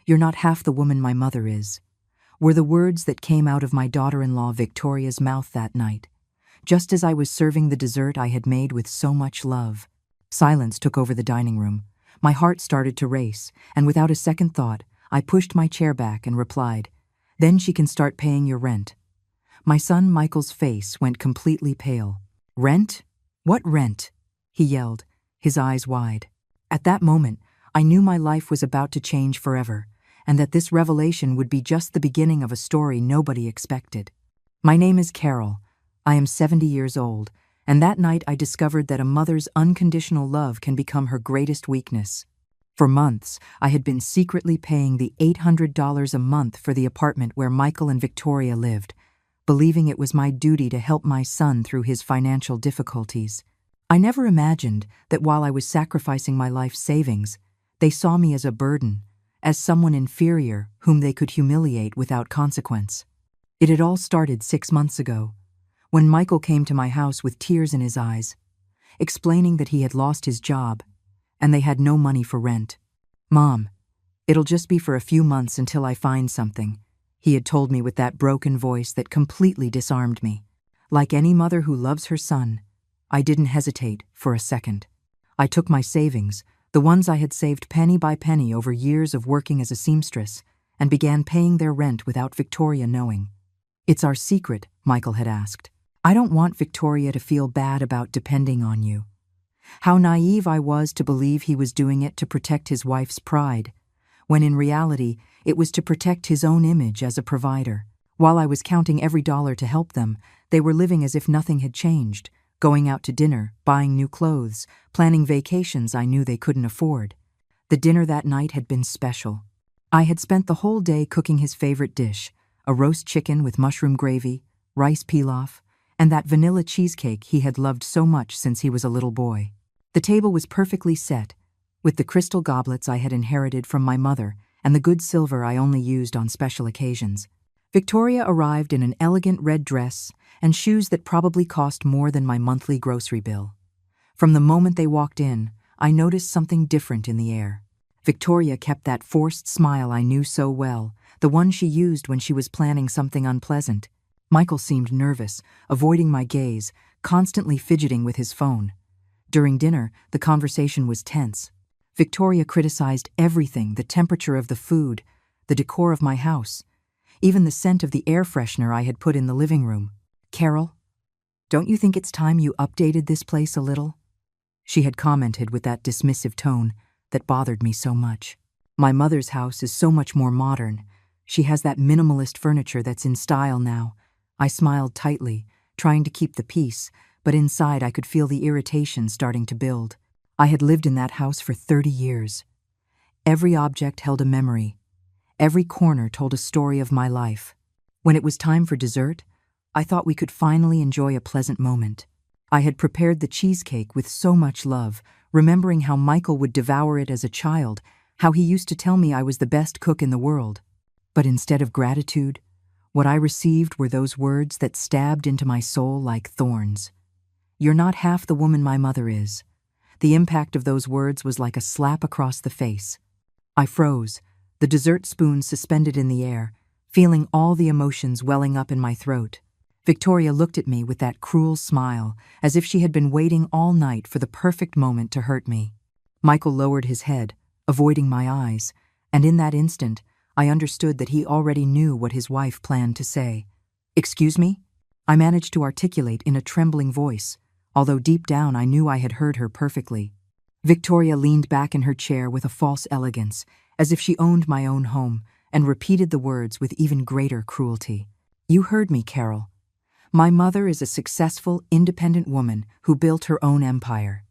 "You're not half the woman my mother is," were the words that came out of my daughter-in-law Victoria's mouth that night, just as I was serving the dessert I had made with so much love. Silence took over the dining room. My heart started to race, and without a second thought, I pushed my chair back and replied, "Then she can start paying your rent." My son Michael's face went completely pale. "Rent? What rent?" he yelled, his eyes wide. At that moment, I knew my life was about to change forever, and that this revelation would be just the beginning of a story nobody expected. My name is Carol. I am 70 years old, and that night I discovered that a mother's unconditional love can become her greatest weakness. For months, I had been secretly paying the $800 a month for the apartment where Michael and Victoria lived, believing it was my duty to help my son through his financial difficulties. I never imagined that while I was sacrificing my life savings, they saw me as a burden, as someone inferior whom they could humiliate without consequence. It had all started 6 months ago, when Michael came to my house with tears in his eyes, explaining that he had lost his job and they had no money for rent. "Mom, it'll just be for a few months until I find something," he had told me with that broken voice that completely disarmed me. Like any mother who loves her son, I didn't hesitate for a second. I took my savings, the ones I had saved penny by penny over years of working as a seamstress, and began paying their rent without Victoria knowing. "It's our secret," Michael had asked. "I don't want Victoria to feel bad about depending on you." How naive I was to believe he was doing it to protect his wife's pride, when in reality it was to protect his own image as a provider. While I was counting every dollar to help them, they were living as if nothing had changed, going out to dinner, buying new clothes, planning vacations I knew they couldn't afford. The dinner that night had been special. I had spent the whole day cooking his favorite dish, a roast chicken with mushroom gravy, rice pilaf, and that vanilla cheesecake he had loved so much since he was a little boy. The table was perfectly set, with the crystal goblets I had inherited from my mother and the good silver I only used on special occasions. Victoria arrived in an elegant red dress and shoes that probably cost more than my monthly grocery bill. From the moment they walked in, I noticed something different in the air. Victoria kept that forced smile I knew so well, the one she used when she was planning something unpleasant. Michael seemed nervous, avoiding my gaze, constantly fidgeting with his phone. During dinner, the conversation was tense. Victoria criticized everything: the temperature of the food, the decor of my house, even the scent of the air freshener I had put in the living room. "Carol, don't you think it's time you updated this place a little?" she had commented with that dismissive tone that bothered me so much. My mother's house is so much more modern. She has that minimalist furniture that's in style now. I smiled tightly, trying to keep the peace, but inside I could feel the irritation starting to build. I had lived in that house for 30 years. Every object held a memory. Every corner told a story of my life. When it was time for dessert, I thought we could finally enjoy a pleasant moment. I had prepared the cheesecake with so much love, remembering how Michael would devour it as a child, how he used to tell me I was the best cook in the world. But instead of gratitude, what I received were those words that stabbed into my soul like thorns. "You're not half the woman my mother is." The impact of those words was like a slap across the face. I froze, the dessert spoon suspended in the air, feeling all the emotions welling up in my throat. Victoria looked at me with that cruel smile, as if she had been waiting all night for the perfect moment to hurt me. Michael lowered his head, avoiding my eyes, and in that instant, I understood that he already knew what his wife planned to say. "Excuse me?" I managed to articulate in a trembling voice, although deep down I knew I had heard her perfectly. Victoria leaned back in her chair with a false elegance, as if she owned my own home, and repeated the words with even greater cruelty. "You heard me, Carol. My mother is a successful, independent woman who built her own empire.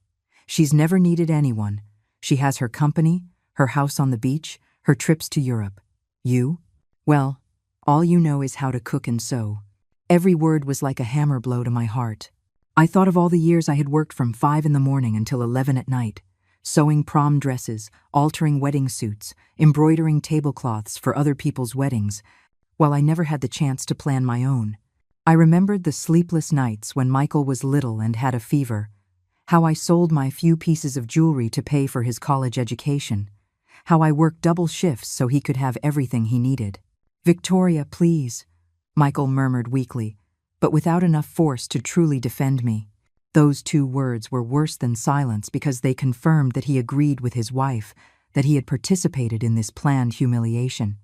She's never needed anyone. She has her company, her house on the beach, her trips to Europe. You? Well, all you know is how to cook and sew." Every word was like a hammer blow to my heart. I thought of all the years I had worked from 5 in the morning until 11 at night, sewing prom dresses, altering wedding suits, embroidering tablecloths for other people's weddings, while I never had the chance to plan my own. I remembered the sleepless nights when Michael was little and had a fever, how I sold my few pieces of jewelry to pay for his college education, how I worked double shifts so he could have everything he needed. "Victoria, please," Michael murmured weakly, but without enough force to truly defend me. Those 2 words were worse than silence because they confirmed that he agreed with his wife, that he had participated in this planned humiliation.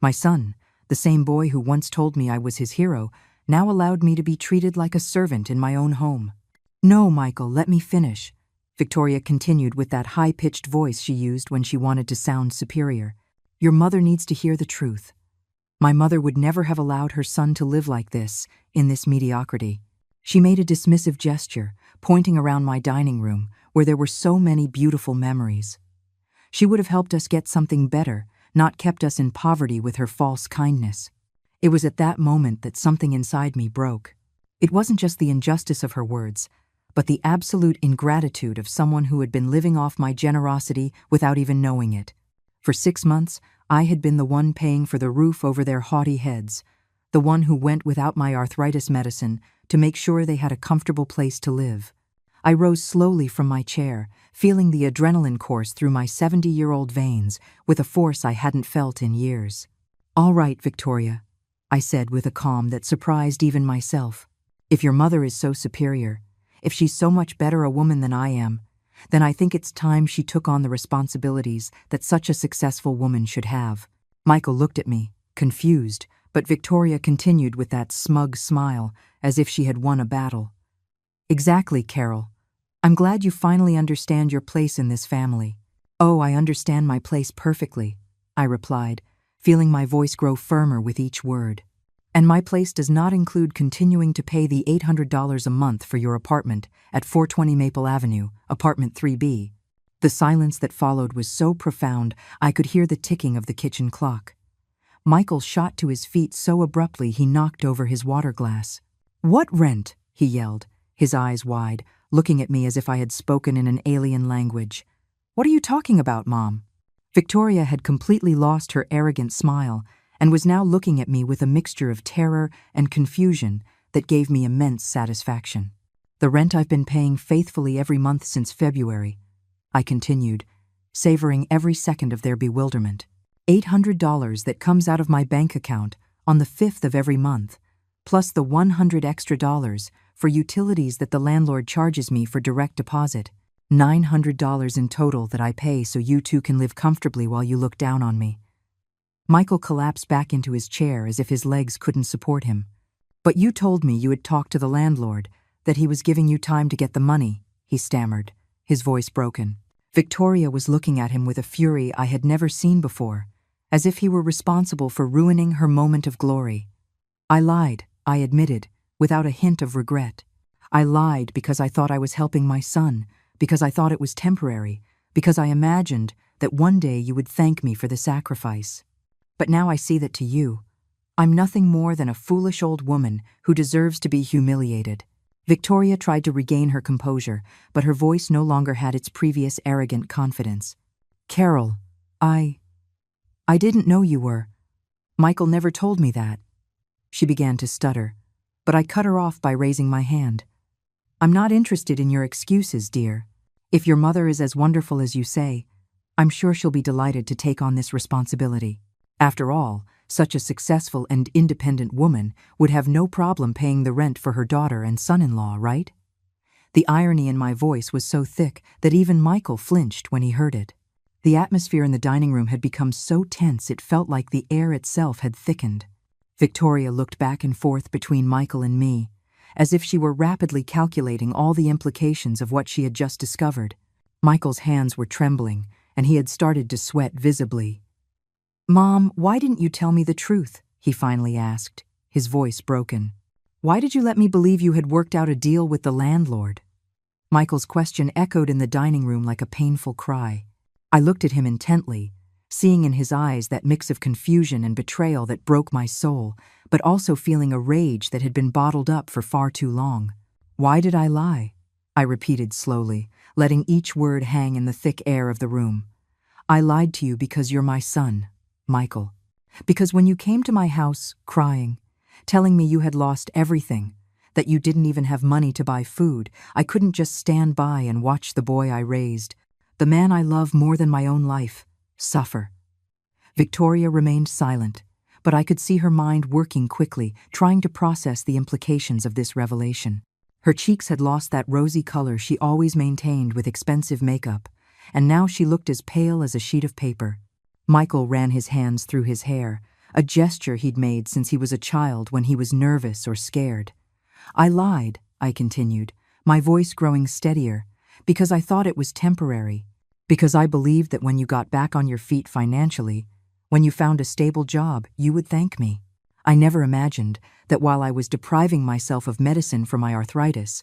My son, the same boy who once told me I was his hero, now allowed me to be treated like a servant in my own home. "No, Michael, let me finish," Victoria continued with that high-pitched voice she used when she wanted to sound superior. "Your mother needs to hear the truth. My mother would never have allowed her son to live like this, in this mediocrity." She made a dismissive gesture, pointing around my dining room, where there were so many beautiful memories. She would have helped us get something better, not kept us in poverty with her false kindness. It was at that moment that something inside me broke. It wasn't just the injustice of her words, but the absolute ingratitude of someone who had been living off my generosity without even knowing it. For 6 months, I had been the one paying for the roof over their haughty heads, the one who went without my arthritis medicine to make sure they had a comfortable place to live. I rose slowly from my chair, feeling the adrenaline course through my 70-year-old veins with a force I hadn't felt in years. "All right, Victoria," I said with a calm that surprised even myself. "If your mother is so superior, if she's so much better a woman than I am, then I think it's time she took on the responsibilities that such a successful woman should have." Michael looked at me, confused, but Victoria continued with that smug smile, as if she had won a battle. "Exactly, Carol. I'm glad you finally understand your place in this family." "Oh, I understand my place perfectly," I replied, feeling my voice grow firmer with each word. "And my place does not include continuing to pay the $800 a month for your apartment at 420 Maple Avenue, apartment 3B. The silence that followed was so profound I could hear the ticking of the kitchen clock. Michael shot to his feet so abruptly he knocked over his water glass. "What rent?" he yelled, his eyes wide, looking at me as if I had spoken in an alien language. "What are you talking about, Mom?" Victoria had completely lost her arrogant smile and was now looking at me with a mixture of terror and confusion that gave me immense satisfaction. "The rent I've been paying faithfully every month since February," I continued, savoring every second of their bewilderment. $800 that comes out of my bank account on the 5th of every month, plus the $100 extra for utilities that the landlord charges me for direct deposit. $900 in total that I pay so you two can live comfortably while you look down on me." Michael collapsed back into his chair as if his legs couldn't support him. "But you told me you had talked to the landlord, that he was giving you time to get the money," he stammered, his voice broken. Victoria was looking at him with a fury I had never seen before, as if he were responsible for ruining her moment of glory. "I lied," I admitted, without a hint of regret. "I lied because I thought I was helping my son, because I thought it was temporary, because I imagined that one day you would thank me for the sacrifice. But now I see that to you, I'm nothing more than a foolish old woman who deserves to be humiliated." Victoria tried to regain her composure, but her voice no longer had its previous arrogant confidence. "Carol, I didn't know you were. Michael never told me that." She began to stutter, but I cut her off by raising my hand. "I'm not interested in your excuses, dear. If your mother is as wonderful as you say, I'm sure she'll be delighted to take on this responsibility. After all, such a successful and independent woman would have no problem paying the rent for her daughter and son-in-law, right?" The irony in my voice was so thick that even Michael flinched when he heard it. The atmosphere in the dining room had become so tense it felt like the air itself had thickened. Victoria looked back and forth between Michael and me, as if she were rapidly calculating all the implications of what she had just discovered. Michael's hands were trembling, and he had started to sweat visibly. "Mom, why didn't you tell me the truth?" he finally asked, his voice broken. "Why did you let me believe you had worked out a deal with the landlord?" Michael's question echoed in the dining room like a painful cry. I looked at him intently, seeing in his eyes that mix of confusion and betrayal that broke my soul, but also feeling a rage that had been bottled up for far too long. "Why did I lie?" I repeated slowly, letting each word hang in the thick air of the room. "I lied to you because you're my son, Michael. Because when you came to my house, crying, telling me you had lost everything, that you didn't even have money to buy food, I couldn't just stand by and watch the boy I raised, the man I love more than my own life, Suffer. Victoria remained silent, but I could see her mind working quickly, trying to process the implications of this revelation. Her cheeks had lost that rosy color she always maintained with expensive makeup, and now she looked as pale as a sheet of paper. Michael ran his hands through his hair, a gesture he'd made since he was a child when he was nervous or scared. I lied, I continued, my voice growing steadier, because I thought it was temporary, because I believed that when you got back on your feet financially, when you found a stable job, you would thank me. I never imagined that while I was depriving myself of medicine for my arthritis,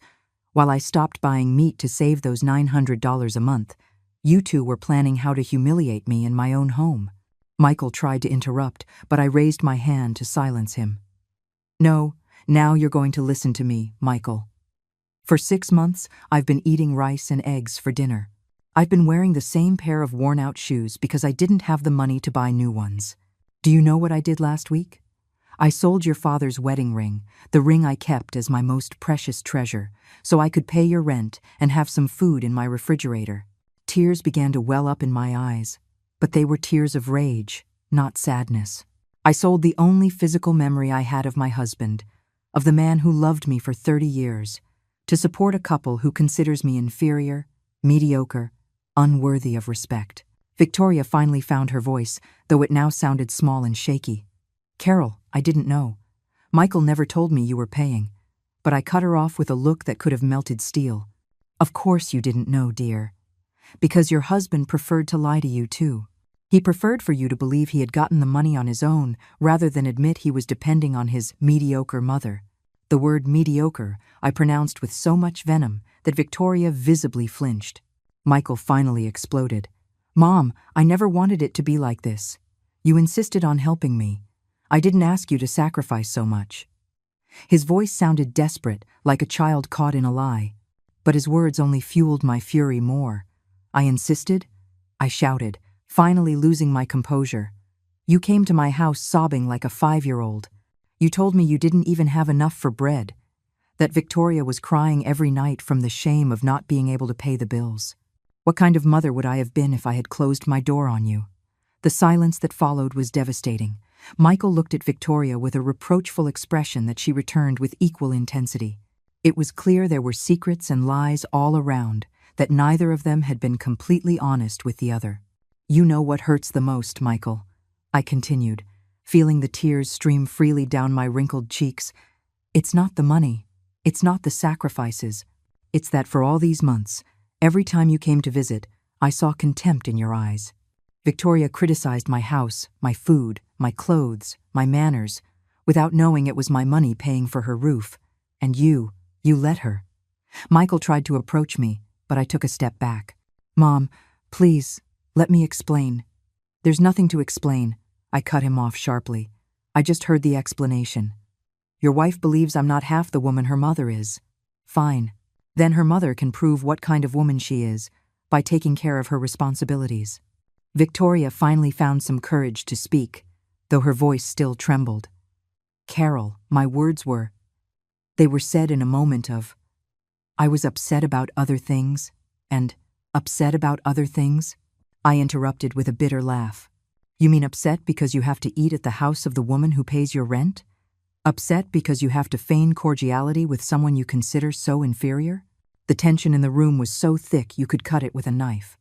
while I stopped buying meat to save those $900 a month, you two were planning how to humiliate me in my own home. Michael tried to interrupt, but I raised my hand to silence him. No, now you're going to listen to me, Michael. For 6 months, I've been eating rice and eggs for dinner. I've been wearing the same pair of worn-out shoes because I didn't have the money to buy new ones. Do you know what I did last week? I sold your father's wedding ring, the ring I kept as my most precious treasure, so I could pay your rent and have some food in my refrigerator. Tears began to well up in my eyes, but they were tears of rage, not sadness. I sold the only physical memory I had of my husband, of the man who loved me for 30 years, to support a couple who considers me inferior, mediocre, unworthy of respect. Victoria finally found her voice, though it now sounded small and shaky. Carol, I didn't know. Michael never told me you were paying, but I cut her off with a look that could have melted steel. Of course you didn't know, dear. Because your husband preferred to lie to you too. He preferred for you to believe he had gotten the money on his own rather than admit he was depending on his mediocre mother. The word mediocre I pronounced with so much venom that Victoria visibly flinched. Michael finally exploded. Mom, I never wanted it to be like this. You insisted on helping me. I didn't ask you to sacrifice so much. His voice sounded desperate, like a child caught in a lie. But his words only fueled my fury more. I insisted? I shouted, finally losing my composure. You came to my house sobbing like a 5-year-old. You told me you didn't even have enough for bread, that Victoria was crying every night from the shame of not being able to pay the bills. What kind of mother would I have been if I had closed my door on you? The silence that followed was devastating. Michael looked at Victoria with a reproachful expression that she returned with equal intensity. It was clear there were secrets and lies all around, that neither of them had been completely honest with the other. You know what hurts the most, Michael, I continued, feeling the tears stream freely down my wrinkled cheeks. It's not the money. It's not the sacrifices. It's that for all these months, every time you came to visit, I saw contempt in your eyes. Victoria criticized my house, my food, my clothes, my manners, without knowing it was my money paying for her roof. And you let her. Michael tried to approach me, but I took a step back. Mom, please, let me explain. There's nothing to explain. I cut him off sharply. I just heard the explanation. Your wife believes I'm not half the woman her mother is. Fine. Then her mother can prove what kind of woman she is by taking care of her responsibilities. Victoria finally found some courage to speak, though her voice still trembled. Carol, my words were. They were said in a moment of. I was upset about other things, and upset about other things. I interrupted with a bitter laugh. You mean upset because you have to eat at the house of the woman who pays your rent? Upset because you have to feign cordiality with someone you consider so inferior? The tension in the room was so thick you could cut it with a knife.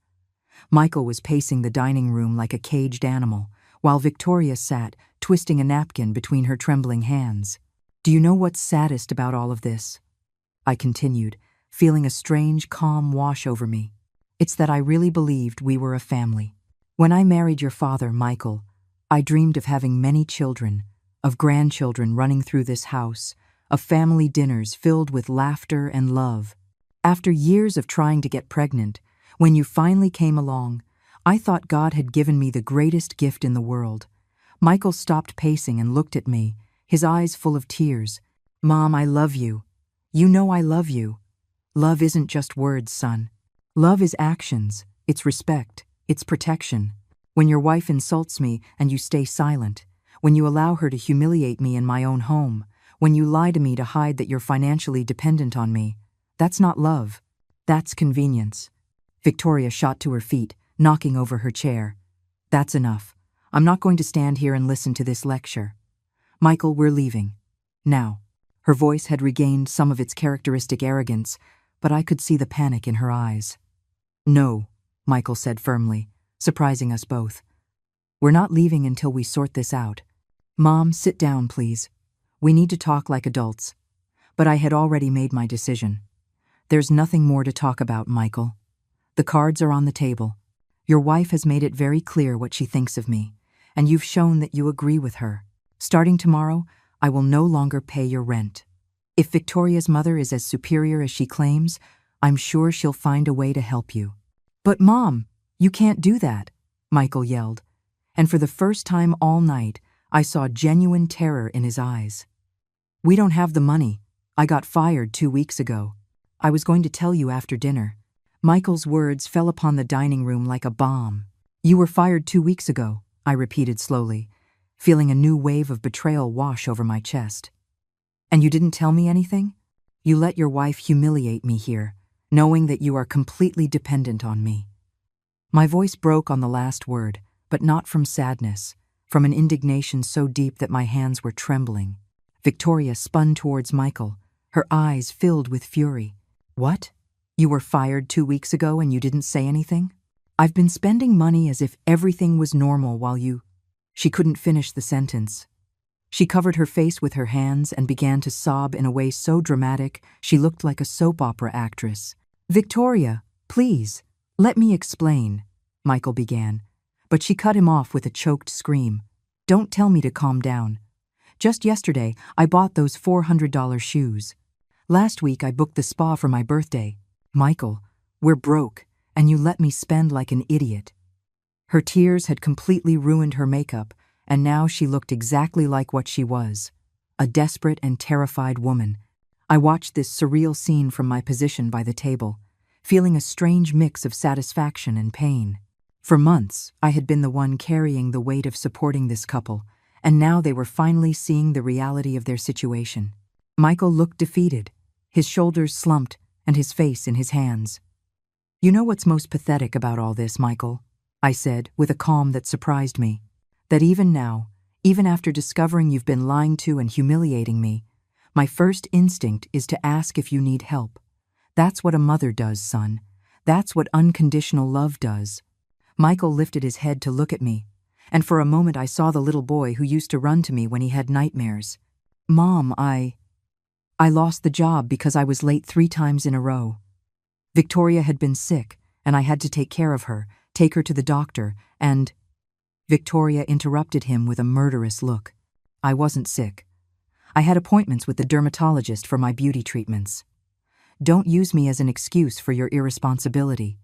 Michael was pacing the dining room like a caged animal, while Victoria sat, twisting a napkin between her trembling hands. Do you know what's saddest about all of this? I continued, feeling a strange, calm wash over me. It's that I really believed we were a family. When I married your father, Michael, I dreamed of having many children, of grandchildren running through this house, of family dinners filled with laughter and love. After years of trying to get pregnant, when you finally came along, I thought God had given me the greatest gift in the world. Michael stopped pacing and looked at me, his eyes full of tears. Mom, I love you. You know I love you. Love isn't just words, son. Love is actions, it's respect, it's protection. When your wife insults me and you stay silent, when you allow her to humiliate me in my own home, when you lie to me to hide that you're financially dependent on me, that's not love. That's convenience. Victoria shot to her feet, knocking over her chair. That's enough. I'm not going to stand here and listen to this lecture. Michael, we're leaving. Now. Her voice had regained some of its characteristic arrogance, but I could see the panic in her eyes. No, Michael said firmly, surprising us both. We're not leaving until we sort this out. Mom, sit down, please. We need to talk like adults. But I had already made my decision. There's nothing more to talk about, Michael. The cards are on the table. Your wife has made it very clear what she thinks of me, and you've shown that you agree with her. Starting tomorrow, I will no longer pay your rent. If Victoria's mother is as superior as she claims, I'm sure she'll find a way to help you. But Mom, you can't do that, Michael yelled, and for the first time all night, I saw genuine terror in his eyes. We don't have the money. I got fired 2 weeks ago. I was going to tell you after dinner. Michael's words fell upon the dining room like a bomb. You were fired 2 weeks ago, I repeated slowly, feeling a new wave of betrayal wash over my chest. And you didn't tell me anything? You let your wife humiliate me here, knowing that you are completely dependent on me. My voice broke on the last word, but not from sadness, from an indignation so deep that my hands were trembling. Victoria spun towards Michael, her eyes filled with fury. What? You were fired 2 weeks ago and you didn't say anything? I've been spending money as if everything was normal while you... She couldn't finish the sentence. She covered her face with her hands and began to sob in a way so dramatic she looked like a soap opera actress. Victoria, please, let me explain, Michael began, but she cut him off with a choked scream. Don't tell me to calm down. Just yesterday, I bought those $400 shoes. Last week, I booked the spa for my birthday. Michael, we're broke, and you let me spend like an idiot. Her tears had completely ruined her makeup, and now she looked exactly like what she was, a desperate and terrified woman. I watched this surreal scene from my position by the table, feeling a strange mix of satisfaction and pain. For months, I had been the one carrying the weight of supporting this couple, and now they were finally seeing the reality of their situation. Michael looked defeated, his shoulders slumped, and his face in his hands. You know what's most pathetic about all this, Michael? I said, with a calm that surprised me. That even now, even after discovering you've been lying to and humiliating me, my first instinct is to ask if you need help. That's what a mother does, son. That's what unconditional love does. Michael lifted his head to look at me, and for a moment I saw the little boy who used to run to me when he had nightmares. Mom, I lost the job because I was late 3 times in a row. Victoria had been sick, and I had to take care of her, take her to the doctor, and... Victoria interrupted him with a murderous look. I wasn't sick. I had appointments with the dermatologist for my beauty treatments. Don't use me as an excuse for your irresponsibility.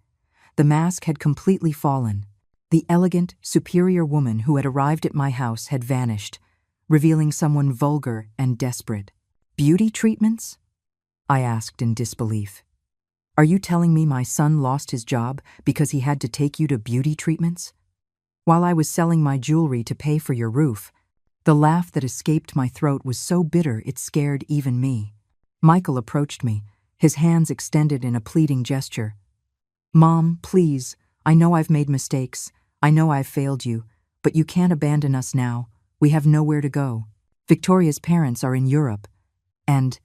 The mask had completely fallen. The elegant, superior woman who had arrived at my house had vanished, revealing someone vulgar and desperate. Beauty treatments? I asked in disbelief. Are you telling me my son lost his job because he had to take you to beauty treatments? While I was selling my jewelry to pay for your roof, the laugh that escaped my throat was so bitter it scared even me. Michael approached me, his hands extended in a pleading gesture. Mom, please, I know I've made mistakes. I know I've failed you, but you can't abandon us now. We have nowhere to go. Victoria's parents are in Europe, and...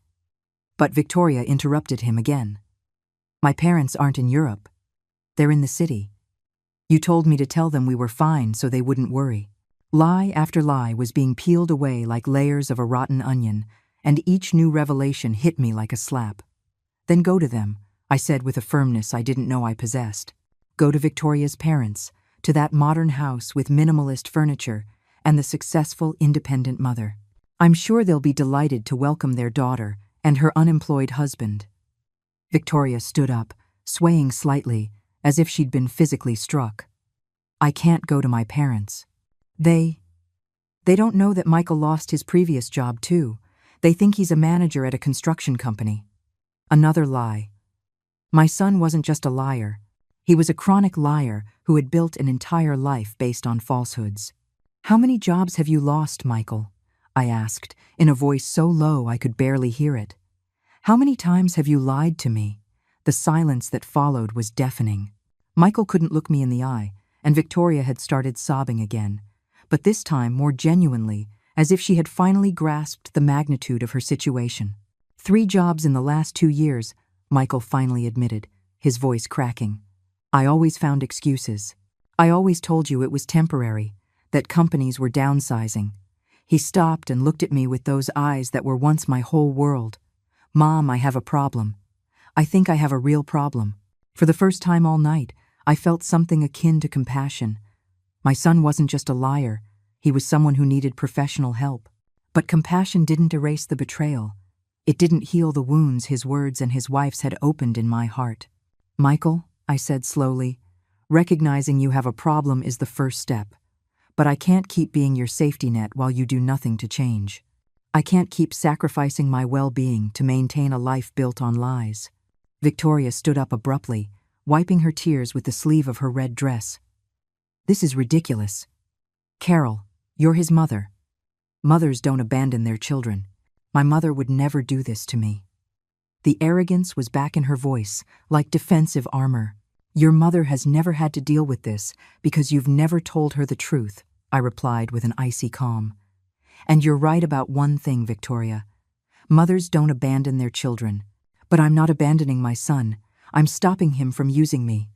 But Victoria interrupted him again. My parents aren't in Europe. They're in the city. You told me to tell them we were fine so they wouldn't worry. Lie after lie was being peeled away like layers of a rotten onion, and each new revelation hit me like a slap. Then go to them, I said with a firmness I didn't know I possessed. Go to Victoria's parents, to that modern house with minimalist furniture and the successful, independent mother. I'm sure they'll be delighted to welcome their daughter and her unemployed husband. Victoria stood up, swaying slightly, as if she'd been physically struck. I can't go to my parents. They don't know that Michael lost his previous job too. They think he's a manager at a construction company. Another lie. My son wasn't just a liar. He was a chronic liar who had built an entire life based on falsehoods. How many jobs have you lost, Michael? I asked, in a voice so low I could barely hear it. How many times have you lied to me? The silence that followed was deafening. Michael couldn't look me in the eye, and Victoria had started sobbing again, but this time more genuinely, as if she had finally grasped the magnitude of her situation. 3 jobs in the last 2 years, Michael finally admitted, his voice cracking. I always found excuses. I always told you it was temporary, that companies were downsizing. He stopped and looked at me with those eyes that were once my whole world. Mom, I have a problem. I think I have a real problem. For the first time all night, I felt something akin to compassion. My son wasn't just a liar, he was someone who needed professional help. But compassion didn't erase the betrayal. It didn't heal the wounds his words and his wife's had opened in my heart. Michael, I said slowly, recognizing you have a problem is the first step. But I can't keep being your safety net while you do nothing to change. I can't keep sacrificing my well-being to maintain a life built on lies. Victoria stood up abruptly, wiping her tears with the sleeve of her red dress. This is ridiculous. Carol, you're his mother. Mothers don't abandon their children. My mother would never do this to me. The arrogance was back in her voice, like defensive armor. Your mother has never had to deal with this because you've never told her the truth, I replied with an icy calm. And you're right about one thing, Victoria. Mothers don't abandon their children. But I'm not abandoning my son. I'm stopping him from using me.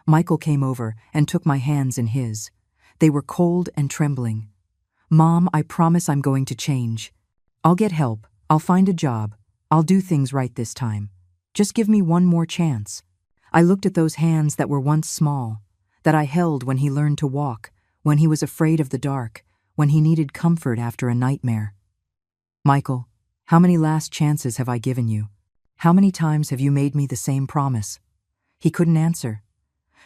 Michael came over and took my hands in his. They were cold and trembling. Mom, I promise I'm going to change. I'll get help. I'll find a job. I'll do things right this time. Just give me one more chance. I looked at those hands that were once small, that I held when he learned to walk, when he was afraid of the dark, when he needed comfort after a nightmare. Michael, how many last chances have I given you? How many times have you made me the same promise? He couldn't answer,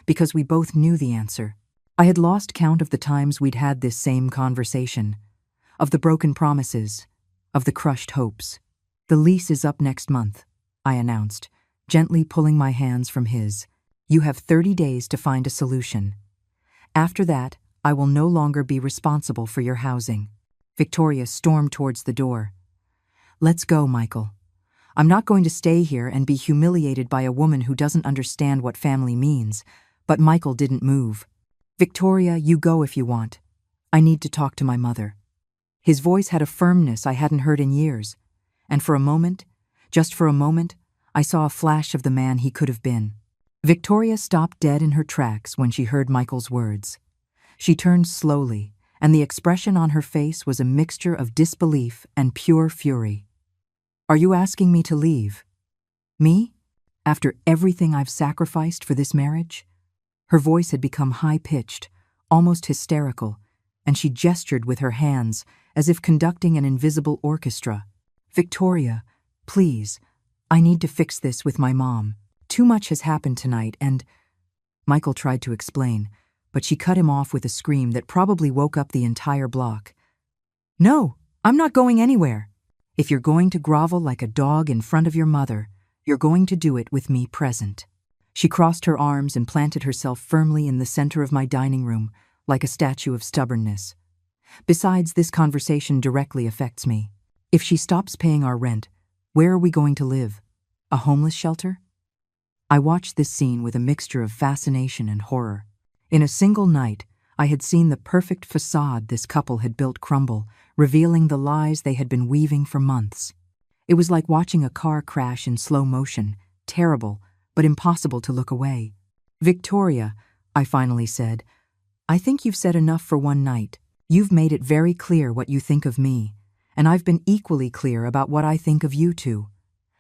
because we both knew the answer. I had lost count of the times we'd had this same conversation, of the broken promises, of the crushed hopes. The lease is up next month, I announced, gently pulling my hands from his. You have 30 days to find a solution. After that, I will no longer be responsible for your housing. Victoria stormed towards the door. Let's go, Michael. I'm not going to stay here and be humiliated by a woman who doesn't understand what family means. But Michael didn't move. Victoria, you go if you want. I need to talk to my mother. His voice had a firmness I hadn't heard in years. And for a moment, just for a moment, I saw a flash of the man he could have been. Victoria stopped dead in her tracks when she heard Michael's words. She turned slowly, and the expression on her face was a mixture of disbelief and pure fury. Are you asking me to leave? Me? After everything I've sacrificed for this marriage? Her voice had become high-pitched, almost hysterical, and she gestured with her hands as if conducting an invisible orchestra. Victoria, please, I need to fix this with my mom. Too much has happened tonight and… Michael tried to explain, but she cut him off with a scream that probably woke up the entire block. No, I'm not going anywhere. If you're going to grovel like a dog in front of your mother, you're going to do it with me present. She crossed her arms and planted herself firmly in the center of my dining room, like a statue of stubbornness. Besides, this conversation directly affects me. If she stops paying our rent, where are we going to live? A homeless shelter? I watched this scene with a mixture of fascination and horror. In a single night, I had seen the perfect facade this couple had built crumble, revealing the lies they had been weaving for months. It was like watching a car crash in slow motion, terrible, but impossible to look away. Victoria, I finally said, I think you've said enough for one night. You've made it very clear what you think of me, and I've been equally clear about what I think of you two.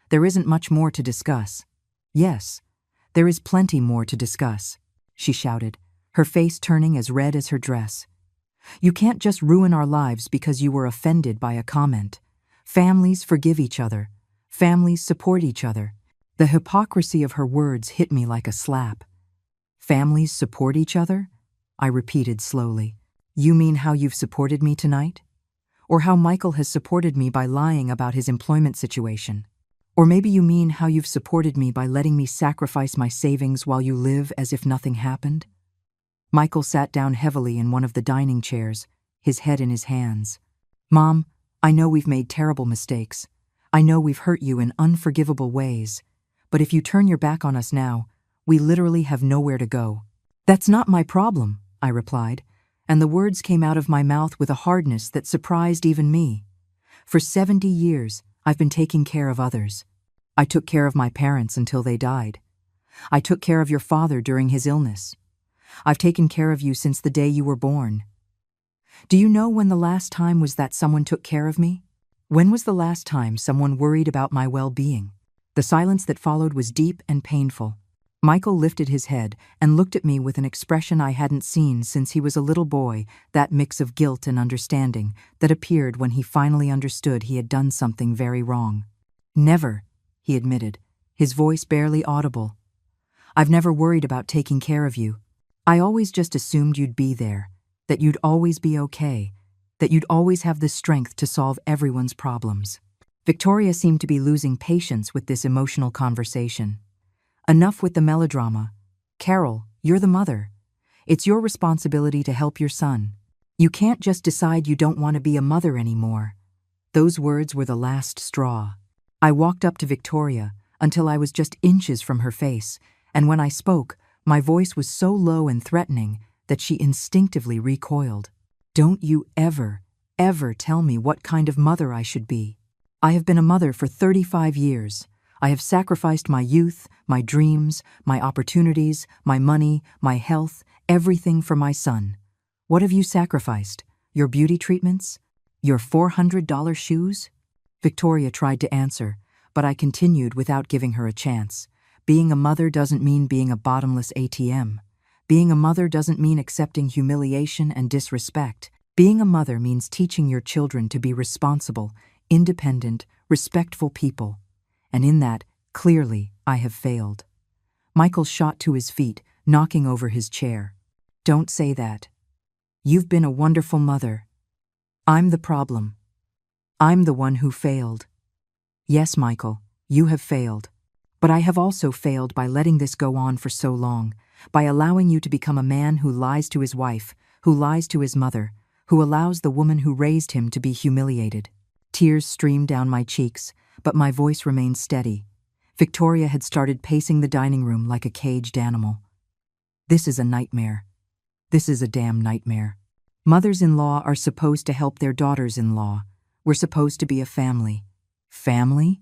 There isn't much more to discuss. Yes, there is plenty more to discuss, she shouted, her face turning as red as her dress. You can't just ruin our lives because you were offended by a comment. Families forgive each other. Families support each other. The hypocrisy of her words hit me like a slap. Families support each other? I repeated slowly. You mean how you've supported me tonight? Or how Michael has supported me by lying about his employment situation? Or maybe you mean how you've supported me by letting me sacrifice my savings while you live as if nothing happened? Michael sat down heavily in one of the dining chairs, his head in his hands. Mom, I know we've made terrible mistakes. I know we've hurt you in unforgivable ways. But if you turn your back on us now, we literally have nowhere to go. That's not my problem, I replied, and the words came out of my mouth with a hardness that surprised even me. For 70 years, I've been taking care of others. I took care of my parents until they died. I took care of your father during his illness. I've taken care of you since the day you were born. Do you know when the last time was that someone took care of me? When was the last time someone worried about my well-being? The silence that followed was deep and painful. Michael lifted his head and looked at me with an expression I hadn't seen since he was a little boy, that mix of guilt and understanding that appeared when he finally understood he had done something very wrong. Never, he admitted, his voice barely audible. I've never worried about taking care of you. I always just assumed you'd be there, that you'd always be okay, that you'd always have the strength to solve everyone's problems. Victoria seemed to be losing patience with this emotional conversation. Enough with the melodrama. Carol, you're the mother. It's your responsibility to help your son. You can't just decide you don't want to be a mother anymore. Those words were the last straw. I walked up to Victoria until I was just inches from her face, and when I spoke, my voice was so low and threatening that she instinctively recoiled. Don't you ever tell me what kind of mother I should be. I have been a mother for 35 years. I have sacrificed my youth, my dreams, my opportunities, my money, my health, everything for my son. What have you sacrificed? Your beauty treatments? Your $400 shoes? Victoria tried to answer, but I continued without giving her a chance. Being a mother doesn't mean being a bottomless ATM. Being a mother doesn't mean accepting humiliation and disrespect. Being a mother means teaching your children to be responsible, independent, respectful people. And in that, clearly, I have failed. Michael shot to his feet, knocking over his chair. Don't say that. You've been a wonderful mother. I'm the problem. I'm the one who failed. Yes, Michael, you have failed. But I have also failed by letting this go on for so long, by allowing you to become a man who lies to his wife, who lies to his mother, who allows the woman who raised him to be humiliated. Tears streamed down my cheeks, but my voice remained steady. Victoria had started pacing the dining room like a caged animal. This is a nightmare. This is a damn nightmare. Mothers-in-law are supposed to help their daughters-in-law. We're supposed to be a family. Family?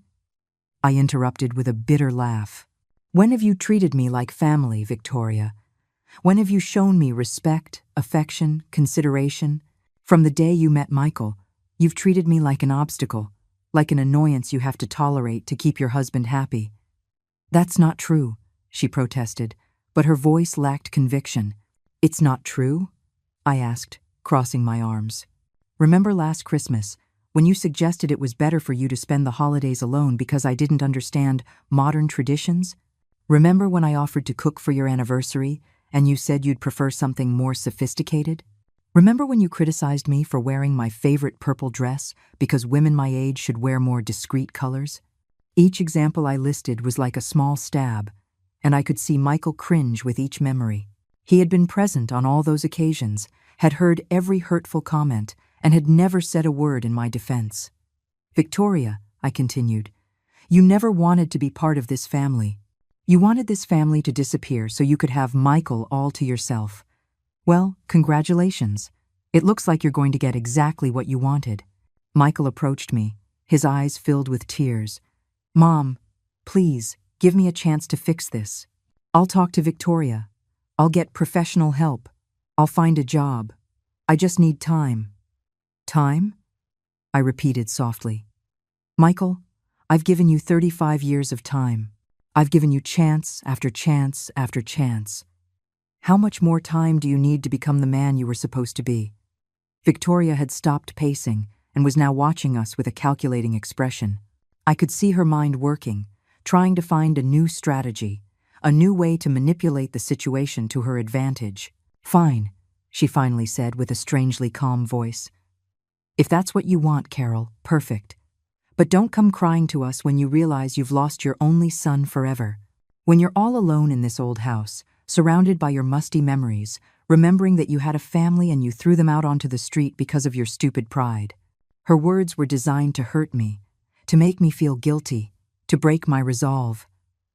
I interrupted with a bitter laugh. When have you treated me like family, Victoria? When have you shown me respect, affection, consideration? From the day you met Michael, you've treated me like an obstacle, like an annoyance you have to tolerate to keep your husband happy. That's not true, she protested, but her voice lacked conviction. It's not true? I asked, crossing my arms. Remember last Christmas, when you suggested it was better for you to spend the holidays alone because I didn't understand modern traditions? Remember when I offered to cook for your anniversary and you said you'd prefer something more sophisticated? Remember when you criticized me for wearing my favorite purple dress because women my age should wear more discreet colors? Each example I listed was like a small stab, and I could see Michael cringe with each memory. He had been present on all those occasions, had heard every hurtful comment, and had never said a word in my defense. Victoria, I continued, you never wanted to be part of this family. You wanted this family to disappear so you could have Michael all to yourself. Well, congratulations. It looks like you're going to get exactly what you wanted. Michael approached me, his eyes filled with tears. Mom, please, give me a chance to fix this. I'll talk to Victoria. I'll get professional help. I'll find a job. I just need time. Time? I repeated softly. Michael, I've given you 35 years of time. I've given you chance after chance after chance. How much more time do you need to become the man you were supposed to be? Victoria had stopped pacing and was now watching us with a calculating expression. I could see her mind working, trying to find a new strategy, a new way to manipulate the situation to her advantage. Fine, she finally said with a strangely calm voice. If that's what you want, Carol, perfect. But don't come crying to us when you realize you've lost your only son forever. When you're all alone in this old house, surrounded by your musty memories, remembering that you had a family and you threw them out onto the street because of your stupid pride. Her words were designed to hurt me, to make me feel guilty, to break my resolve.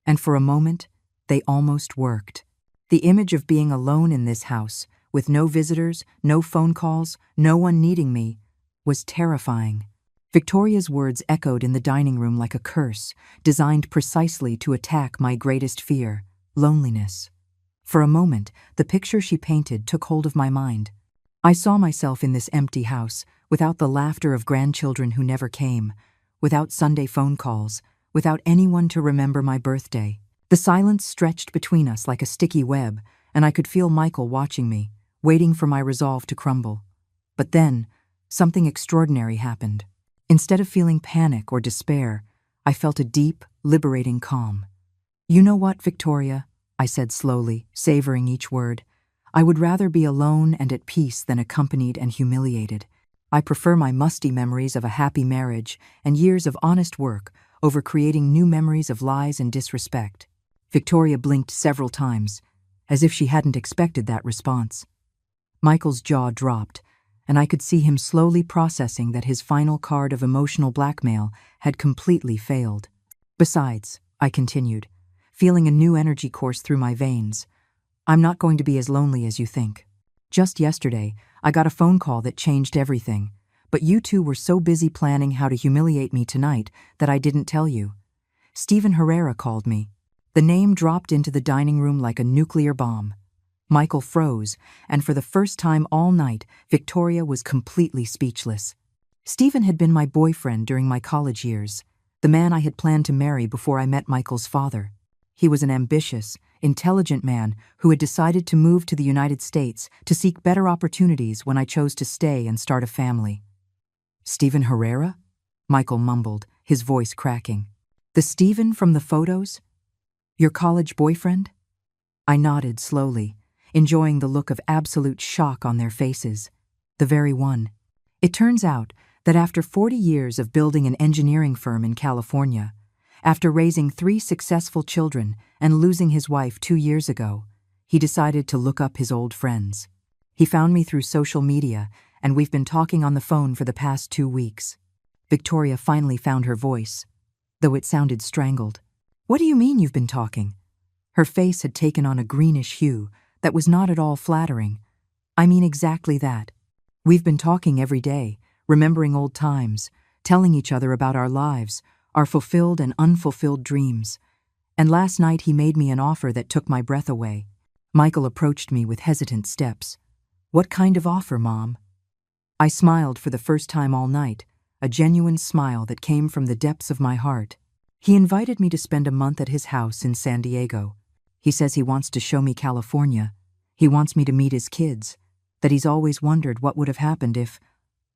And for a moment, they almost worked. The image of being alone in this house, with no visitors, no phone calls, no one needing me, was terrifying. Victoria's words echoed in the dining room like a curse, designed precisely to attack my greatest fear, loneliness. For a moment, the picture she painted took hold of my mind. I saw myself in this empty house, without the laughter of grandchildren who never came, without Sunday phone calls, without anyone to remember my birthday. The silence stretched between us like a sticky web, and I could feel Michael watching me, waiting for my resolve to crumble. But then, something extraordinary happened. Instead of feeling panic or despair, I felt a deep, liberating calm. "You know what, Victoria?" I said slowly, savoring each word. "I would rather be alone and at peace than accompanied and humiliated. I prefer my musty memories of a happy marriage and years of honest work over creating new memories of lies and disrespect." Victoria blinked several times, as if she hadn't expected that response. Michael's jaw dropped, and I could see him slowly processing that his final card of emotional blackmail had completely failed. "Besides," I continued, feeling a new energy course through my veins, "I'm not going to be as lonely as you think. Just yesterday, I got a phone call that changed everything, but you two were so busy planning how to humiliate me tonight that I didn't tell you. Stephen Herrera called me." The name dropped into the dining room like a nuclear bomb. Michael froze, and for the first time all night, Victoria was completely speechless. Stephen had been my boyfriend during my college years, the man I had planned to marry before I met Michael's father. He was an ambitious, intelligent man who had decided to move to the United States to seek better opportunities when I chose to stay and start a family. "Stephen Herrera?" Michael mumbled, his voice cracking. "The Stephen from the photos? Your college boyfriend?" I nodded slowly, enjoying the look of absolute shock on their faces. The very one. It turns out that after 40 years of building an engineering firm in California, after raising 3 successful children and losing his wife 2 years ago, he decided to look up his old friends. He found me through social media, and we've been talking on the phone for the past 2 weeks. Victoria finally found her voice, though it sounded strangled. "What do you mean you've been talking?" Her face had taken on a greenish hue that was not at all flattering. "I mean exactly that. We've been talking every day, remembering old times, telling each other about our lives, our fulfilled and unfulfilled dreams. And last night he made me an offer that took my breath away." Michael approached me with hesitant steps. "What kind of offer, Mom?" I smiled for the first time all night, a genuine smile that came from the depths of my heart. He invited me to spend a month at his house in San Diego. He says he wants to show me California. He wants me to meet his kids, that he's always wondered what would have happened if—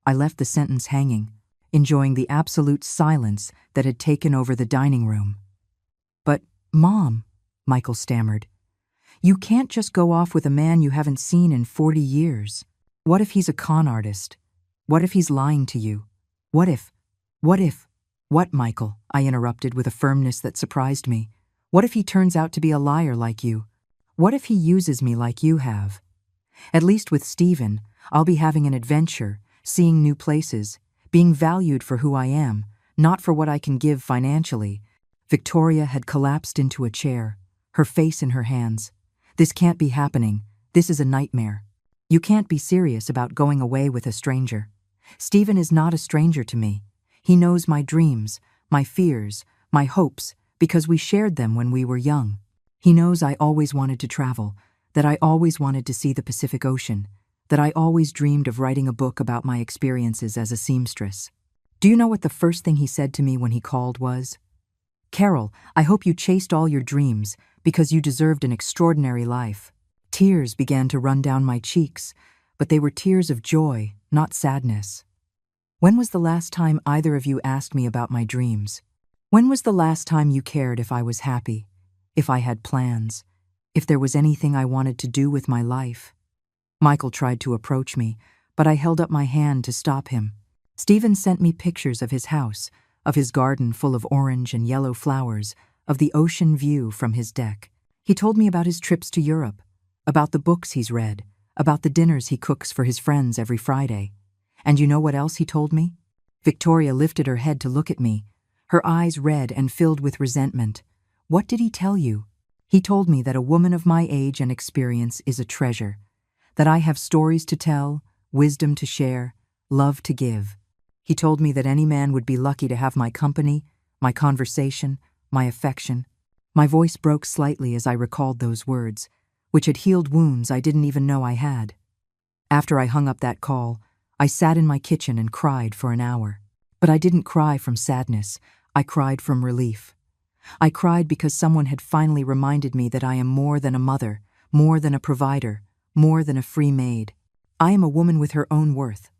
I left the sentence hanging, enjoying the absolute silence that had taken over the dining room. "But, Mom," Michael stammered, "you can't just go off with a man you haven't seen in 40 years. What if he's a con artist? What if he's lying to you? What if— What, Michael?" I interrupted with a firmness that surprised me. "What if he turns out to be a liar like you? What if he uses me like you have? At least with Stephen, I'll be having an adventure, seeing new places, being valued for who I am, not for what I can give financially." Victoria had collapsed into a chair, her face in her hands. "This can't be happening. This is a nightmare. You can't be serious about going away with a stranger. Stephen is not a stranger to me. He knows my dreams, my fears, my hopes, because we shared them when we were young. He knows I always wanted to travel, that I always wanted to see the Pacific Ocean, that I always dreamed of writing a book about my experiences as a seamstress. Do you know what the first thing he said to me when he called was? 'Carol, I hope you chased all your dreams because you deserved an extraordinary life.' Tears began to run down my cheeks, but they were tears of joy, not sadness. When was the last time either of you asked me about my dreams? When was the last time you cared if I was happy, if I had plans, if there was anything I wanted to do with my life?" Michael tried to approach me, but I held up my hand to stop him. Stephen sent me pictures of his house, of his garden full of orange and yellow flowers, of the ocean view from his deck. He told me about his trips to Europe, about the books he's read, about the dinners he cooks for his friends every Friday. And you know what else he told me? Victoria lifted her head to look at me, her eyes red and filled with resentment. "What did he tell you?" "He told me that a woman of my age and experience is a treasure, that I have stories to tell, wisdom to share, love to give. He told me that any man would be lucky to have my company, my conversation, my affection. My voice broke slightly as I recalled those words, which had healed wounds I didn't even know I had. After I hung up that call, I sat in my kitchen and cried for an hour. But I didn't cry from sadness, I cried from relief. I cried because someone had finally reminded me that I am more than a mother, more than a provider, more than a free maid. I am a woman with her own worth.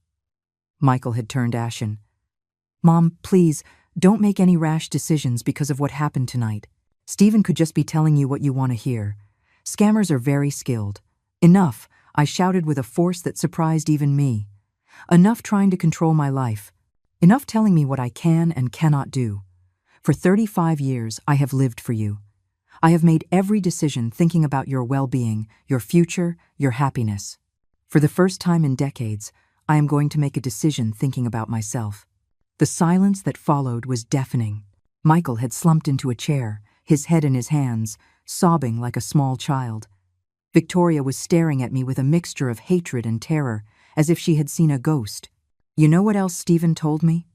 Michael had turned ashen. "Mom, please, don't make any rash decisions because of what happened tonight. Stephen could just be telling you what you want to hear. Scammers are very skilled. Enough," I shouted with a force that surprised even me. "Enough trying to control my life. Enough telling me what I can and cannot do. For 35 years, I have lived for you. I have made every decision thinking about your well-being, your future, your happiness. For the first time in decades, I am going to make a decision thinking about myself." The silence that followed was deafening. Michael had slumped into a chair, his head in his hands, sobbing like a small child. Victoria was staring at me with a mixture of hatred and terror, as if she had seen a ghost. "You know what else Stephen told me?"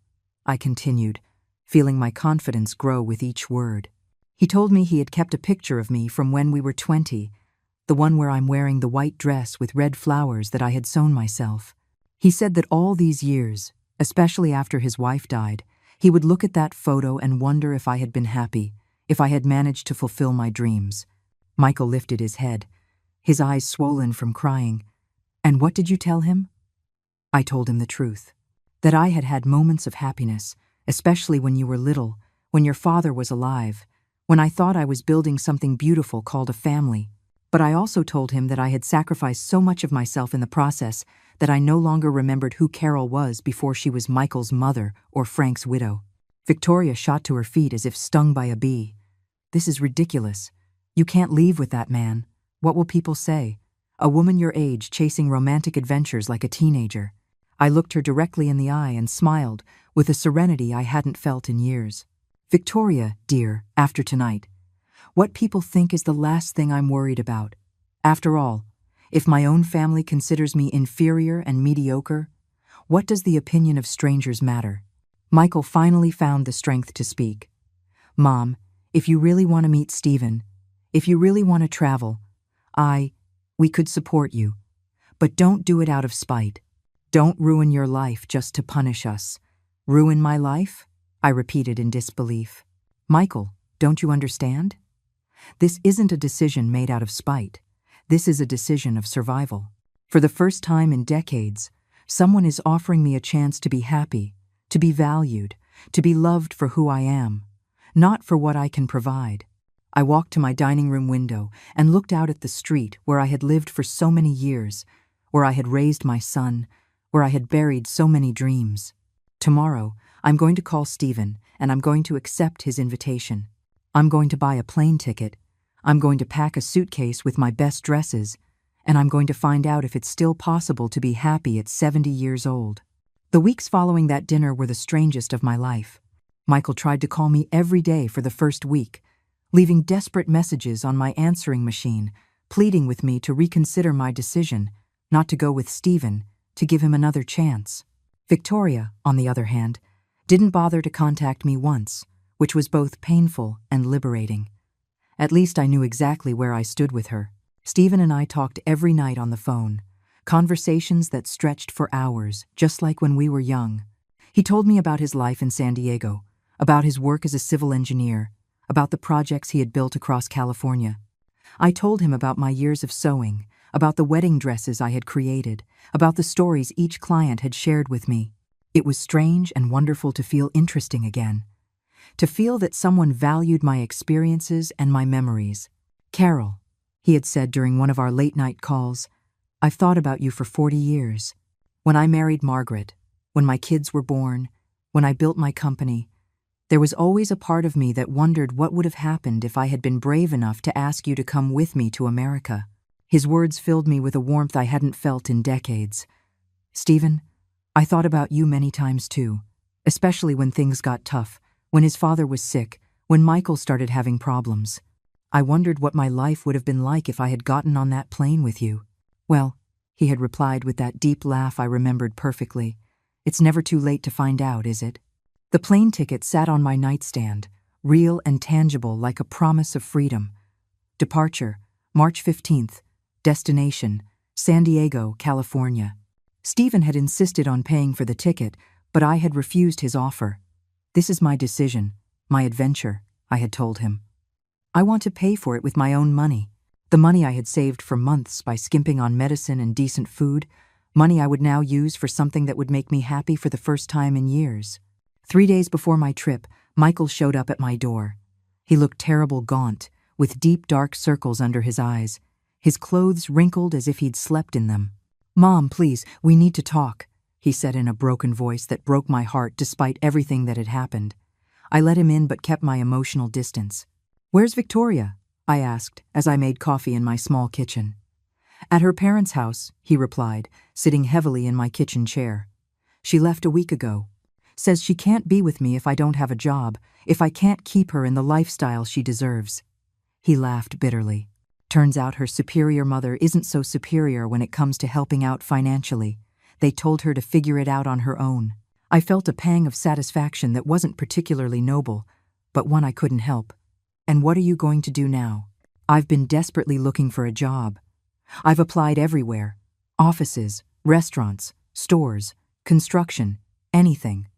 I continued, feeling my confidence grow with each word. "He told me he had kept a picture of me from when we were 20, the one where I'm wearing the white dress with red flowers that I had sewn myself. He said that all these years, especially after his wife died, he would look at that photo and wonder if I had been happy, if I had managed to fulfill my dreams." Michael lifted his head, his eyes swollen from crying. "And what did you tell him?" I told him the truth, that I had had moments of happiness, especially when you were little, when your father was alive, when I thought I was building something beautiful called a family. But I also told him that I had sacrificed so much of myself in the process that I no longer remembered who Carol was before she was Michael's mother or Frank's widow. Victoria shot to her feet as if stung by a bee. "This is ridiculous. You can't leave with that man. What will people say? A woman your age chasing romantic adventures like a teenager." I looked her directly in the eye and smiled with a serenity I hadn't felt in years. "Victoria, dear, after tonight, what people think is the last thing I'm worried about. After all, if my own family considers me inferior and mediocre, what does the opinion of strangers matter?" Michael finally found the strength to speak. "Mom, if you really want to meet Stephen, if you really want to travel, we could support you. But don't do it out of spite. Don't ruin your life just to punish us." "Ruin my life?" I repeated in disbelief. "Michael, don't you understand? This isn't a decision made out of spite. This is a decision of survival. For the first time in decades, someone is offering me a chance to be happy, to be valued, to be loved for who I am, not for what I can provide." I walked to my dining room window and looked out at the street where I had lived for so many years, where I had raised my son, where I had buried so many dreams. Tomorrow, I'm going to call Stephen and I'm going to accept his invitation. I'm going to buy a plane ticket. I'm going to pack a suitcase with my best dresses, and I'm going to find out if it's still possible to be happy at 70 years old. The weeks following that dinner were the strangest of my life. Michael tried to call me every day for the first week, leaving desperate messages on my answering machine, pleading with me to reconsider my decision, not to go with Stephen, to give him another chance. Victoria, on the other hand, didn't bother to contact me once, which was both painful and liberating. At least I knew exactly where I stood with her. Stephen and I talked every night on the phone, conversations that stretched for hours, just like when we were young. He told me about his life in San Diego, about his work as a civil engineer, about the projects he had built across California. I told him about my years of sewing, about the wedding dresses I had created, about the stories each client had shared with me. It was strange and wonderful to feel interesting again, to feel that someone valued my experiences and my memories. "Carol," he had said during one of our late-night calls, "I've thought about you for 40 years. When I married Margaret, when my kids were born, when I built my company, there was always a part of me that wondered what would have happened if I had been brave enough to ask you to come with me to America." His words filled me with a warmth I hadn't felt in decades. "Stephen, I thought about you many times too, especially when things got tough, when his father was sick, when Michael started having problems. I wondered what my life would have been like if I had gotten on that plane with you. Well, he had replied with that deep laugh I remembered perfectly. It's never too late to find out, is it? The plane ticket sat on my nightstand, real and tangible like a promise of freedom. Departure, March 15th. Destination, San Diego, California. Stephen had insisted on paying for the ticket, but I had refused his offer. This is my decision, my adventure, I had told him. I want to pay for it with my own money. The money I had saved for months by skimping on medicine and decent food, money I would now use for something that would make me happy for the first time in years. 3 days before my trip, Michael showed up at my door. He looked terrible gaunt, with deep dark circles under his eyes, his clothes wrinkled as if he'd slept in them. "Mom, please, we need to talk," he said in a broken voice that broke my heart despite everything that had happened. I let him in but kept my emotional distance. "Where's Victoria?" I asked as I made coffee in my small kitchen. "At her parents' house," he replied, sitting heavily in my kitchen chair. "She left a week ago. Says she can't be with me if I don't have a job, if I can't keep her in the lifestyle she deserves." He laughed bitterly. "Turns out her superior mother isn't so superior when it comes to helping out financially. They told her to figure it out on her own." I felt a pang of satisfaction that wasn't particularly noble, but one I couldn't help. "And what are you going to do now?" "I've been desperately looking for a job. I've applied everywhere. Offices, restaurants, stores, construction, anything.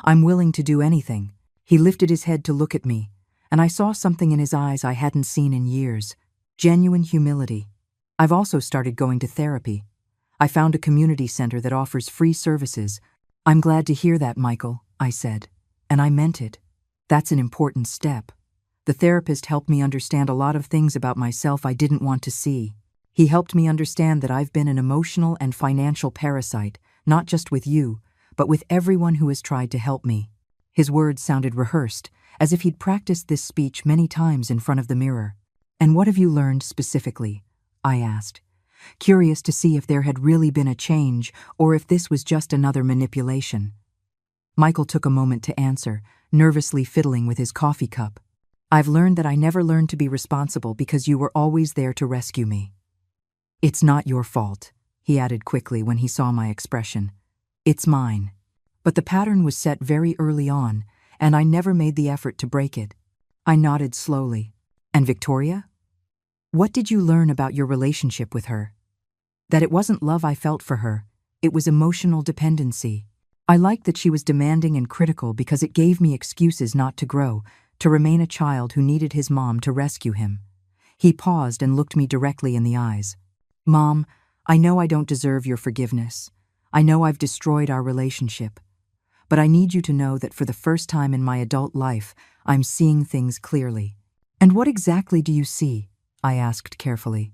I'm willing to do anything." He lifted his head to look at me, and I saw something in his eyes I hadn't seen in years. Genuine humility. "I've also started going to therapy. I found a community center that offers free services." "I'm glad to hear that, Michael," I said, and I meant it. That's an important step. The therapist helped me understand a lot of things about myself I didn't want to see. He helped me understand that I've been an emotional and financial parasite, not just with you, but with everyone who has tried to help me. His words sounded rehearsed, as if he'd practiced this speech many times in front of the mirror. "And what have you learned specifically?" I asked, curious to see if there had really been a change or if this was just another manipulation. Michael took a moment to answer, nervously fiddling with his coffee cup. "I've learned that I never learned to be responsible because you were always there to rescue me." "It's not your fault," he added quickly when he saw my expression. "It's mine." But the pattern was set very early on, and I never made the effort to break it. I nodded slowly. "And Victoria? What did you learn about your relationship with her?" "That it wasn't love I felt for her, it was emotional dependency. I liked that she was demanding and critical because it gave me excuses not to grow, to remain a child who needed his mom to rescue him." He paused and looked me directly in the eyes. "Mom, I know I don't deserve your forgiveness. I know I've destroyed our relationship. But I need you to know that for the first time in my adult life, I'm seeing things clearly." "And what exactly do you see?" I asked carefully.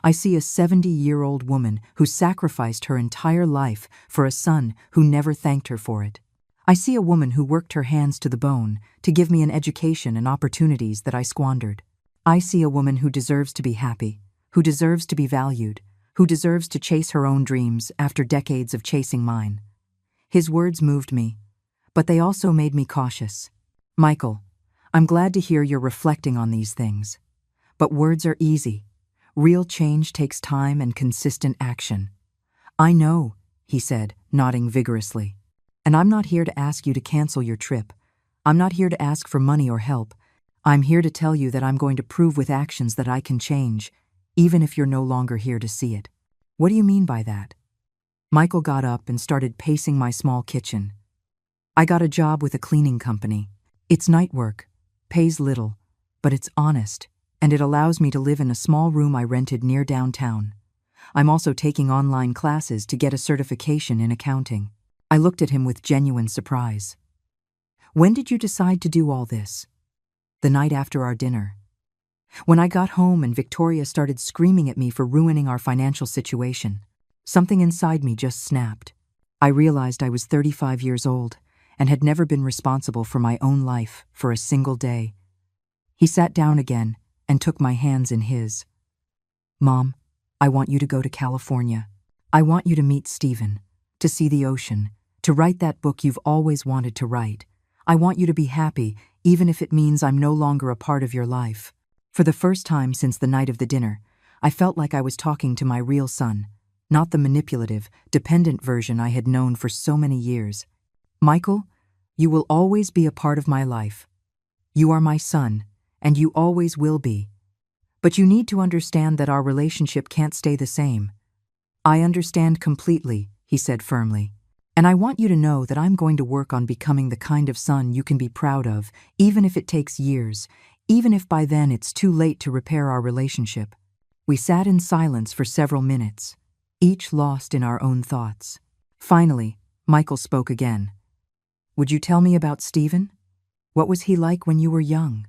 "I see a 70-year-old woman who sacrificed her entire life for a son who never thanked her for it. I see a woman who worked her hands to the bone to give me an education and opportunities that I squandered. I see a woman who deserves to be happy, who deserves to be valued, who deserves to chase her own dreams after decades of chasing mine." His words moved me, but they also made me cautious. "Michael, I'm glad to hear you're reflecting on these things. But words are easy. Real change takes time and consistent action." "I know," he said, nodding vigorously. "And I'm not here to ask you to cancel your trip. I'm not here to ask for money or help. I'm here to tell you that I'm going to prove with actions that I can change, even if you're no longer here to see it." "What do you mean by that?" Michael got up and started pacing my small kitchen. "I got a job with a cleaning company. It's night work, pays little, but it's honest, and it allows me to live in a small room I rented near downtown. I'm also taking online classes to get a certification in accounting." I looked at him with genuine surprise. "When did you decide to do all this?" "The night after our dinner. When I got home and Victoria started screaming at me for ruining our financial situation. Something inside me just snapped. I realized I was 35 years old and had never been responsible for my own life for a single day." He sat down again and took my hands in his. "Mom, I want you to go to California. I want you to meet Stephen, to see the ocean, to write that book you've always wanted to write. I want you to be happy, even if it means I'm no longer a part of your life." For the first time since the night of the dinner, I felt like I was talking to my real son, not the manipulative, dependent version I had known for so many years. Michael, you will always be a part of my life. You are my son, and you always will be. But you need to understand that our relationship can't stay the same. I understand completely, he said firmly. And I want you to know that I'm going to work on becoming the kind of son you can be proud of, even if it takes years, even if by then it's too late to repair our relationship. We sat in silence for several minutes, each lost in our own thoughts. Finally, Michael spoke again. Would you tell me about Stephen? What was he like when you were young?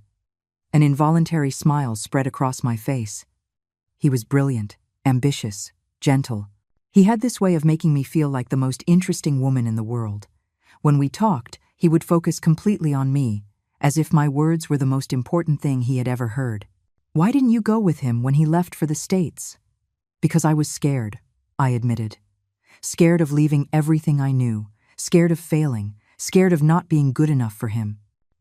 An involuntary smile spread across my face. He was brilliant, ambitious, gentle. He had this way of making me feel like the most interesting woman in the world. When we talked, he would focus completely on me, as if my words were the most important thing he had ever heard. Why didn't you go with him when he left for the States? Because I was scared, I admitted. Scared of leaving everything I knew, scared of failing, scared of not being good enough for him.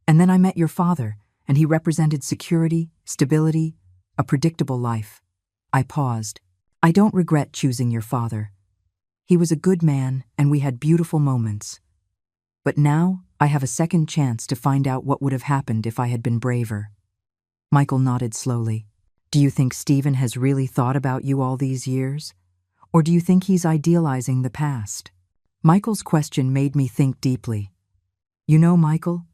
And then I met your father, and he represented security, stability, a predictable life. I paused. I don't regret choosing your father. He was a good man, and we had beautiful moments. But now, I have a second chance to find out what would have happened if I had been braver. Michael nodded slowly. Do you think Stephen has really thought about you all these years? Or do you think he's idealizing the past? Michael's question made me think deeply. You know, Michael,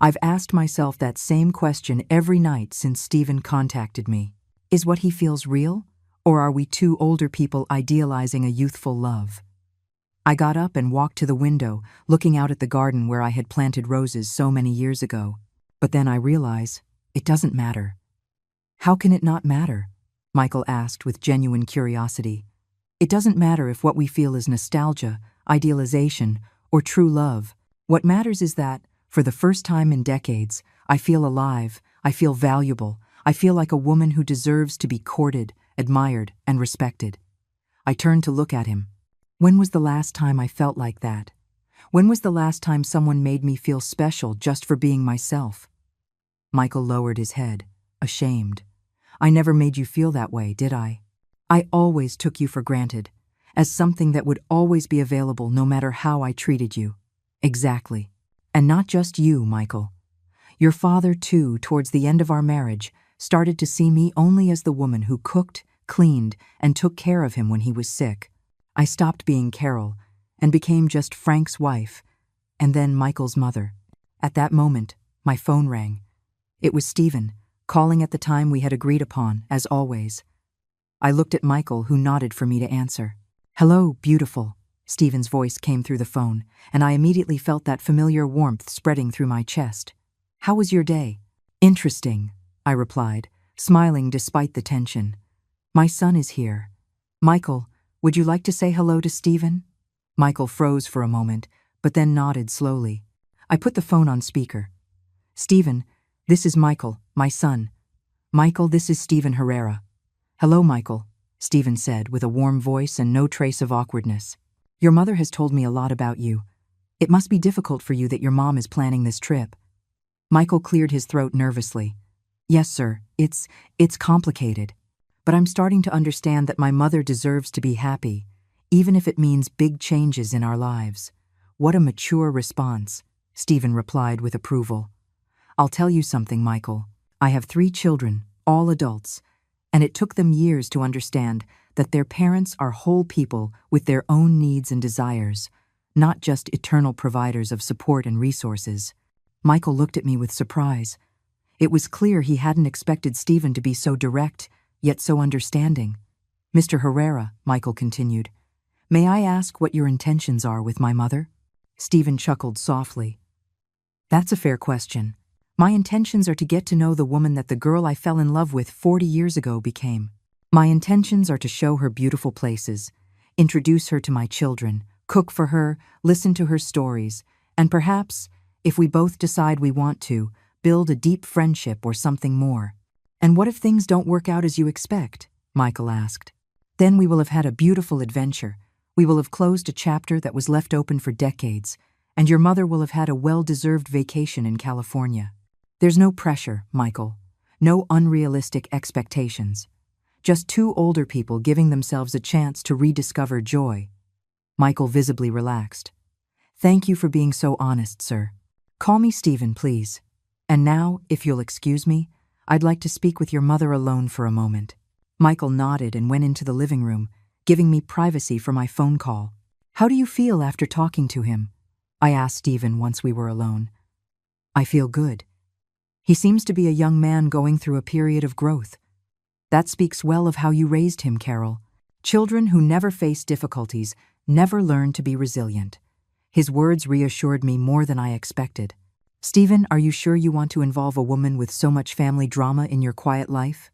I've asked myself that same question every night since Stephen contacted me. Is what he feels real? Or are we two older people idealizing a youthful love? I got up and walked to the window, looking out at the garden where I had planted roses so many years ago. But then I realize, it doesn't matter. How can it not matter? Michael asked with genuine curiosity. It doesn't matter if what we feel is nostalgia, idealization, or true love. What matters is that, for the first time in decades, I feel alive, I feel valuable, I feel like a woman who deserves to be courted, admired, and respected. I turned to look at him. When was the last time I felt like that? When was the last time someone made me feel special just for being myself? Michael lowered his head, ashamed. I never made you feel that way, did I? I always took you for granted, as something that would always be available no matter how I treated you. Exactly. And not just you, Michael. Your father, too, towards the end of our marriage, started to see me only as the woman who cooked, cleaned, and took care of him when he was sick. I stopped being Carol and became just Frank's wife, and then Michael's mother. At that moment, my phone rang. It was Stephen, calling at the time we had agreed upon, as always. I looked at Michael, who nodded for me to answer. Hello, beautiful. Stephen's voice came through the phone, and I immediately felt that familiar warmth spreading through my chest. How was your day? Interesting, I replied, smiling despite the tension. My son is here. Michael, would you like to say hello to Stephen? Michael froze for a moment, but then nodded slowly. I put the phone on speaker. Stephen, this is Michael, my son. Michael, this is Stephen Herrera. Hello, Michael, Stephen said with a warm voice and no trace of awkwardness. Your mother has told me a lot about you. It must be difficult for you that your mom is planning this trip. Michael cleared his throat nervously. Yes, sir, it's complicated. But I'm starting to understand that my mother deserves to be happy, even if it means big changes in our lives. What a mature response, Stephen replied with approval. I'll tell you something, Michael. I have 3 children, all adults, and it took them years to understand that their parents are whole people with their own needs and desires, not just eternal providers of support and resources. Michael looked at me with surprise. It was clear he hadn't expected Stephen to be so direct, yet so understanding. Mr. Herrera, Michael continued, may I ask what your intentions are with my mother? Stephen chuckled softly. That's a fair question. My intentions are to get to know the woman that the girl I fell in love with 40 years ago became. My intentions are to show her beautiful places, introduce her to my children, cook for her, listen to her stories, and perhaps, if we both decide we want to, build a deep friendship or something more. And what if things don't work out as you expect? Michael asked. Then we will have had a beautiful adventure. We will have closed a chapter that was left open for decades, and your mother will have had a well-deserved vacation in California. There's no pressure, Michael. No unrealistic expectations. Just two older people giving themselves a chance to rediscover joy. Michael visibly relaxed. Thank you for being so honest, sir. Call me Stephen, please. And now, if you'll excuse me, I'd like to speak with your mother alone for a moment. Michael nodded and went into the living room, giving me privacy for my phone call. How do you feel after talking to him? I asked Stephen once we were alone. I feel good. He seems to be a young man going through a period of growth. That speaks well of how you raised him, Carol. Children who never face difficulties never learn to be resilient. His words reassured me more than I expected. Stephen, are you sure you want to involve a woman with so much family drama in your quiet life?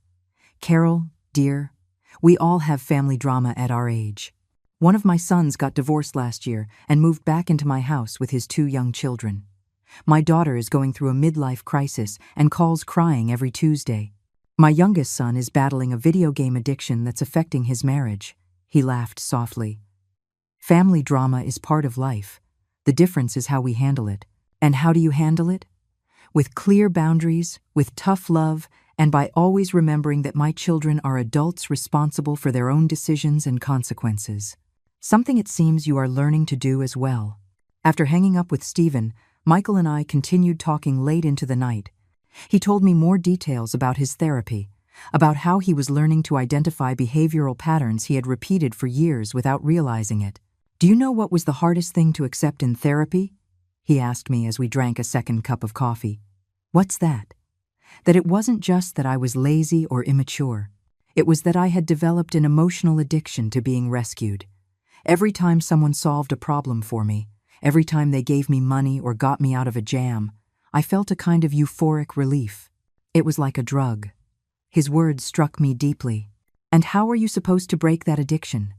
Carol, dear, we all have family drama at our age. One of my sons got divorced last year and moved back into my house with his two young children. My daughter is going through a midlife crisis and calls crying every Tuesday. My youngest son is battling a video game addiction that's affecting his marriage. He laughed softly. Family drama is part of life. The difference is how we handle it. And how do you handle it? With clear boundaries, with tough love, and by always remembering that my children are adults responsible for their own decisions and consequences. Something it seems you are learning to do as well. After hanging up with Stephen, Michael and I continued talking late into the night. He told me more details about his therapy, about how he was learning to identify behavioral patterns he had repeated for years without realizing it. Do you know what was the hardest thing to accept in therapy? He asked me as we drank a second cup of coffee. What's that? That it wasn't just that I was lazy or immature. It was that I had developed an emotional addiction to being rescued. Every time someone solved a problem for me, every time they gave me money or got me out of a jam, I felt a kind of euphoric relief. It was like a drug. His words struck me deeply. And how are you supposed to break that addiction?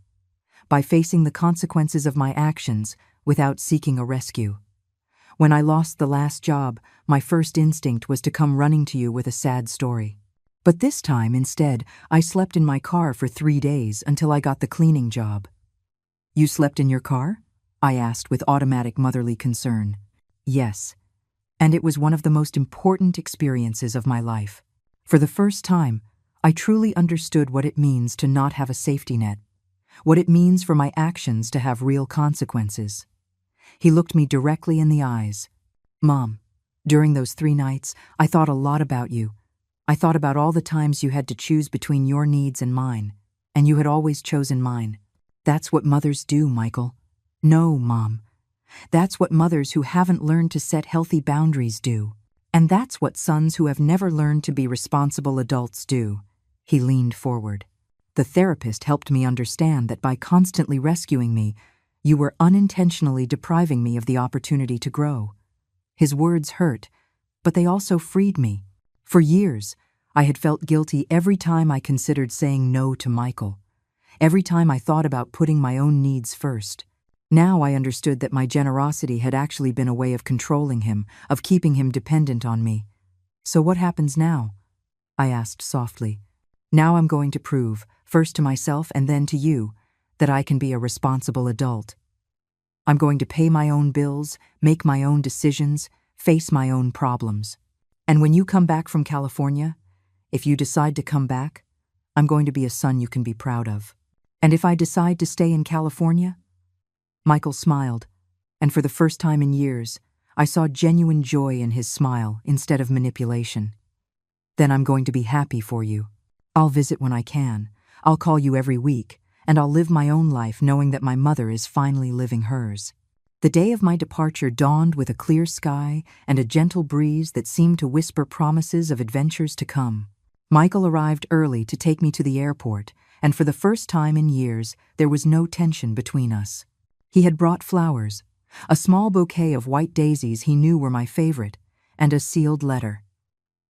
By facing the consequences of my actions without seeking a rescue. When I lost the last job, my first instinct was to come running to you with a sad story. But this time, instead, I slept in my car for 3 days until I got the cleaning job. You slept in your car? I asked with automatic motherly concern. Yes. And it was one of the most important experiences of my life. For the first time, I truly understood what it means to not have a safety net, what it means for my actions to have real consequences. He looked me directly in the eyes. Mom, during those 3 nights, I thought a lot about you. I thought about all the times you had to choose between your needs and mine, and you had always chosen mine. That's what mothers do, Michael. No, Mom. That's what mothers who haven't learned to set healthy boundaries do. And that's what sons who have never learned to be responsible adults do. He leaned forward. The therapist helped me understand that by constantly rescuing me, you were unintentionally depriving me of the opportunity to grow. His words hurt, but they also freed me. For years, I had felt guilty every time I considered saying no to Michael. Every time I thought about putting my own needs first. Now I understood that my generosity had actually been a way of controlling him, of keeping him dependent on me. So what happens now? I asked softly. Now I'm going to prove, first to myself and then to you, that I can be a responsible adult. I'm going to pay my own bills, make my own decisions, face my own problems. And when you come back from California, if you decide to come back, I'm going to be a son you can be proud of. And if I decide to stay in California? Michael smiled, and for the first time in years, I saw genuine joy in his smile instead of manipulation. Then I'm going to be happy for you. I'll visit when I can. I'll call you every week, and I'll live my own life knowing that my mother is finally living hers. The day of my departure dawned with a clear sky and a gentle breeze that seemed to whisper promises of adventures to come. Michael arrived early to take me to the airport, and for the first time in years, there was no tension between us. He had brought flowers, a small bouquet of white daisies he knew were my favorite, and a sealed letter.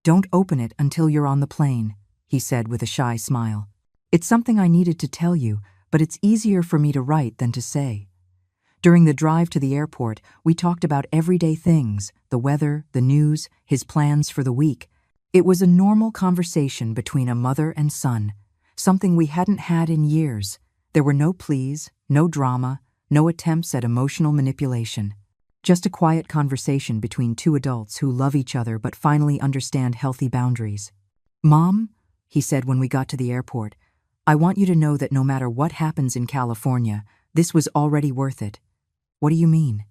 Don't open it until you're on the plane, he said with a shy smile. It's something I needed to tell you, but it's easier for me to write than to say. During the drive to the airport, we talked about everyday things, the weather, the news, his plans for the week. It was a normal conversation between a mother and son, something we hadn't had in years. There were no pleas, no drama, no attempts at emotional manipulation. Just a quiet conversation between two adults who love each other but finally understand healthy boundaries. Mom, he said when we got to the airport, I want you to know that no matter what happens in California, this was already worth it. What do you mean?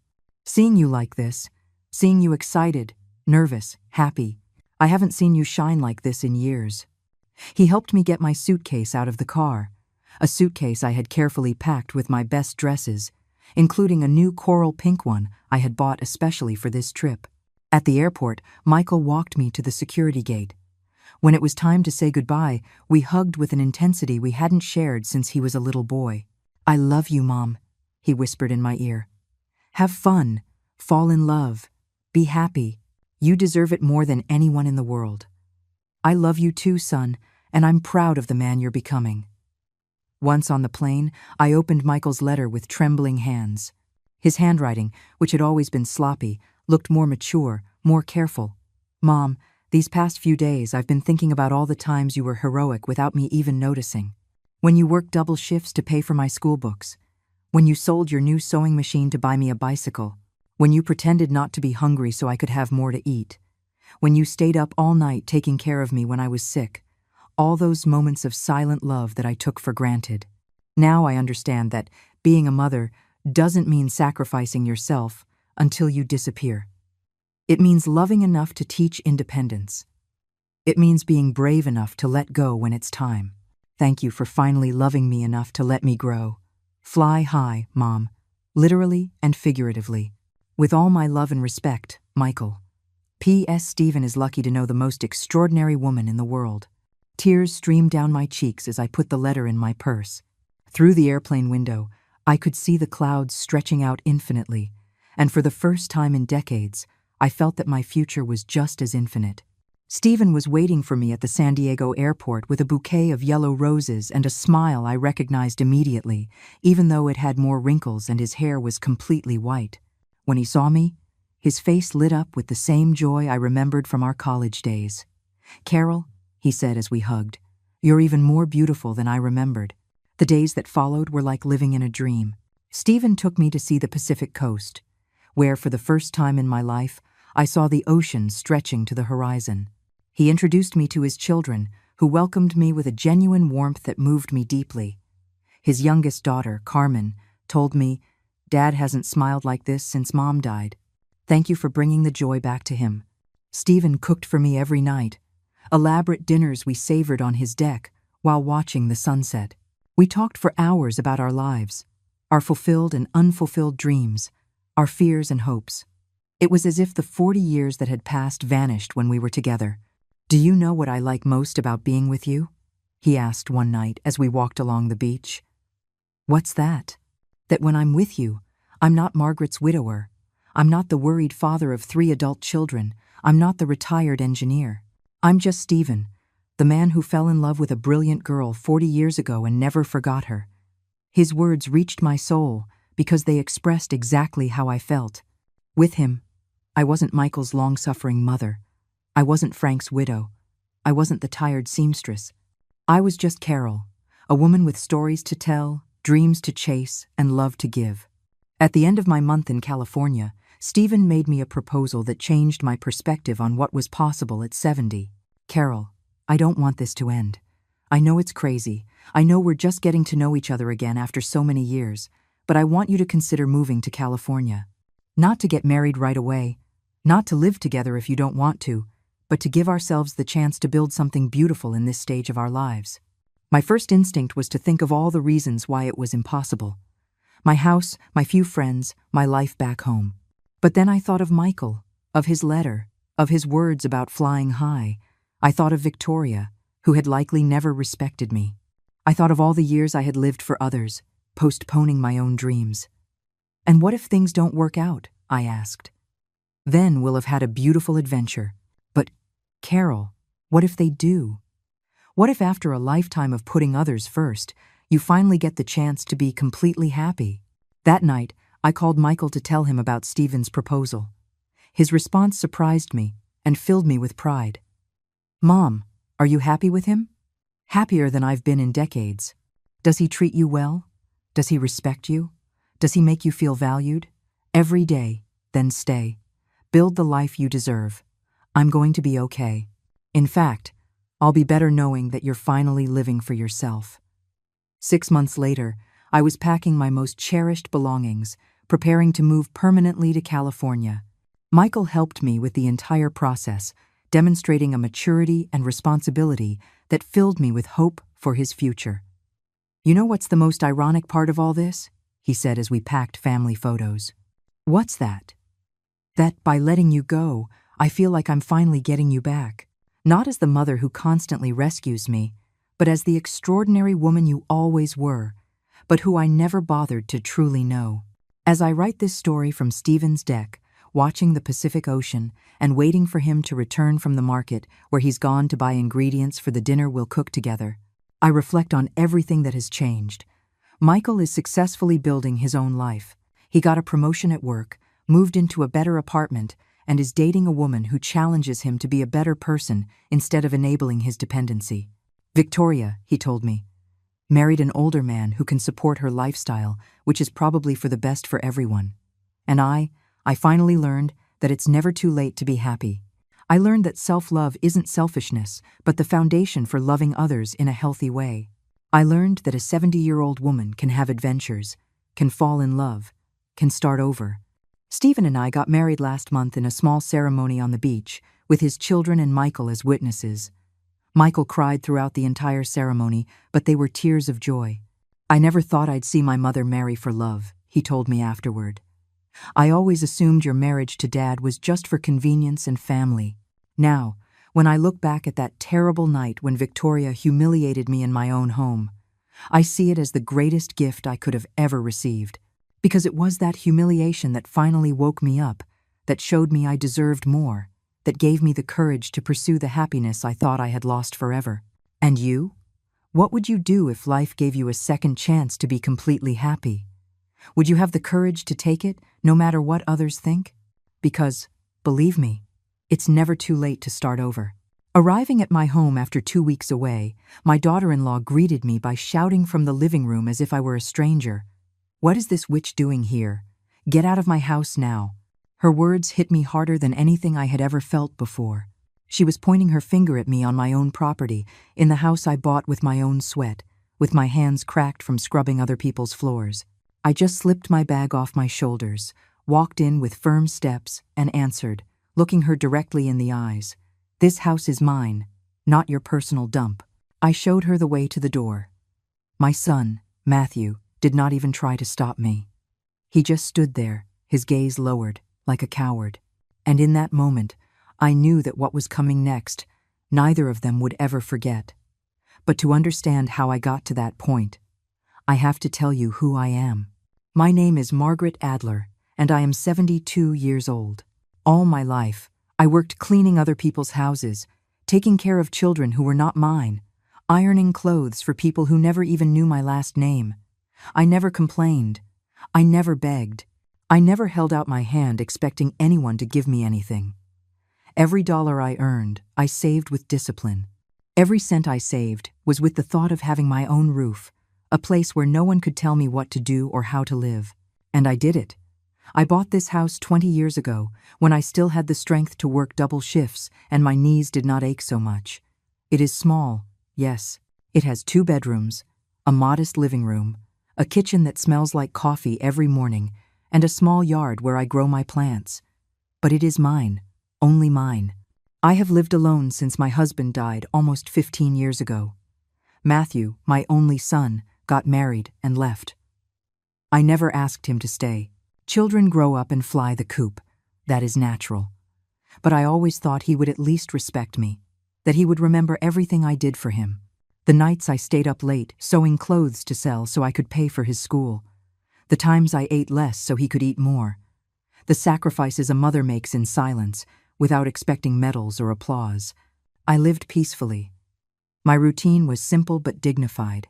Seeing you like this, seeing you excited, nervous, happy. I haven't seen you shine like this in years. He helped me get my suitcase out of the car, a suitcase I had carefully packed with my best dresses, including a new coral pink one I had bought especially for this trip. At the airport, Michael walked me to the security gate. When it was time to say goodbye, we hugged with an intensity we hadn't shared since he was a little boy. "I love you, Mom," he whispered in my ear. "Have fun, fall in love, be happy. You deserve it more than anyone in the world. I love you too, son, and I'm proud of the man you're becoming." Once on the plane, I opened Michael's letter with trembling hands. His handwriting, which had always been sloppy, looked more mature, more careful. "Mom, these past few days I've been thinking about all the times you were heroic without me even noticing. When you worked double shifts to pay for my school books. When you sold your new sewing machine to buy me a bicycle. When you pretended not to be hungry so I could have more to eat. When you stayed up all night taking care of me when I was sick. All those moments of silent love that I took for granted. Now I understand that being a mother doesn't mean sacrificing yourself until you disappear. It means loving enough to teach independence. It means being brave enough to let go when it's time. Thank you for finally loving me enough to let me grow. Fly high, Mom, literally and figuratively. With all my love and respect, Michael. P.S. Stephen is lucky to know the most extraordinary woman in the world. Tears streamed down my cheeks as I put the letter in my purse. Through the airplane window, I could see the clouds stretching out infinitely, and for the first time in decades, I felt that my future was just as infinite. Stephen was waiting for me at the San Diego airport with a bouquet of yellow roses and a smile I recognized immediately, even though it had more wrinkles and his hair was completely white. When he saw me, his face lit up with the same joy I remembered from our college days. "Carol," he said as we hugged, "you're even more beautiful than I remembered." The days that followed were like living in a dream. Stephen took me to see the Pacific coast, where for the first time in my life, I saw the ocean stretching to the horizon. He introduced me to his children, who welcomed me with a genuine warmth that moved me deeply. His youngest daughter, Carmen, told me, "Dad hasn't smiled like this since Mom died. Thank you for bringing the joy back to him." Stephen cooked for me every night. Elaborate dinners we savored on his deck while watching the sunset. We talked for hours about our lives, our fulfilled and unfulfilled dreams, our fears and hopes. It was as if the 40 years that had passed vanished when we were together. "Do you know what I like most about being with you?" he asked one night as we walked along the beach. "What's that?" "That when I'm with you, I'm not Margaret's widower. I'm not the worried father of 3 adult children. I'm not the retired engineer. I'm just Stephen, the man who fell in love with a brilliant girl 40 years ago and never forgot her." His words reached my soul because they expressed exactly how I felt. With him, I wasn't Michael's long-suffering mother. I wasn't Frank's widow. I wasn't the tired seamstress. I was just Carol, a woman with stories to tell, dreams to chase, and love to give. At the end of my month in California, Stephen made me a proposal that changed my perspective on what was possible at 70. "Carol, I don't want this to end. I know it's crazy. I know we're just getting to know each other again after so many years, but I want you to consider moving to California. Not to get married right away, not to live together if you don't want to, but to give ourselves the chance to build something beautiful in this stage of our lives." My first instinct was to think of all the reasons why it was impossible. My house, my few friends, my life back home. But then I thought of Michael, of his letter, of his words about flying high. I thought of Victoria, who had likely never respected me. I thought of all the years I had lived for others, postponing my own dreams. "And what if things don't work out?" I asked. "Then we'll have had a beautiful adventure. But, Carol, what if they do? What if after a lifetime of putting others first, you finally get the chance to be completely happy?" That night, I called Michael to tell him about Stephen's proposal. His response surprised me and filled me with pride. "Mom, are you happy with him?" "Happier than I've been in decades." "Does he treat you well? Does he respect you? Does he make you feel valued?" "Every day, then stay. Build the life you deserve. I'm going to be okay. In fact, I'll be better knowing that you're finally living for yourself." 6 months later, I was packing my most cherished belongings, preparing to move permanently to California. Michael helped me with the entire process, demonstrating a maturity and responsibility that filled me with hope for his future. "You know what's the most ironic part of all this?" he said as we packed family photos. "What's that?" "That by letting you go, I feel like I'm finally getting you back. Not as the mother who constantly rescues me, but as the extraordinary woman you always were, but who I never bothered to truly know." As I write this story from Stephen's deck, watching the Pacific Ocean and waiting for him to return from the market where he's gone to buy ingredients for the dinner we'll cook together, I reflect on everything that has changed. Michael is successfully building his own life. He got a promotion at work, moved into a better apartment, and is dating a woman who challenges him to be a better person instead of enabling his dependency. Victoria, he told me, married an older man who can support her lifestyle, which is probably for the best for everyone. And I finally learned that it's never too late to be happy. I learned that self-love isn't selfishness, but the foundation for loving others in a healthy way. I learned that a 70-year-old woman can have adventures, can fall in love, can start over. Stephen and I got married last month in a small ceremony on the beach, with his children and Michael as witnesses. Michael cried throughout the entire ceremony, but they were tears of joy. "I never thought I'd see my mother marry for love," he told me afterward. "I always assumed your marriage to Dad was just for convenience and family. Now, when I look back at that terrible night when Victoria humiliated me in my own home, I see it as the greatest gift I could have ever received, because it was that humiliation that finally woke me up, that showed me I deserved more, that gave me the courage to pursue the happiness I thought I had lost forever. And you? What would you do if life gave you a second chance to be completely happy? Would you have the courage to take it, no matter what others think? Because, believe me, it's never too late to start over." Arriving at my home after 2 weeks away, my daughter-in-law greeted me by shouting from the living room as if I were a stranger. "What is this witch doing here? Get out of my house now." Her words hit me harder than anything I had ever felt before. She was pointing her finger at me on my own property, in the house I bought with my own sweat, with my hands cracked from scrubbing other people's floors. I just slipped my bag off my shoulders, walked in with firm steps, and answered, looking her directly in the eyes, "This house is mine, not your personal dump." I showed her the way to the door. My son, Matthew, did not even try to stop me. He just stood there, his gaze lowered, like a coward. And in that moment, I knew that what was coming next, neither of them would ever forget. But to understand how I got to that point, I have to tell you who I am. My name is Margaret Adler, and I am 72 years old. All my life, I worked cleaning other people's houses, taking care of children who were not mine, ironing clothes for people who never even knew my last name. I never complained. I never begged. I never held out my hand expecting anyone to give me anything. Every dollar I earned, I saved with discipline. Every cent I saved was with the thought of having my own roof, a place where no one could tell me what to do or how to live. And I did it. I bought this house 20 years ago, when I still had the strength to work double shifts and my knees did not ache so much. It is small, yes. It has 2 bedrooms, a modest living room, a kitchen that smells like coffee every morning, and a small yard where I grow my plants. But it is mine, only mine. I have lived alone since my husband died almost 15 years ago. Matthew, my only son, got married and left. I never asked him to stay. Children grow up and fly the coop. That is natural. But I always thought he would at least respect me, that he would remember everything I did for him. The nights I stayed up late, sewing clothes to sell so I could pay for his school. The times I ate less so he could eat more. The sacrifices a mother makes in silence, without expecting medals or applause. I lived peacefully. My routine was simple but dignified.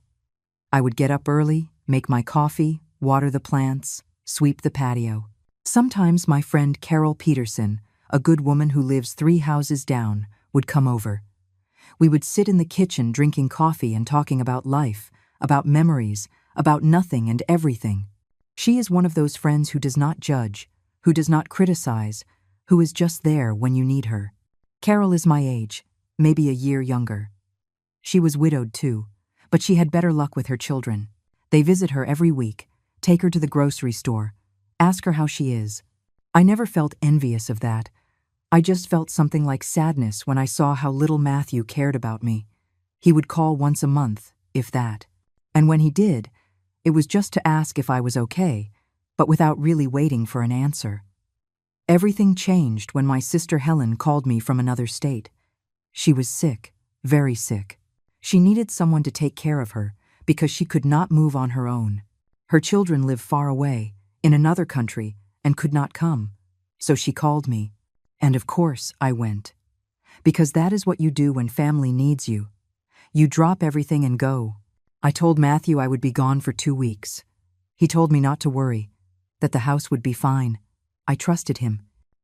I would get up early, make my coffee, water the plants, sweep the patio. Sometimes my friend Carol Peterson, a good woman who lives 3 houses down, would come over. We would sit in the kitchen drinking coffee and talking about life, about memories, about nothing and everything. She is one of those friends who does not judge, who does not criticize, who is just there when you need her. Carol is my age, maybe a year younger. She was widowed too, But she had better luck with her children. They visit her every week, take her to the grocery store, ask her how she is. I never felt envious of that. I just felt something like sadness when I saw how little Matthew cared about me. He would call once a month, if that. And when he did, it was just to ask if I was okay, but without really waiting for an answer. Everything changed when my sister Helen called me from another state. She was sick, very sick. She needed someone to take care of her because she could not move on her own. Her children lived far away, in another country, and could not come. So she called me. And of course, I went. Because that is what you do when family needs you. You drop everything and go. I told Matthew I would be gone for 2 weeks. He told me not to worry, that the house would be fine. I trusted him.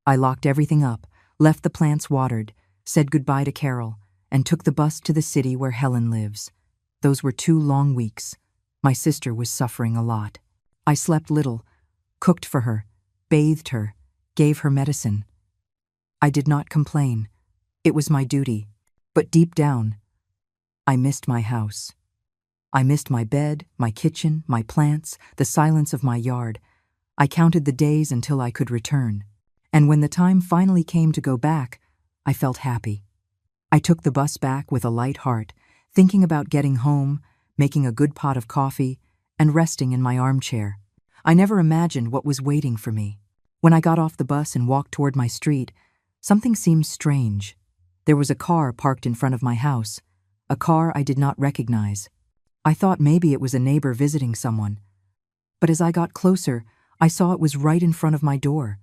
I locked everything up, left the plants watered, said goodbye to Carol, and took the bus to the city where Helen lives. Those were 2 long weeks. My sister was suffering a lot. I slept little, cooked for her, bathed her, gave her medicine. I did not complain. It was my duty. But deep down, I missed my house. I missed my bed, my kitchen, my plants, the silence of my yard. I counted the days until I could return. And when the time finally came to go back, I felt happy. I took the bus back with a light heart, thinking about getting home, making a good pot of coffee, and resting in my armchair. I never imagined what was waiting for me. When I got off the bus and walked toward my street, something seemed strange. There was a car parked in front of my house, a car I did not recognize. I thought maybe it was a neighbor visiting someone. But as I got closer, I saw it was right in front of my door.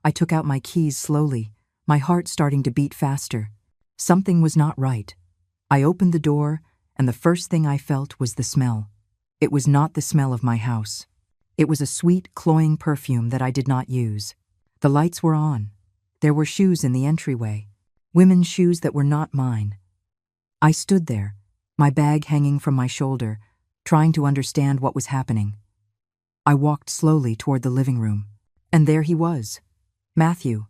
I took out my keys slowly, my heart starting to beat faster. Something was not right. I opened the door, and the first thing I felt was the smell. It was not the smell of my house. It was a sweet, cloying perfume that I did not use. The lights were on. There were shoes in the entryway, women's shoes that were not mine. I stood there, my bag hanging from my shoulder, trying to understand what was happening. I walked slowly toward the living room, and there he was, Matthew,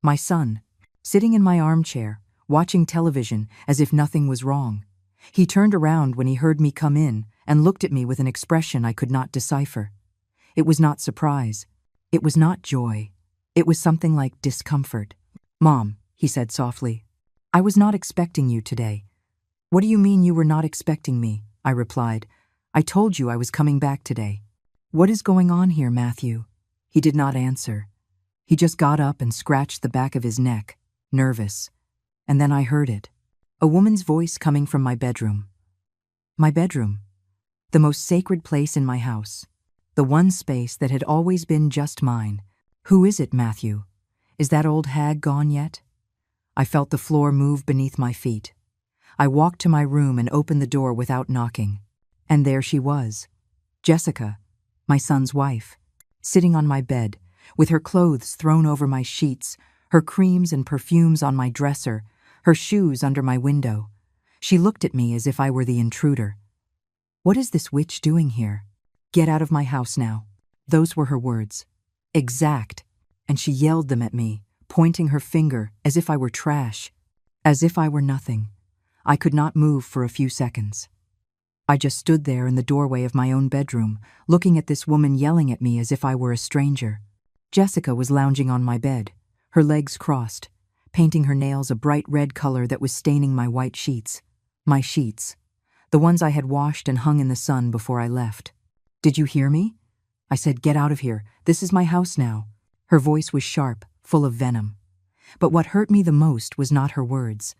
my son, sitting in my armchair, watching television as if nothing was wrong. He turned around when he heard me come in and looked at me with an expression I could not decipher. It was not surprise. It was not joy. It was something like discomfort. "Mom," he said softly, "I was not expecting you today." "What do you mean you were not expecting me?" I replied. "I told you I was coming back today." "What is going on here, Matthew?" He did not answer. He just got up and scratched the back of his neck, nervous. And then I heard it. A woman's voice coming from my bedroom. My bedroom. The most sacred place in my house. The one space that had always been just mine. "Who is it, Matthew? Is that old hag gone yet?" I felt the floor move beneath my feet. I walked to my room and opened the door without knocking. And there she was, Jessica, my son's wife, sitting on my bed, with her clothes thrown over my sheets, her creams and perfumes on my dresser, her shoes under my window. She looked at me as if I were the intruder. "What is this witch doing here? Get out of my house now." Those were her words. Exact. And she yelled them at me, pointing her finger as if I were trash, as if I were nothing. I could not move for a few seconds. I just stood there in the doorway of my own bedroom, looking at this woman yelling at me as if I were a stranger. Jessica was lounging on my bed, her legs crossed, painting her nails a bright red color that was staining my white sheets. My sheets. The ones I had washed and hung in the sun before I left. "Did you hear me?" I said, "Get out of here. This is my house now." Her voice was sharp, full of venom. But what hurt me the most was not her words.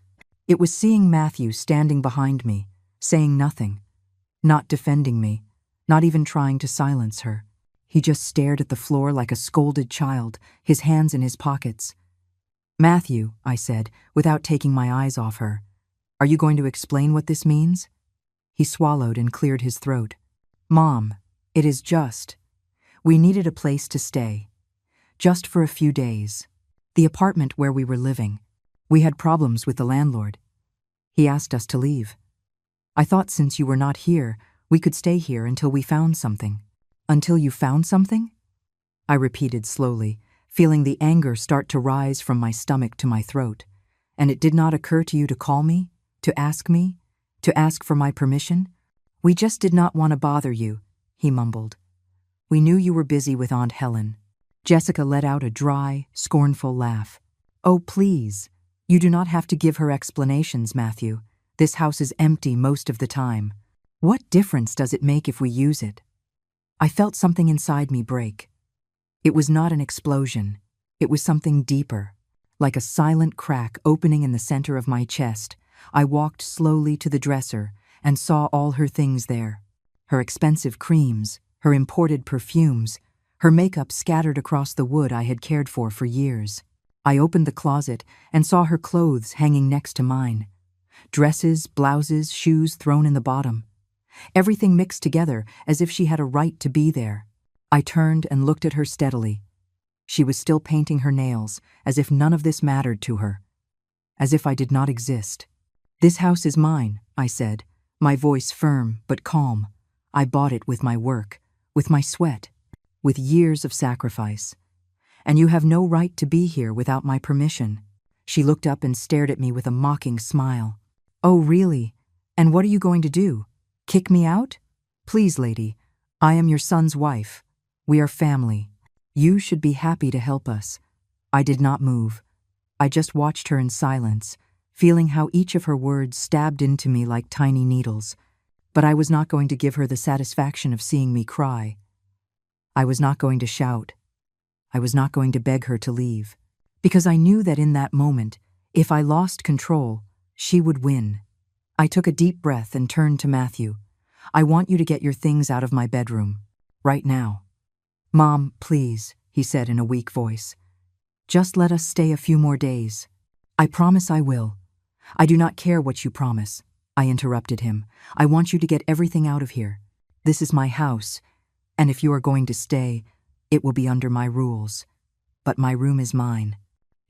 It was seeing Matthew standing behind me, saying nothing, not defending me, not even trying to silence her. He just stared at the floor like a scolded child, his hands in his pockets. "Matthew," I said, without taking my eyes off her, "are you going to explain what this means?" He swallowed and cleared his throat. "Mom, it is just. We needed a place to stay. Just for a few days. The apartment where we were living. We had problems with the landlord. He asked us to leave. I thought since you were not here, we could stay here until we found something." "Until you found something?" I repeated slowly, feeling the anger start to rise from my stomach to my throat. "And it did not occur to you to call me? To ask me? To ask for my permission? "We just did not want to bother you," he mumbled. "We knew you were busy with Aunt Helen." Jessica let out a dry, scornful laugh. "Oh, please. You do not have to give her explanations, Matthew. This house is empty most of the time. What difference does it make if we use it?" I felt something inside me break. It was not an explosion. It was something deeper, like a silent crack opening in the center of my chest. I walked slowly to the dresser and saw all her things there. Her expensive creams, her imported perfumes, her makeup scattered across the wood I had cared for years. I opened the closet and saw her clothes hanging next to mine. Dresses, blouses, shoes thrown in the bottom. Everything mixed together as if she had a right to be there. I turned and looked at her steadily. She was still painting her nails, as if none of this mattered to her. As if I did not exist. "This house is mine," I said, my voice firm but calm. "I bought it with my work, with my sweat, with years of sacrifice. And you have no right to be here without my permission." She looked up and stared at me with a mocking smile. "Oh, really? And what are you going to do? Kick me out? Please, lady, I am your son's wife. We are family. You should be happy to help us." I did not move. I just watched her in silence, feeling how each of her words stabbed into me like tiny needles. But I was not going to give her the satisfaction of seeing me cry. I was not going to shout. I was not going to beg her to leave, because I knew that in that moment, if I lost control, she would win. I took a deep breath and turned to Matthew. "I want you to get your things out of my bedroom. Right now." "Mom, please," he said in a weak voice. "Just let us stay a few more days." "I promise I will." "I do not care what you promise," I interrupted him. "I want you to get everything out of here. This is my house, and if you are going to stay, it will be under my rules. But my room is mine.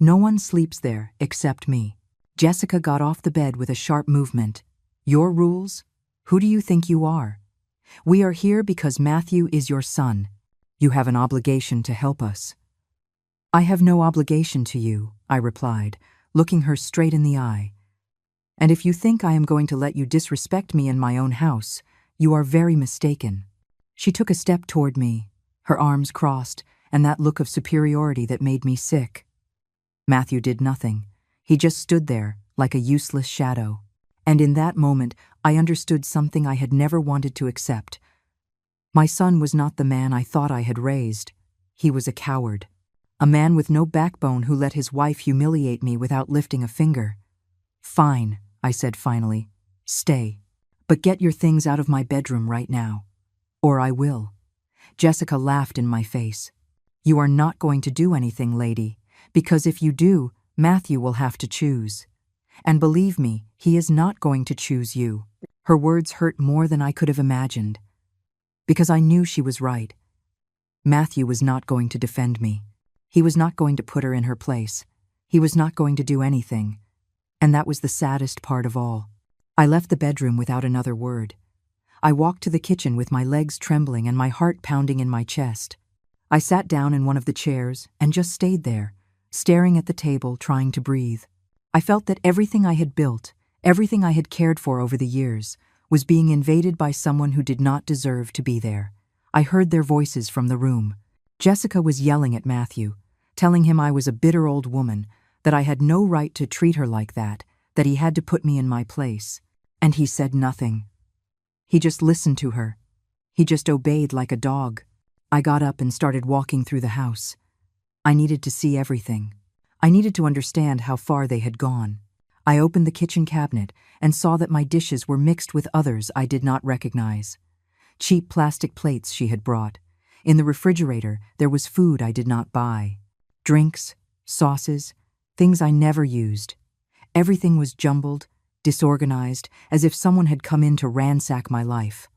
No one sleeps there except me." Jessica got off the bed with a sharp movement. "Your rules? Who do you think you are? We are here because Matthew is your son. You have an obligation to help us." "I have no obligation to you," I replied, looking her straight in the eye. "And if you think I am going to let you disrespect me in my own house, you are very mistaken." She took a step toward me, her arms crossed, and that look of superiority that made me sick. Matthew did nothing. He just stood there, like a useless shadow. And in that moment, I understood something I had never wanted to accept. My son was not the man I thought I had raised. He was a coward. A man with no backbone who let his wife humiliate me without lifting a finger. "Fine," I said finally. "Stay. But get your things out of my bedroom right now. Or I will." Jessica laughed in my face. "You are not going to do anything, lady, because if you do, Matthew will have to choose. And believe me, he is not going to choose you." Her words hurt more than I could have imagined. Because I knew she was right. Matthew was not going to defend me. He was not going to put her in her place. He was not going to do anything. And that was the saddest part of all. I left the bedroom without another word. I walked to the kitchen with my legs trembling and my heart pounding in my chest. I sat down in one of the chairs and just stayed there, staring at the table, trying to breathe. I felt that everything I had built, everything I had cared for over the years, was being invaded by someone who did not deserve to be there. I heard their voices from the room. Jessica was yelling at Matthew, telling him I was a bitter old woman, that I had no right to treat her like that he had to put me in my place. And he said nothing. He just listened to her. He just obeyed like a dog. I got up and started walking through the house. I needed to see everything. I needed to understand how far they had gone. I opened the kitchen cabinet and saw that my dishes were mixed with others I did not recognize. Cheap plastic plates she had brought. In the refrigerator, there was food I did not buy. Drinks, sauces, things I never used. Everything was jumbled, disorganized, as if someone had come in to ransack my life.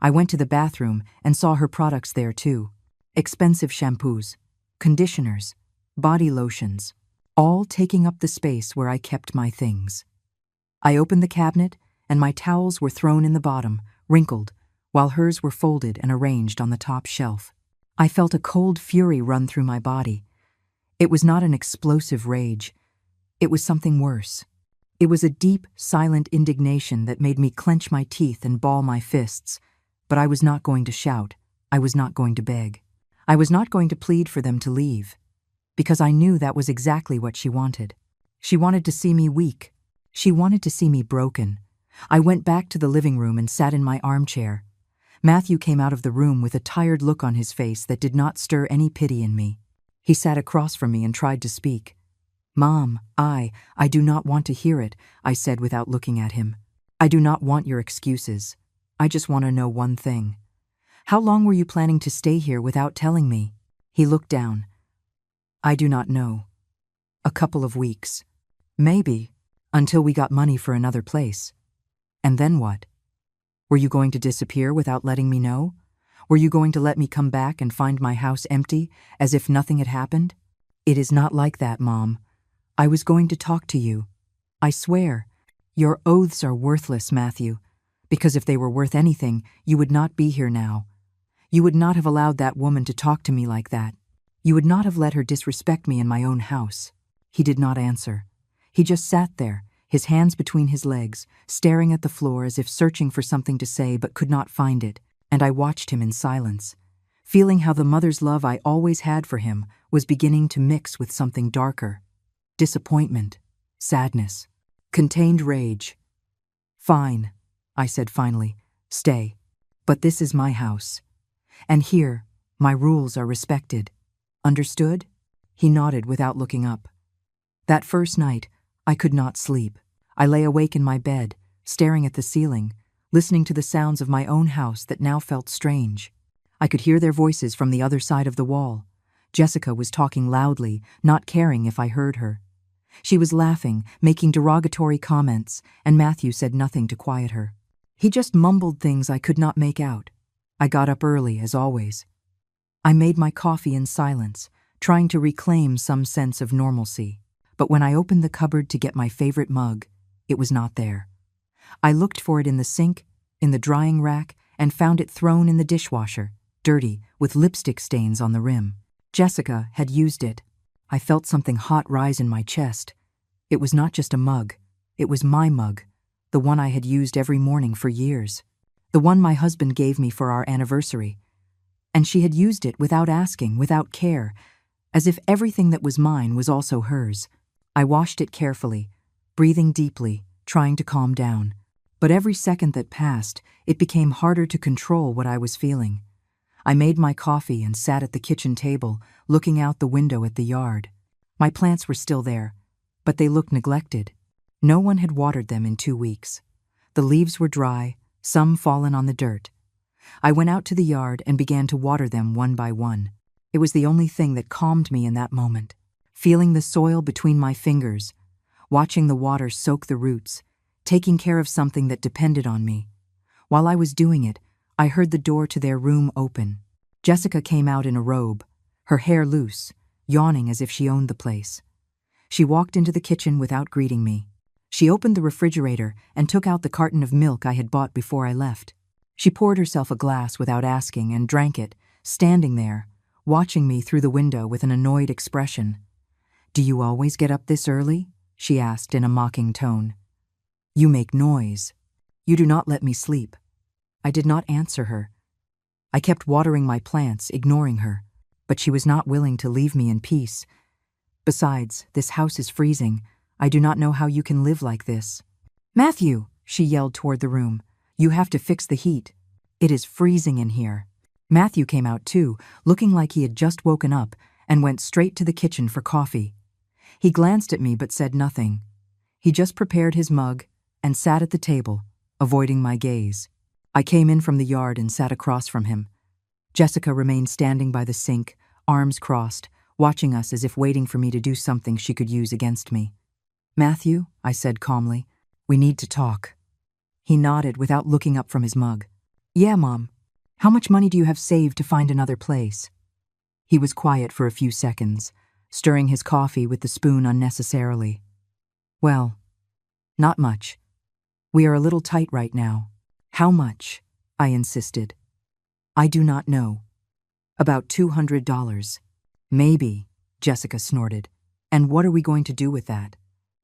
I went to the bathroom and saw her products there too. Expensive shampoos, conditioners, body lotions, all taking up the space where I kept my things. I opened the cabinet, and my towels were thrown in the bottom, wrinkled, while hers were folded and arranged on the top shelf. I felt a cold fury run through my body. It was not an explosive rage. It was something worse. It was a deep, silent indignation that made me clench my teeth and ball my fists. But I was not going to shout. I was not going to beg. I was not going to plead for them to leave. Because I knew that was exactly what she wanted. She wanted to see me weak. She wanted to see me broken. I went back to the living room and sat in my armchair. Matthew came out of the room with a tired look on his face that did not stir any pity in me. He sat across from me and tried to speak. "Mom, I do not want to hear it," I said without looking at him. "I do not want your excuses. I just want to know one thing. How long were you planning to stay here without telling me?" He looked down. "I do not know. A couple of weeks. Maybe, until we got money for another place. And then what? Were you going to disappear without letting me know? Were you going to let me come back and find my house empty, as if nothing had happened? It is not like that, Mom. I was going to talk to you. I swear. Your oaths are worthless, Matthew, because if they were worth anything, you would not be here now. You would not have allowed that woman to talk to me like that. You would not have let her disrespect me in my own house." He did not answer. He just sat there, his hands between his legs, staring at the floor as if searching for something to say but could not find it, and I watched him in silence, feeling how the mother's love I always had for him was beginning to mix with something darker. Disappointment, sadness, contained rage. "Fine," I said finally, "stay. But this is my house. And here, my rules are respected. Understood?" He nodded without looking up. That first night, I could not sleep. I lay awake in my bed, staring at the ceiling, listening to the sounds of my own house that now felt strange. I could hear their voices from the other side of the wall. Jessica was talking loudly, not caring if I heard her. She was laughing, making derogatory comments, and Matthew said nothing to quiet her. He just mumbled things I could not make out. I got up early, as always. I made my coffee in silence, trying to reclaim some sense of normalcy. But when I opened the cupboard to get my favorite mug, it was not there. I looked for it in the sink, in the drying rack, and found it thrown in the dishwasher, dirty, with lipstick stains on the rim. Jessica had used it. I felt something hot rise in my chest. It was not just a mug. It was my mug, the one I had used every morning for years. The one my husband gave me for our anniversary. And she had used it without asking, without care, as if everything that was mine was also hers. I washed it carefully, breathing deeply, trying to calm down. But every second that passed, it became harder to control what I was feeling. I made my coffee and sat at the kitchen table, looking out the window at the yard. My plants were still there, but they looked neglected. No one had watered them in 2 weeks. The leaves were dry, some fallen on the dirt. I went out to the yard and began to water them one by one. It was the only thing that calmed me in that moment. Feeling the soil between my fingers, watching the water soak the roots, taking care of something that depended on me. While I was doing it, I heard the door to their room open. Jessica came out in a robe, her hair loose, yawning as if she owned the place. She walked into the kitchen without greeting me. She opened the refrigerator and took out the carton of milk I had bought before I left. She poured herself a glass without asking and drank it, standing there, watching me through the window with an annoyed expression. "Do you always get up this early?" she asked in a mocking tone. "You make noise. You do not let me sleep." I did not answer her. I kept watering my plants, ignoring her, but she was not willing to leave me in peace. "Besides, this house is freezing. I do not know how you can live like this." "Matthew," she yelled toward the room, "you have to fix the heat. It is freezing in here." Matthew came out too, looking like he had just woken up, and went straight to the kitchen for coffee. He glanced at me but said nothing. He just prepared his mug and sat at the table, avoiding my gaze. I came in from the yard and sat across from him. Jessica remained standing by the sink, arms crossed, watching us as if waiting for me to do something she could use against me. "Matthew," I said calmly, "we need to talk." He nodded without looking up from his mug. "Yeah, Mom. How much money do you have saved to find another place?" He was quiet for a few seconds, stirring his coffee with the spoon unnecessarily. "Well, not much. We are a little tight right now." "How much?" I insisted. "I do not know. About $200. "Maybe," Jessica snorted. "And what are we going to do with that?"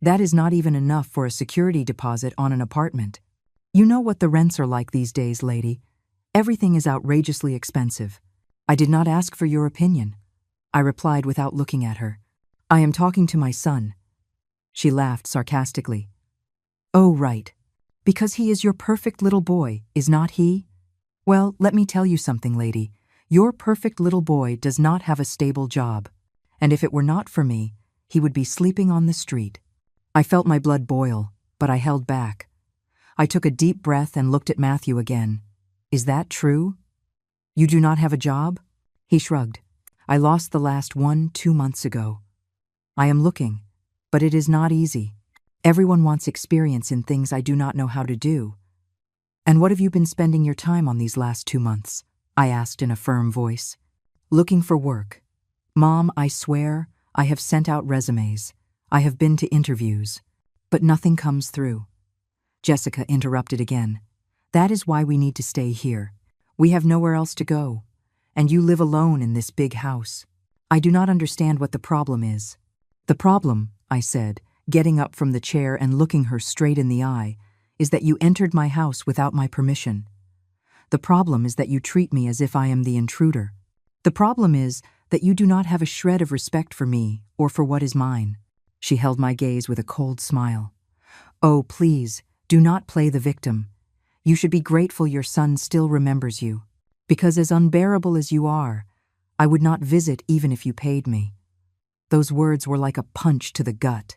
That is not even enough for a security deposit on an apartment. You know what the rents are like these days, lady. Everything is outrageously expensive. I did not ask for your opinion. I replied without looking at her. I am talking to my son. She laughed sarcastically. Oh, right. Because he is your perfect little boy, is not he? Well, let me tell you something, lady. Your perfect little boy does not have a stable job. And if it were not for me, he would be sleeping on the street. I felt my blood boil, but I held back. I took a deep breath and looked at Matthew again. Is that true? You do not have a job? He shrugged. I lost the last one 2 months ago. I am looking, but it is not easy. Everyone wants experience in things I do not know how to do. And what have you been spending your time on these last 2 months? I asked in a firm voice. Looking for work. Mom, I swear, I have sent out resumes. I have been to interviews. But nothing comes through. Jessica interrupted again. That is why we need to stay here. We have nowhere else to go. And you live alone in this big house. I do not understand what the problem is. The problem, I said, getting up from the chair and looking her straight in the eye, is that you entered my house without my permission. The problem is that you treat me as if I am the intruder. The problem is that you do not have a shred of respect for me or for what is mine. She held my gaze with a cold smile. Oh, please, do not play the victim. You should be grateful your son still remembers you. Because as unbearable as you are, I would not visit even if you paid me. Those words were like a punch to the gut.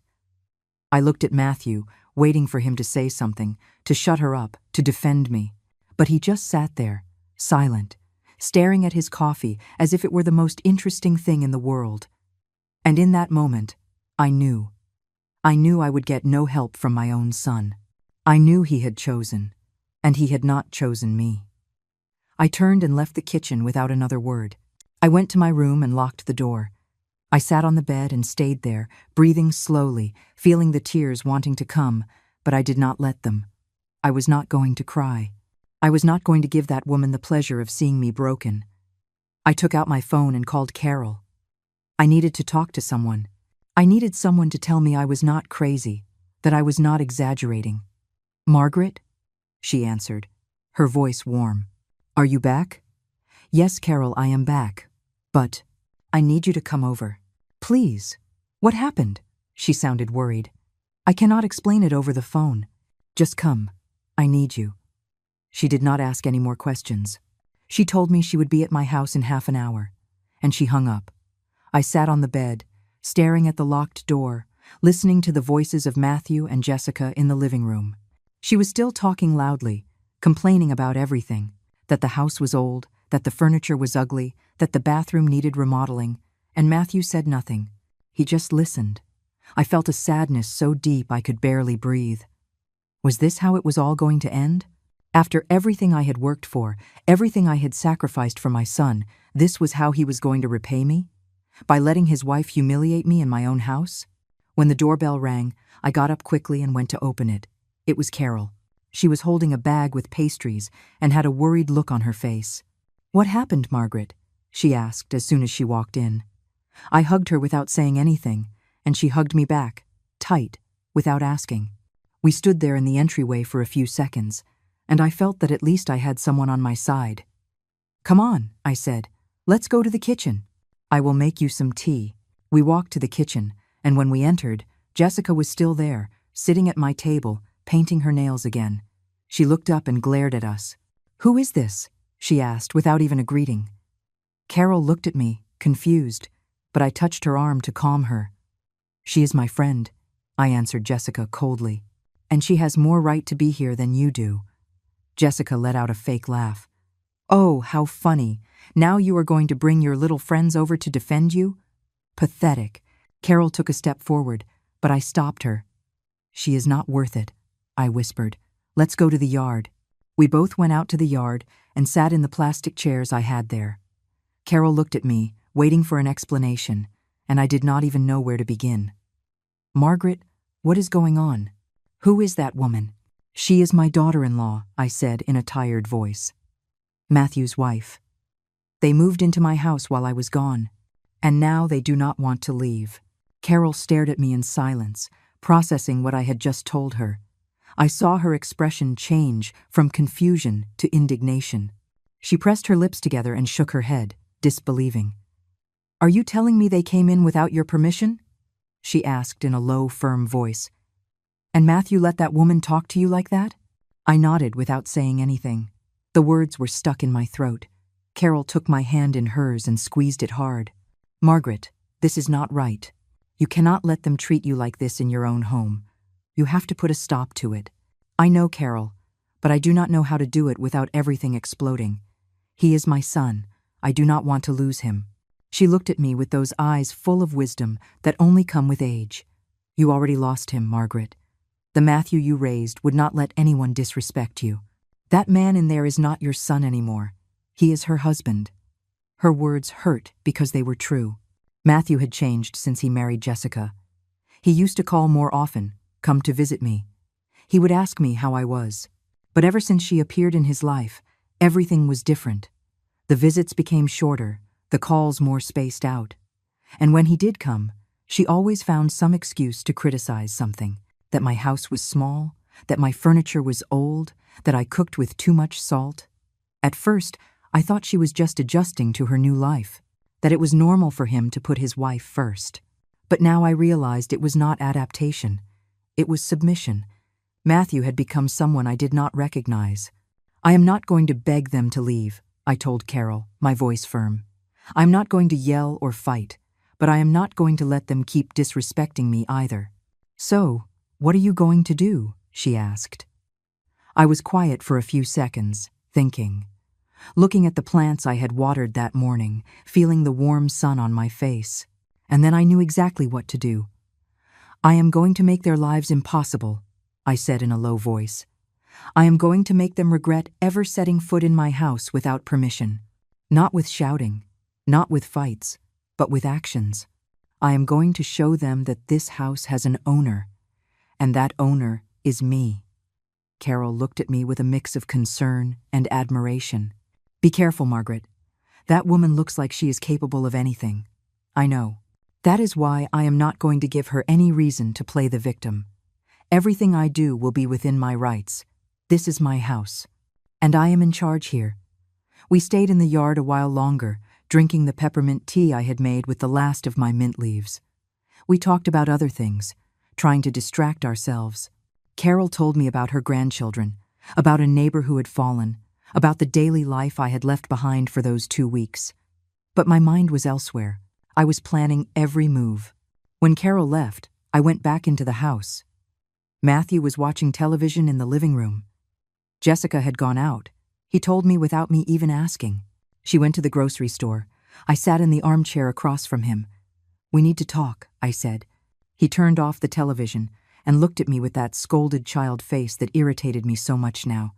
I looked at Matthew, waiting for him to say something, to shut her up, to defend me. But he just sat there, silent, staring at his coffee as if it were the most interesting thing in the world. And in that moment, I knew. I knew I would get no help from my own son. I knew he had chosen, and he had not chosen me. I turned and left the kitchen without another word. I went to my room and locked the door. I sat on the bed and stayed there, breathing slowly, feeling the tears wanting to come, but I did not let them. I was not going to cry. I was not going to give that woman the pleasure of seeing me broken. I took out my phone and called Carol. I needed to talk to someone. I needed someone to tell me I was not crazy, that I was not exaggerating. Margaret? She answered, her voice warm. Are you back? Yes, Carol, I am back. But I need you to come over. Please. What happened? She sounded worried. I cannot explain it over the phone. Just come. I need you. She did not ask any more questions. She told me she would be at my house in half an hour, and she hung up. I sat on the bed, staring at the locked door, listening to the voices of Matthew and Jessica in the living room. She was still talking loudly, complaining about everything, that the house was old, that the furniture was ugly, that the bathroom needed remodeling, and Matthew said nothing. He just listened. I felt a sadness so deep I could barely breathe. Was this how it was all going to end? After everything I had worked for, everything I had sacrificed for my son, this was how he was going to repay me? By letting his wife humiliate me in my own house? When the doorbell rang, I got up quickly and went to open it. It was Carol. She was holding a bag with pastries and had a worried look on her face. What happened, Margaret? She asked as soon as she walked in. I hugged her without saying anything, and she hugged me back, tight, without asking. We stood there in the entryway for a few seconds, and I felt that at least I had someone on my side. Come on, I said. Let's go to the kitchen. I will make you some tea. We walked to the kitchen, and when we entered, Jessica was still there, sitting at my table, painting her nails again. She looked up and glared at us. Who is this? She asked without even a greeting. Carol looked at me, confused, but I touched her arm to calm her. She is my friend, I answered Jessica coldly, and she has more right to be here than you do. Jessica let out a fake laugh. Oh, how funny. Now you are going to bring your little friends over to defend you? Pathetic. Carol took a step forward, but I stopped her. She is not worth it, I whispered. Let's go to the yard. We both went out to the yard and sat in the plastic chairs I had there. Carol looked at me, waiting for an explanation, and I did not even know where to begin. Margaret, what is going on? Who is that woman? She is my daughter-in-law, I said in a tired voice. Matthew's wife. They moved into my house while I was gone, and now they do not want to leave. Carol stared at me in silence, processing what I had just told her. I saw her expression change from confusion to indignation. She pressed her lips together and shook her head, disbelieving. "Are you telling me they came in without your permission?" she asked in a low, firm voice. "And Matthew let that woman talk to you like that?" I nodded without saying anything. The words were stuck in my throat. Carol took my hand in hers and squeezed it hard. "Margaret, this is not right. You cannot let them treat you like this in your own home. You have to put a stop to it. I know, Carol, but I do not know how to do it without everything exploding. He is my son. I do not want to lose him." She looked at me with those eyes full of wisdom that only come with age. "You already lost him, Margaret. The Matthew you raised would not let anyone disrespect you. That man in there is not your son anymore. He is her husband." Her words hurt because they were true. Matthew had changed since he married Jessica. He used to call more often, come to visit me. He would ask me how I was. But ever since she appeared in his life, everything was different. The visits became shorter, the calls more spaced out. And when he did come, she always found some excuse to criticize something. That my house was small, that my furniture was old, that I cooked with too much salt. At first, I thought she was just adjusting to her new life, that it was normal for him to put his wife first. But now I realized it was not adaptation. It was submission. Matthew had become someone I did not recognize. "I am not going to beg them to leave," I told Carol, my voice firm. "I am not going to yell or fight, but I am not going to let them keep disrespecting me either." "So, what are you going to do?" she asked. I was quiet for a few seconds, thinking. Looking at the plants I had watered that morning, feeling the warm sun on my face. And then I knew exactly what to do. "I am going to make their lives impossible," I said in a low voice. "I am going to make them regret ever setting foot in my house without permission. Not with shouting, not with fights, but with actions. I am going to show them that this house has an owner, and that owner is me." Carol looked at me with a mix of concern and admiration. "Be careful, Margaret. That woman looks like she is capable of anything. I know. That is why I am not going to give her any reason to play the victim. Everything I do will be within my rights. This is my house, and I am in charge here." We stayed in the yard a while longer, drinking the peppermint tea I had made with the last of my mint leaves. We talked about other things, trying to distract ourselves. Carol told me about her grandchildren, about a neighbor who had fallen, about the daily life I had left behind for those 2 weeks. But my mind was elsewhere. I was planning every move. When Carol left, I went back into the house. Matthew was watching television in the living room. Jessica had gone out. He told me without me even asking. She went to the grocery store. I sat in the armchair across from him. "We need to talk," I said. He turned off the television and looked at me with that scolded child face that irritated me so much now.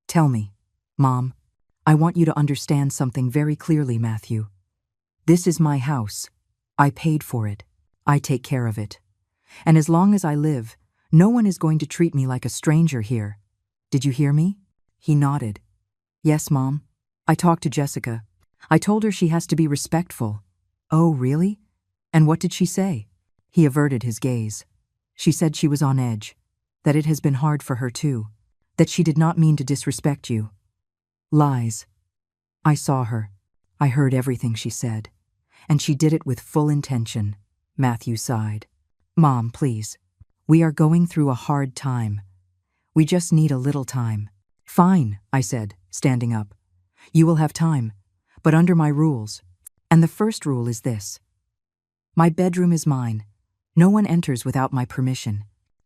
"Tell me, Mom, I want you to understand something very clearly, Matthew. This is my house. I paid for it. I take care of it. And as long as I live, no one is going to treat me like a stranger here. Did you hear me?" He nodded. "Yes, Mom. I talked to Jessica. I told her she has to be respectful." "Oh, really? And what did she say?" He averted his gaze. "She said she was on edge, that it has been hard for her too, that she did not mean to disrespect you." "Lies. I saw her. I heard everything she said. And she did it with full intention." Matthew sighed. "Mom, please. We are going through a hard time. We just need a little time." "Fine," I said, standing up. "You will have time, but under my rules. And the first rule is this. My bedroom is mine. No one enters without my permission.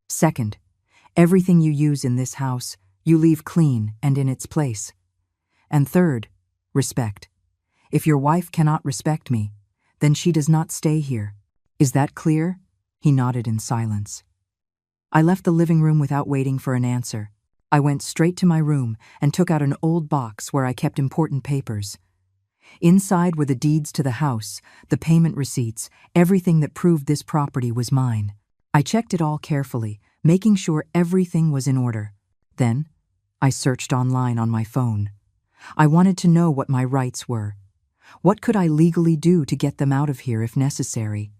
Second, everything you use in this house, you leave clean and in its place. And third, respect. If your wife cannot respect me, then she does not stay here. Is that clear?" He nodded in silence. I left the living room without waiting for an answer. I went straight to my room and took out an old box where I kept important papers. Inside were the deeds to the house, the payment receipts, everything that proved this property was mine. I checked it all carefully, making sure everything was in order. Then, I searched online on my phone. I wanted to know what my rights were. What could I legally do to get them out of here if necessary?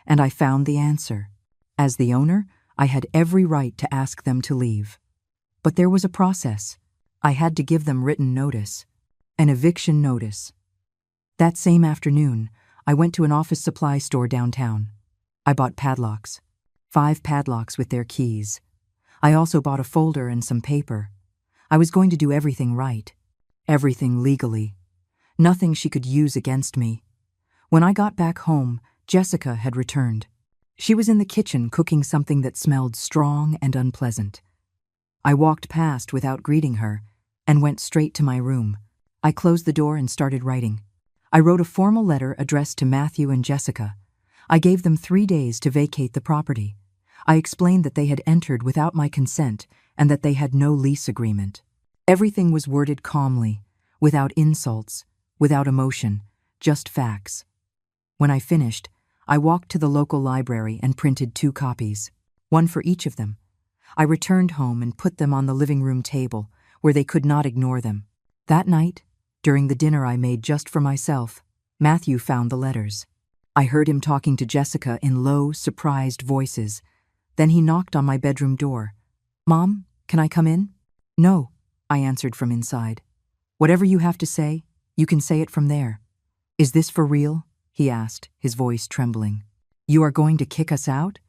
And I found the answer. As the owner, I had every right to ask them to leave. But there was a process. I had to give them written notice. An eviction notice. That same afternoon, I went to an office supply store downtown. I bought padlocks. 5 padlocks with their keys. I also bought a folder and some paper. I was going to do everything right. Everything legally. Nothing she could use against me. When I got back home, Jessica had returned. She was in the kitchen cooking something that smelled strong and unpleasant. I walked past without greeting her and went straight to my room. I closed the door and started writing. I wrote a formal letter addressed to Matthew and Jessica. I gave them 3 days to vacate the property. I explained that they had entered without my consent and that they had no lease agreement. Everything was worded calmly, without insults, without emotion, just facts. When I finished, I walked to the local library and printed 2 copies, one for each of them. I returned home and put them on the living room table, where they could not ignore them. That night, during the dinner I made just for myself, Matthew found the letters. I heard him talking to Jessica in low, surprised voices. Then he knocked on my bedroom door. "Mom, can I come in?" "No," I answered from inside. "Whatever you have to say, you can say it from there." "Is this for real?" he asked, his voice trembling. "You are going to kick us out?"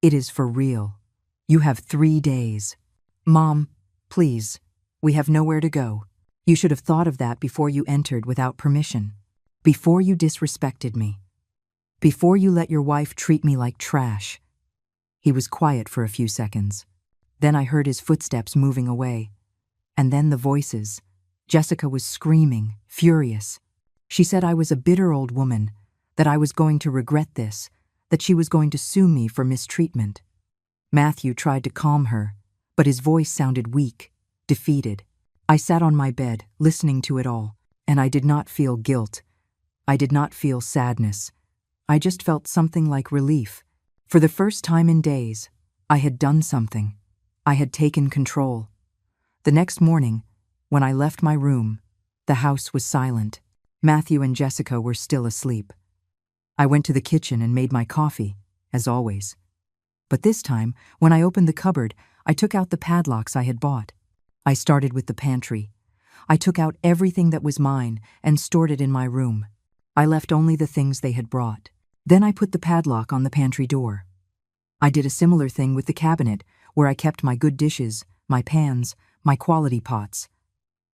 "It is for real. You have 3 days. Mom, please, we have nowhere to go. You should have thought of that before you entered without permission. Before you disrespected me. Before you let your wife treat me like trash." He was quiet for a few seconds. Then I heard his footsteps moving away. And then the voices. Jessica was screaming, furious. She said I was a bitter old woman, that I was going to regret this, that she was going to sue me for mistreatment. Matthew tried to calm her, but his voice sounded weak, defeated. I sat on my bed, listening to it all, and I did not feel guilt. I did not feel sadness. I just felt something like relief. For the first time in days, I had done something. I had taken control. The next morning, when I left my room, the house was silent. Matthew and Jessica were still asleep. I went to the kitchen and made my coffee, as always. But this time, when I opened the cupboard, I took out the padlocks I had bought. I started with the pantry. I took out everything that was mine and stored it in my room. I left only the things they had brought. Then I put the padlock on the pantry door. I did a similar thing with the cabinet, where I kept my good dishes, my pans, my quality pots.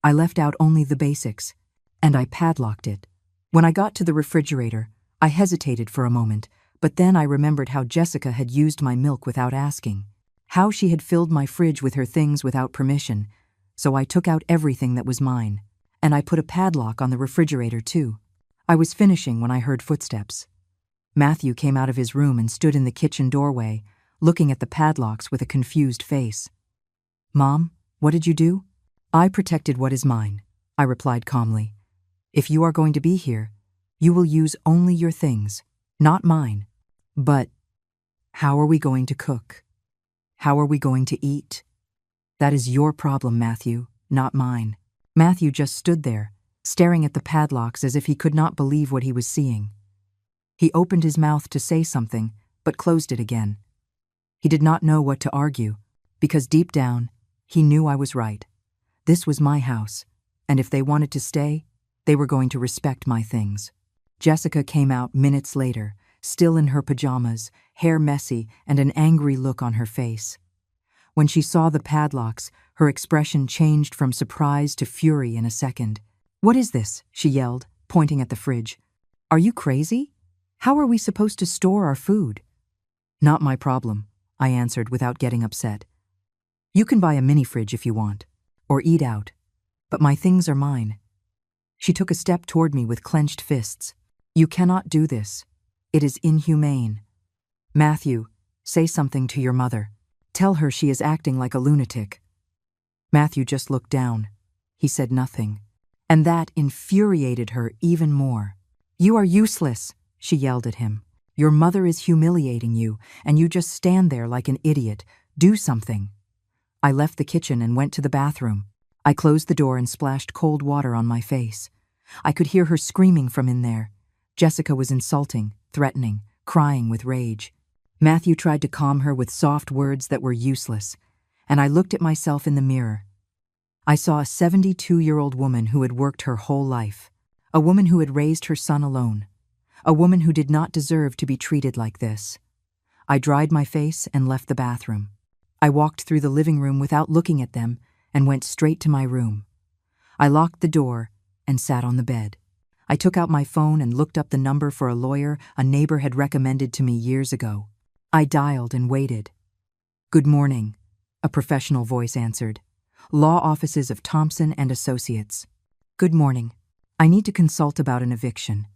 I left out only the basics, and I padlocked it. When I got to the refrigerator, I hesitated for a moment, but then I remembered how Jessica had used my milk without asking, how she had filled my fridge with her things without permission, so I took out everything that was mine, and I put a padlock on the refrigerator too. I was finishing when I heard footsteps. Matthew came out of his room and stood in the kitchen doorway, looking at the padlocks with a confused face. "Mom, what did you do?" "I protected what is mine," I replied calmly. "If you are going to be here, you will use only your things, not mine." "But how are we going to cook? How are we going to eat?" "That is your problem, Matthew, not mine." Matthew just stood there, staring at the padlocks as if he could not believe what he was seeing. He opened his mouth to say something, but closed it again. He did not know what to argue, because deep down, he knew I was right. This was my house, and if they wanted to stay, they were going to respect my things. Jessica came out minutes later, still in her pajamas, hair messy, and an angry look on her face. When she saw the padlocks, her expression changed from surprise to fury in a second. "What is this?" she yelled, pointing at the fridge. "Are you crazy? How are we supposed to store our food?" "Not my problem," I answered without getting upset. "You can buy a mini fridge if you want, or eat out, but my things are mine." She took a step toward me with clenched fists. "You cannot do this. It is inhumane. Matthew, say something to your mother. Tell her she is acting like a lunatic." Matthew just looked down. He said nothing, and that infuriated her even more. "You are useless," she yelled at him. "Your mother is humiliating you, and you just stand there like an idiot. Do something." I left the kitchen and went to the bathroom. I closed the door and splashed cold water on my face. I could hear her screaming from in there. Jessica was insulting, threatening, crying with rage. Matthew tried to calm her with soft words that were useless, and I looked at myself in the mirror. I saw a 72-year-old woman who had worked her whole life, a woman who had raised her son alone, a woman who did not deserve to be treated like this. I dried my face and left the bathroom. I walked through the living room without looking at them and went straight to my room. I locked the door and sat on the bed. I took out my phone and looked up the number for a lawyer a neighbor had recommended to me years ago. I dialed and waited. "Good morning," a professional voice answered. "Law offices of Thompson and Associates." "Good morning. I need to consult about an eviction.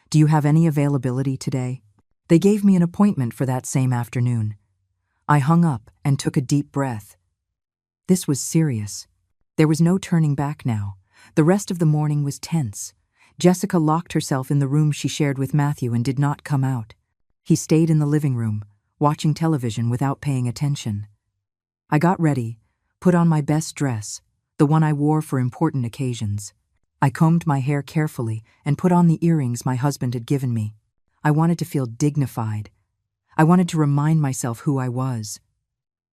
Do you have any availability today?" They gave me an appointment for that same afternoon. I hung up and took a deep breath. This was serious. There was no turning back now. The rest of the morning was tense. Jessica locked herself in the room she shared with Matthew and did not come out. He stayed in the living room, watching television without paying attention. I got ready, put on my best dress, the one I wore for important occasions. I combed my hair carefully and put on the earrings my husband had given me. I wanted to feel dignified. I wanted to remind myself who I was.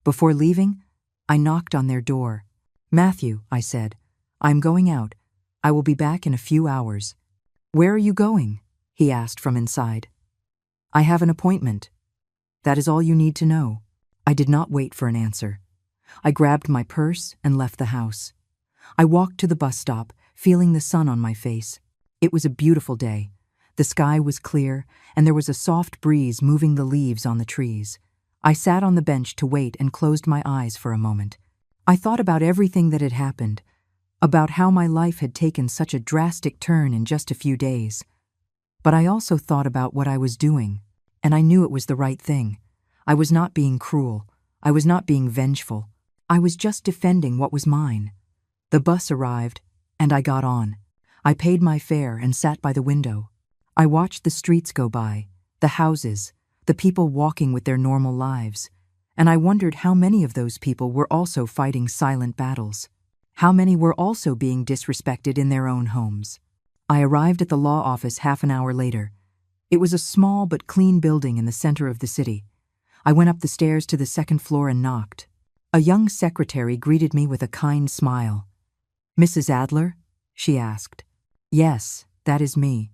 Before leaving, I knocked on their door. "Matthew," I said, "I'm going out. I will be back in a few hours." "Where are you going?" he asked from inside. "I have an appointment." "That is all you need to know." I did not wait for an answer. I grabbed my purse and left the house. I walked to the bus stop, feeling the sun on my face. It was a beautiful day. The sky was clear, and there was a soft breeze moving the leaves on the trees. I sat on the bench to wait and closed my eyes for a moment. I thought about everything that had happened, about how my life had taken such a drastic turn in just a few days. But I also thought about what I was doing, and I knew it was the right thing. I was not being cruel. I was not being vengeful. I was just defending what was mine. The bus arrived, and I got on. I paid my fare and sat by the window. I watched the streets go by, the houses, the people walking with their normal lives, and I wondered how many of those people were also fighting silent battles. How many were also being disrespected in their own homes. I arrived at the law office half an hour later. It was a small but clean building in the center of the city. I went up the stairs to the second floor and knocked. A young secretary greeted me with a kind smile. "Mrs. Adler?" she asked. "Yes, that is me.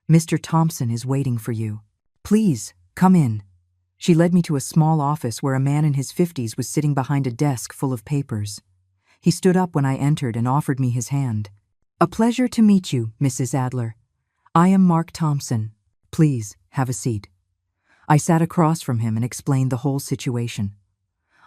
Mr. Thompson is waiting for you. Please, come in." She led me to a small office where a man in his 50s was sitting behind a desk full of papers. He stood up when I entered and offered me his hand. "A pleasure to meet you, Mrs. Adler. I am Mark Thompson. Please, have a seat." I sat across from him and explained the whole situation.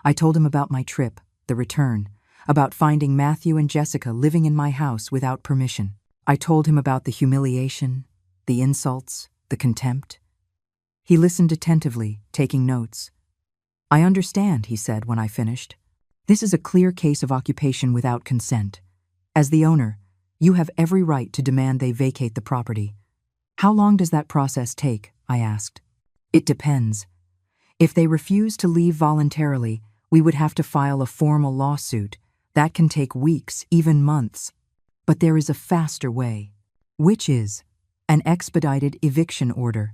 I told him about my trip, the return, about finding Matthew and Jessica living in my house without permission. I told him about the humiliation, the insults, the contempt. He listened attentively, taking notes. "I understand," he said when I finished. "This is a clear case of occupation without consent. As the owner, you have every right to demand they vacate the property." "How long does that process take?" I asked. "It depends. If they refuse to leave voluntarily, we would have to file a formal lawsuit. That can take weeks, even months. But there is a faster way, which is an expedited eviction order.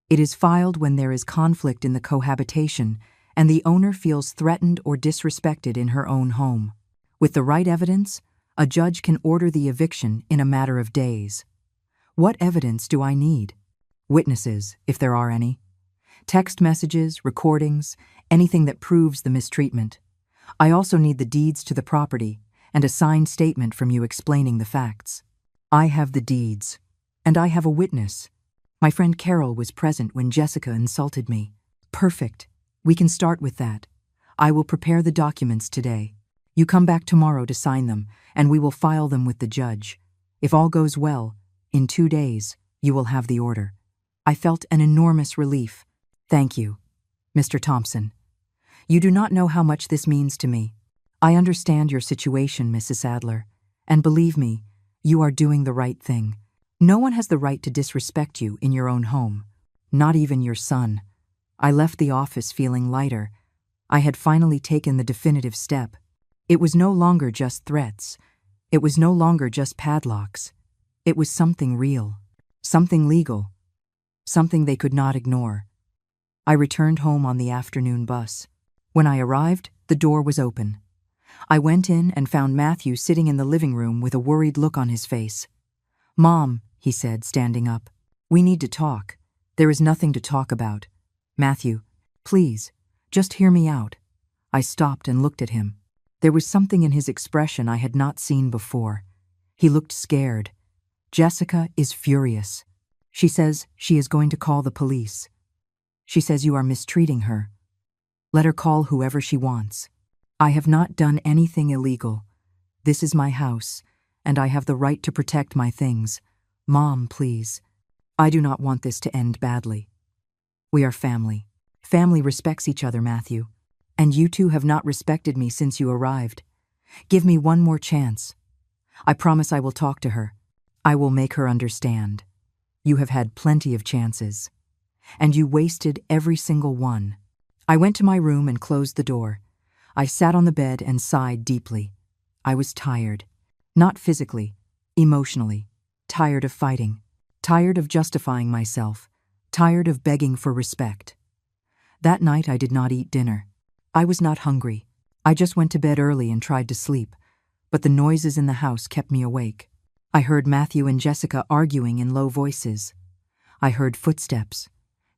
It is filed when there is conflict in the cohabitation and the owner feels threatened or disrespected in her own home. With the right evidence, a judge can order the eviction in a matter of days. What evidence do I need? Witnesses, if there are any. Text messages, recordings, anything that proves the mistreatment. I also need the deeds to the property and a signed statement from you explaining the facts. I have the deeds, and I have a witness. My friend Carol was present when Jessica insulted me. Perfect. We can start with that. I will prepare the documents today. You come back tomorrow to sign them, and we will file them with the judge. If all goes well, in 2 days, you will have the order. I felt an enormous relief. Thank you, Mr. Thompson. You do not know how much this means to me. I understand your situation, Mrs. Adler, and believe me, you are doing the right thing. No one has the right to disrespect you in your own home, not even your son. I left the office feeling lighter. I had finally taken the definitive step. It was no longer just threats. It was no longer just padlocks. It was something real, something legal, something they could not ignore. I returned home on the afternoon bus. When I arrived, the door was open. I went in and found Matthew sitting in the living room with a worried look on his face. "Mom," he said, standing up, "we need to talk. There is nothing to talk about." "Matthew, please, just hear me out." I stopped and looked at him. There was something in his expression I had not seen before. He looked scared. "Jessica is furious. She says she is going to call the police. She says you are mistreating her. Let her call whoever she wants. I have not done anything illegal. This is my house, and I have the right to protect my things. Mom, please. I do not want this to end badly. We are family. Family respects each other, Matthew. And you two have not respected me since you arrived. Give me one more chance. I promise I will talk to her. I will make her understand. You have had plenty of chances. And you wasted every single one." I went to my room and closed the door. I sat on the bed and sighed deeply. I was tired. Not physically, emotionally. Tired of fighting. Tired of justifying myself. Tired of begging for respect. That night I did not eat dinner. I was not hungry. I just went to bed early and tried to sleep, but the noises in the house kept me awake. I heard Matthew and Jessica arguing in low voices. I heard footsteps,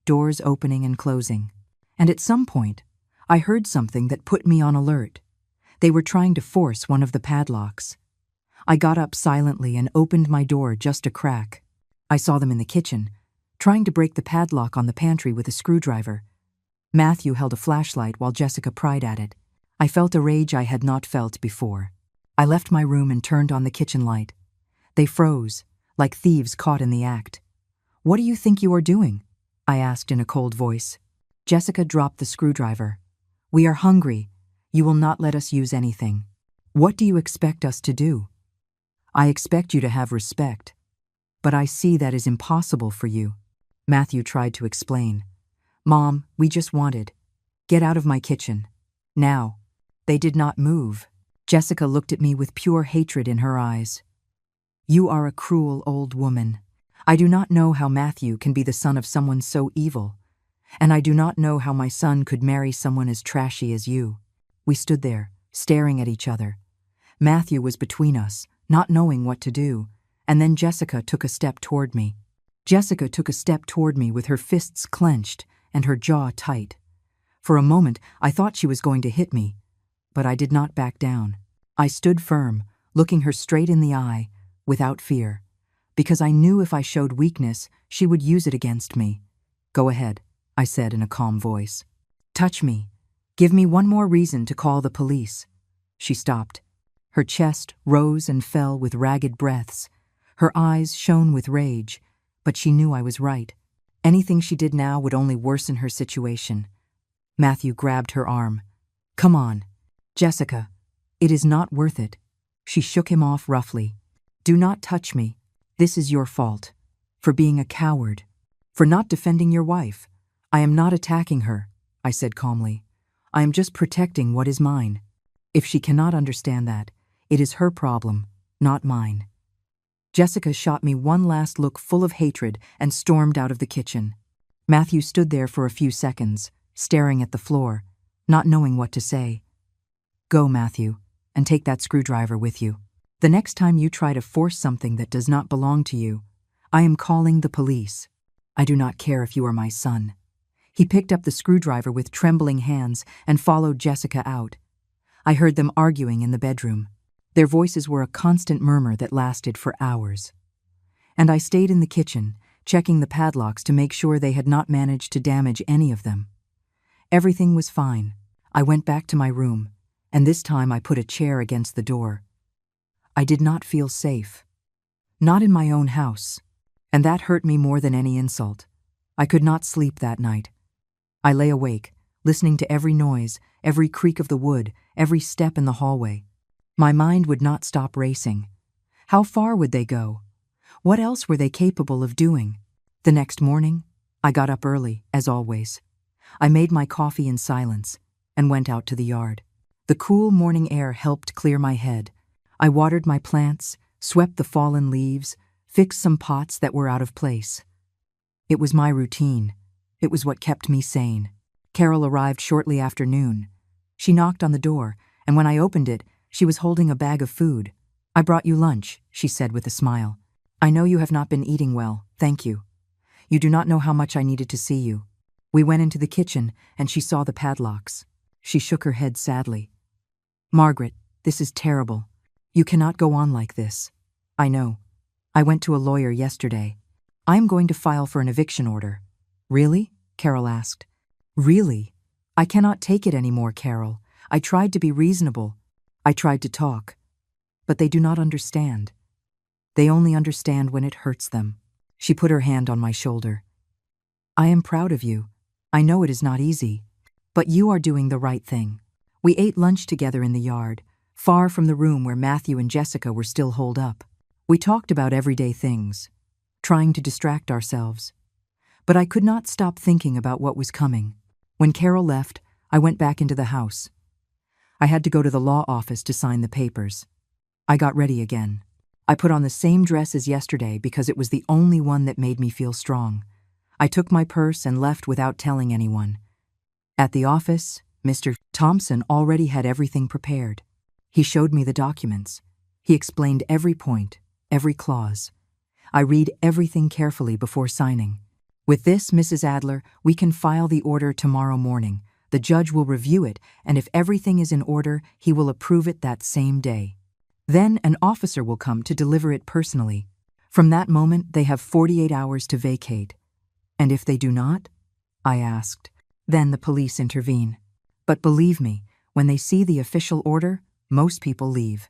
doors opening and closing, and at some point, I heard something that put me on alert. They were trying to force one of the padlocks. I got up silently and opened my door just a crack. I saw them in the kitchen, trying to break the padlock on the pantry with a screwdriver. Matthew held a flashlight while Jessica pried at it. I felt a rage I had not felt before. I left my room and turned on the kitchen light. They froze, like thieves caught in the act. "What do you think you are doing?" I asked in a cold voice. Jessica dropped the screwdriver. "We are hungry. You will not let us use anything. What do you expect us to do?" "I expect you to have respect. But I see that is impossible for you." Matthew tried to explain. "Mom, we just wanted. Get out of my kitchen. Now." They did not move. Jessica looked at me with pure hatred in her eyes. "You are a cruel old woman. I do not know how Matthew can be the son of someone so evil. And I do not know how my son could marry someone as trashy as you." We stood there, staring at each other. Matthew was between us, not knowing what to do, and then Jessica took a step toward me. Jessica took a step toward me with her fists clenched and her jaw tight. For a moment, I thought she was going to hit me, but I did not back down. I stood firm, looking her straight in the eye, without fear, because I knew if I showed weakness, she would use it against me. "Go ahead," I said in a calm voice. "Touch me. Give me one more reason to call the police." She stopped. Her chest rose and fell with ragged breaths. Her eyes shone with rage, but she knew I was right. Anything she did now would only worsen her situation. Matthew grabbed her arm. "Come on, Jessica. It is not worth it." She shook him off roughly. "Do not touch me. This is your fault. For being a coward. For not defending your wife. I am not attacking her," I said calmly. "I am just protecting what is mine. If she cannot understand that, it is her problem, not mine." Jessica shot me one last look full of hatred and stormed out of the kitchen. Matthew stood there for a few seconds, staring at the floor, not knowing what to say. "Go, Matthew, and take that screwdriver with you. The next time you try to force something that does not belong to you, I am calling the police. I do not care if you are my son." He picked up the screwdriver with trembling hands and followed Jessica out. I heard them arguing in the bedroom. Their voices were a constant murmur that lasted for hours. And I stayed in the kitchen, checking the padlocks to make sure they had not managed to damage any of them. Everything was fine. I went back to my room, and this time I put a chair against the door. I did not feel safe. Not in my own house, and that hurt me more than any insult. I could not sleep that night. I lay awake, listening to every noise, every creak of the wood, every step in the hallway. My mind would not stop racing. How far would they go? What else were they capable of doing? The next morning, I got up early, as always. I made my coffee in silence and went out to the yard. The cool morning air helped clear my head. I watered my plants, swept the fallen leaves, fixed some pots that were out of place. It was my routine, It was what kept me sane. Carol arrived shortly after noon. She knocked on the door, and when I opened it, she was holding a bag of food. "I brought you lunch," she said with a smile. "I know you have not been eating well, thank you. You do not know how much I needed to see you." We went into the kitchen, and she saw the padlocks. She shook her head sadly. "Margaret, this is terrible. You cannot go on like this." "I know. I went to a lawyer yesterday. I am going to file for an eviction order." "Really?" Carol asked. "Really? I cannot take it anymore, Carol. I tried to be reasonable. I tried to talk. But they do not understand. They only understand when it hurts them." She put her hand on my shoulder. "I am proud of you. I know it is not easy. But you are doing the right thing." We ate lunch together in the yard, far from the room where Matthew and Jessica were still holed up. We talked about everyday things, trying to distract ourselves. But I could not stop thinking about what was coming. When Carol left, I went back into the house. I had to go to the law office to sign the papers. I got ready again. I put on the same dress as yesterday because it was the only one that made me feel strong. I took my purse and left without telling anyone. At the office, Mr. Thompson already had everything prepared. He showed me the documents. He explained every point, every clause. I read everything carefully before signing. "With this, Mrs. Adler, we can file the order tomorrow morning. The judge will review it, and if everything is in order, he will approve it that same day. Then an officer will come to deliver it personally. From that moment, they have 48 hours to vacate." "And if they do not?" I asked. "Then the police intervene. But believe me, when they see the official order, most people leave.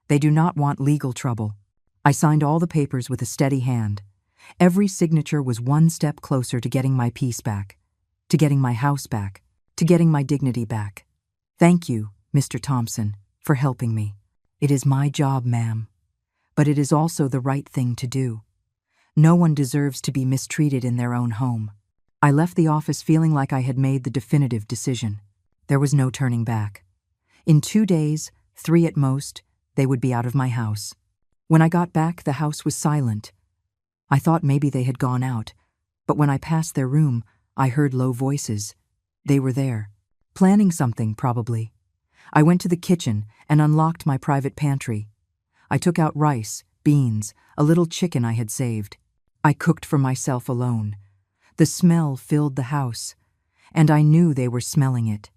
They do not want legal trouble." I signed all the papers with a steady hand. Every signature was one step closer to getting my peace back, to getting my house back, to getting my dignity back. "Thank you, Mr. Thompson, for helping me. It is my job, ma'am. But it is also the right thing to do. No one deserves to be mistreated in their own home." I left the office feeling like I had made the definitive decision. There was no turning back. In 2 days, 3 at most, they would be out of my house. When I got back, the house was silent. I thought maybe they had gone out, but when I passed their room, I heard low voices. They were there, planning something probably. I went to the kitchen and unlocked my private pantry. I took out rice, beans, a little chicken I had saved. I cooked for myself alone. The smell filled the house, and I knew they were smelling it.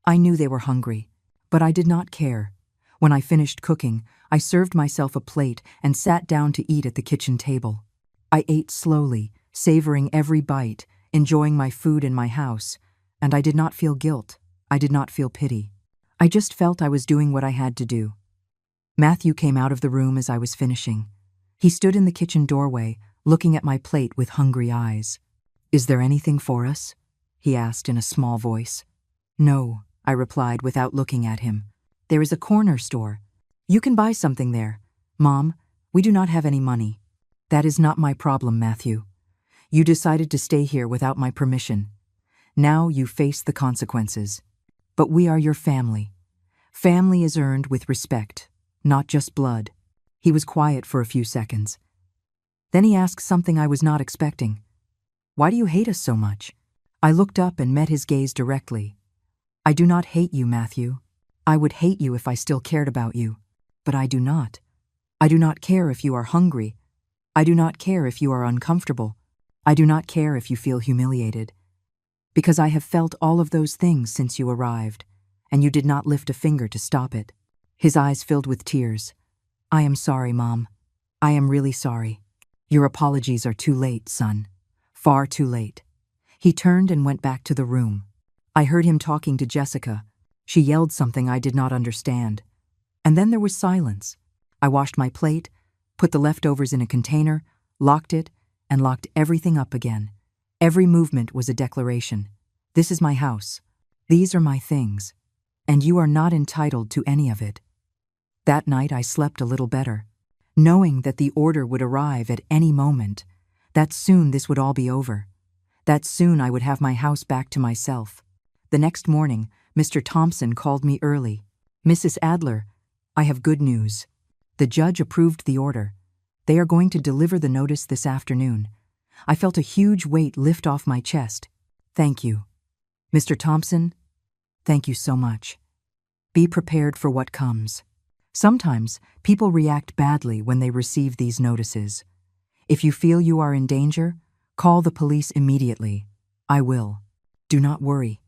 I knew they were hungry, but I did not care. When I finished cooking, I served myself a plate and sat down to eat at the kitchen table. I ate slowly, savoring every bite, enjoying my food in my house, and I did not feel guilt. I did not feel pity. I just felt I was doing what I had to do. Matthew came out of the room as I was finishing. He stood in the kitchen doorway, looking at my plate with hungry eyes. "Is there anything for us?" he asked in a small voice. "No," I replied without looking at him. "There is a corner store. You can buy something there. Mom, we do not have any money." "That is not my problem, Matthew. You decided to stay here without my permission. Now you face the consequences. But we are your family. Family is earned with respect, not just blood." He was quiet for a few seconds. Then he asked something I was not expecting. "Why do you hate us so much?" I looked up and met his gaze directly. "I do not hate you, Matthew. I would hate you if I still cared about you. But I do not. I do not care if you are hungry. I do not care if you are uncomfortable. I do not care if you feel humiliated. Because I have felt all of those things since you arrived, and you did not lift a finger to stop it." His eyes filled with tears. "I am sorry, Mom. I am really sorry. Your apologies are too late, son. Far too late." He turned and went back to the room. I heard him talking to Jessica. She yelled something I did not understand. And then there was silence. I washed my plate, put the leftovers in a container, locked it, and locked everything up again. Every movement was a declaration. This is my house. These are my things. And you are not entitled to any of it. That night I slept a little better, knowing that the order would arrive at any moment, that soon this would all be over, that soon I would have my house back to myself. The next morning, Mr. Thompson called me early. "Mrs. Adler, I have good news. The judge approved the order. They are going to deliver the notice this afternoon." I felt a huge weight lift off my chest. Thank you. Mr. Thompson, thank you so much. Be prepared for what comes. Sometimes people react badly when they receive these notices. If you feel you are in danger, call the police immediately. I will. Do not worry.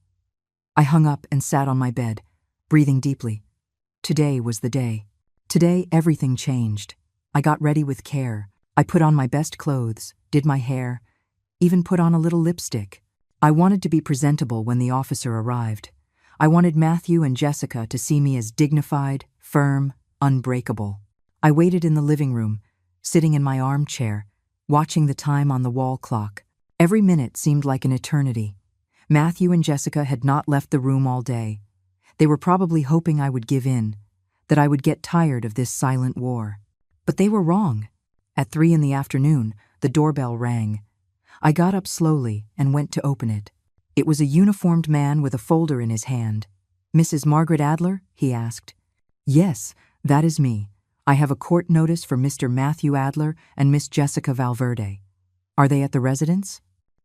I hung up and sat on my bed, breathing deeply. Today was the day. Today everything changed. I got ready with care. I put on my best clothes, did my hair, even put on a little lipstick. I wanted to be presentable when the officer arrived. I wanted Matthew and Jessica to see me as dignified, firm, unbreakable. I waited in the living room, sitting in my armchair, watching the time on the wall clock. Every minute seemed like an eternity. Matthew and Jessica had not left the room all day. They were probably hoping I would give in, that I would get tired of this silent war. But they were wrong. At 3 in the afternoon, the doorbell rang. I got up slowly and went to open it. It was a uniformed man with a folder in his hand. "Mrs. Margaret Adler?" he asked. "Yes, that is me. I have a court notice for Mr. Matthew Adler and Miss Jessica Valverde. Are they at the residence?"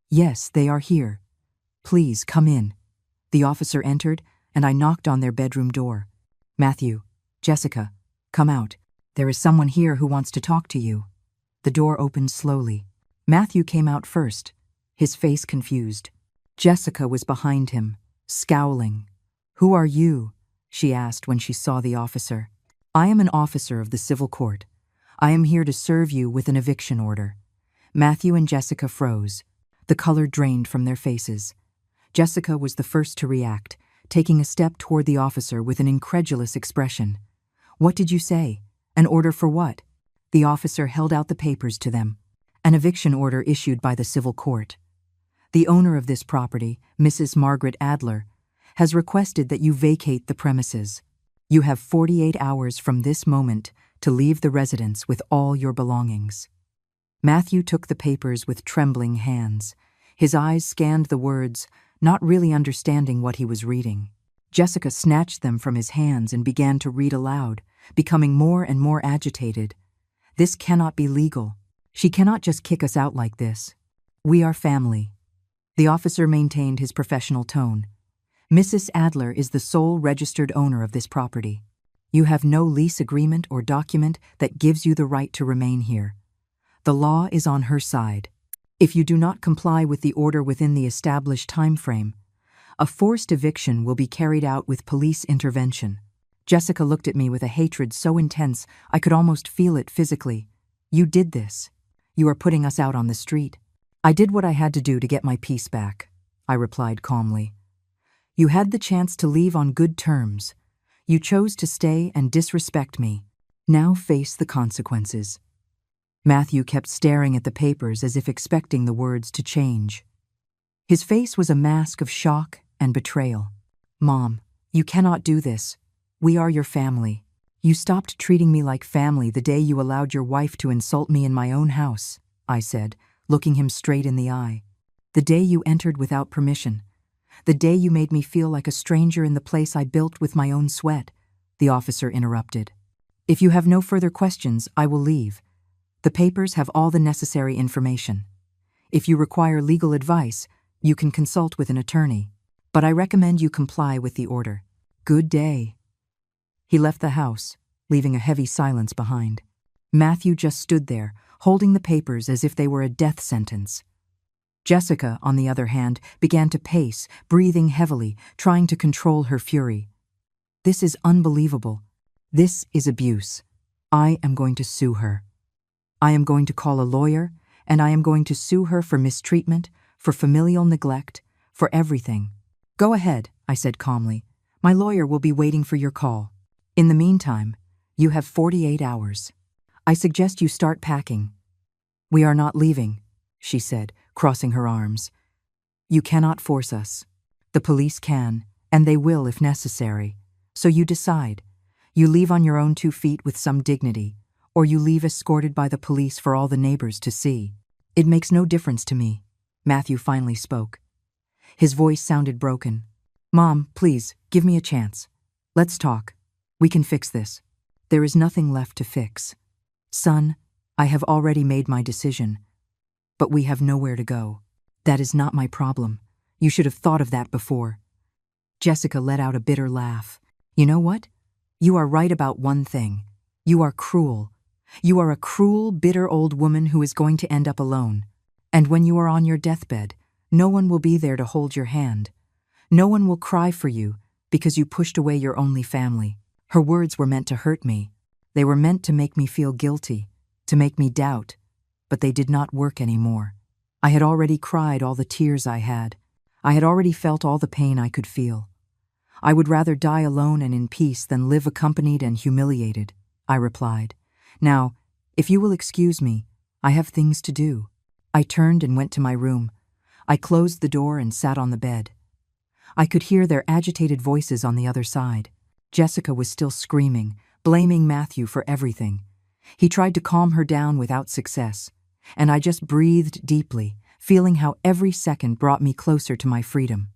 "Yes, they are here. Please come in." The officer entered, and I knocked on their bedroom door. "Matthew, Jessica, come out. There is someone here who wants to talk to you." The door opened slowly. Matthew came out first, his face confused. Jessica was behind him, scowling. "Who are you?" she asked when she saw the officer. "I am an officer of the civil court. I am here to serve you with an eviction order." Matthew and Jessica froze. The color drained from their faces. Jessica was the first to react, taking a step toward the officer with an incredulous expression. "What did you say? An order for what?" The officer held out the papers to them. "An eviction order issued by the civil court. The owner of this property, Mrs. Margaret Adler, has requested that you vacate the premises. You have 48 hours from this moment to leave the residence with all your belongings." Matthew took the papers with trembling hands. His eyes scanned the words, not really understanding what he was reading. Jessica snatched them from his hands and began to read aloud, becoming more and more agitated. "This cannot be legal. She cannot just kick us out like this. We are family." The officer maintained his professional tone. "Mrs. Adler is the sole registered owner of this property. You have no lease agreement or document that gives you the right to remain here. The law is on her side. If you do not comply with the order within the established time frame, a forced eviction will be carried out with police intervention." Jessica looked at me with a hatred so intense I could almost feel it physically. "You did this. You are putting us out on the street." "I did what I had to do to get my peace back," I replied calmly. "You had the chance to leave on good terms. You chose to stay and disrespect me. Now face the consequences." Matthew kept staring at the papers as if expecting the words to change. His face was a mask of shock and betrayal. "Mom, you cannot do this. We are your family. You stopped treating me like family the day you allowed your wife to insult me in my own house," I said, looking him straight in the eye. "The day you entered without permission. The day you made me feel like a stranger in the place I built with my own sweat." The officer interrupted. "If you have no further questions, I will leave. The papers have all the necessary information. If you require legal advice, you can consult with an attorney. But I recommend you comply with the order. Good day." He left the house, leaving a heavy silence behind. Matthew just stood there, holding the papers as if they were a death sentence. Jessica, on the other hand, began to pace, breathing heavily, trying to control her fury. "This is unbelievable. This is abuse. I am going to sue her. I am going to call a lawyer, and I am going to sue her for mistreatment, for familial neglect, for everything." "Go ahead," I said calmly. "My lawyer will be waiting for your call. In the meantime, you have 48 hours. I suggest you start packing." "We are not leaving," she said, crossing her arms. "You cannot force us. The police can, and they will if necessary. So you decide. You leave on your own 2 feet with some dignity, or you leave escorted by the police for all the neighbors to see. It makes no difference to me." Matthew finally spoke. His voice sounded broken. "Mom, please, give me a chance. Let's talk. We can fix this. There is nothing left to fix. Son, I have already made my decision. But we have nowhere to go. That is not my problem. You should have thought of that before." Jessica let out a bitter laugh. "You know what? You are right about one thing. You are cruel. You are a cruel, bitter old woman who is going to end up alone. And when you are on your deathbed, no one will be there to hold your hand. No one will cry for you because you pushed away your only family." Her words were meant to hurt me. They were meant to make me feel guilty, to make me doubt, but they did not work anymore. I had already cried all the tears I had. I had already felt all the pain I could feel. "I would rather die alone and in peace than live accompanied and humiliated," I replied. "Now, if you will excuse me, I have things to do." I turned and went to my room. I closed the door and sat on the bed. I could hear their agitated voices on the other side. Jessica was still screaming, blaming Matthew for everything. He tried to calm her down without success, and I just breathed deeply, feeling how every second brought me closer to my freedom.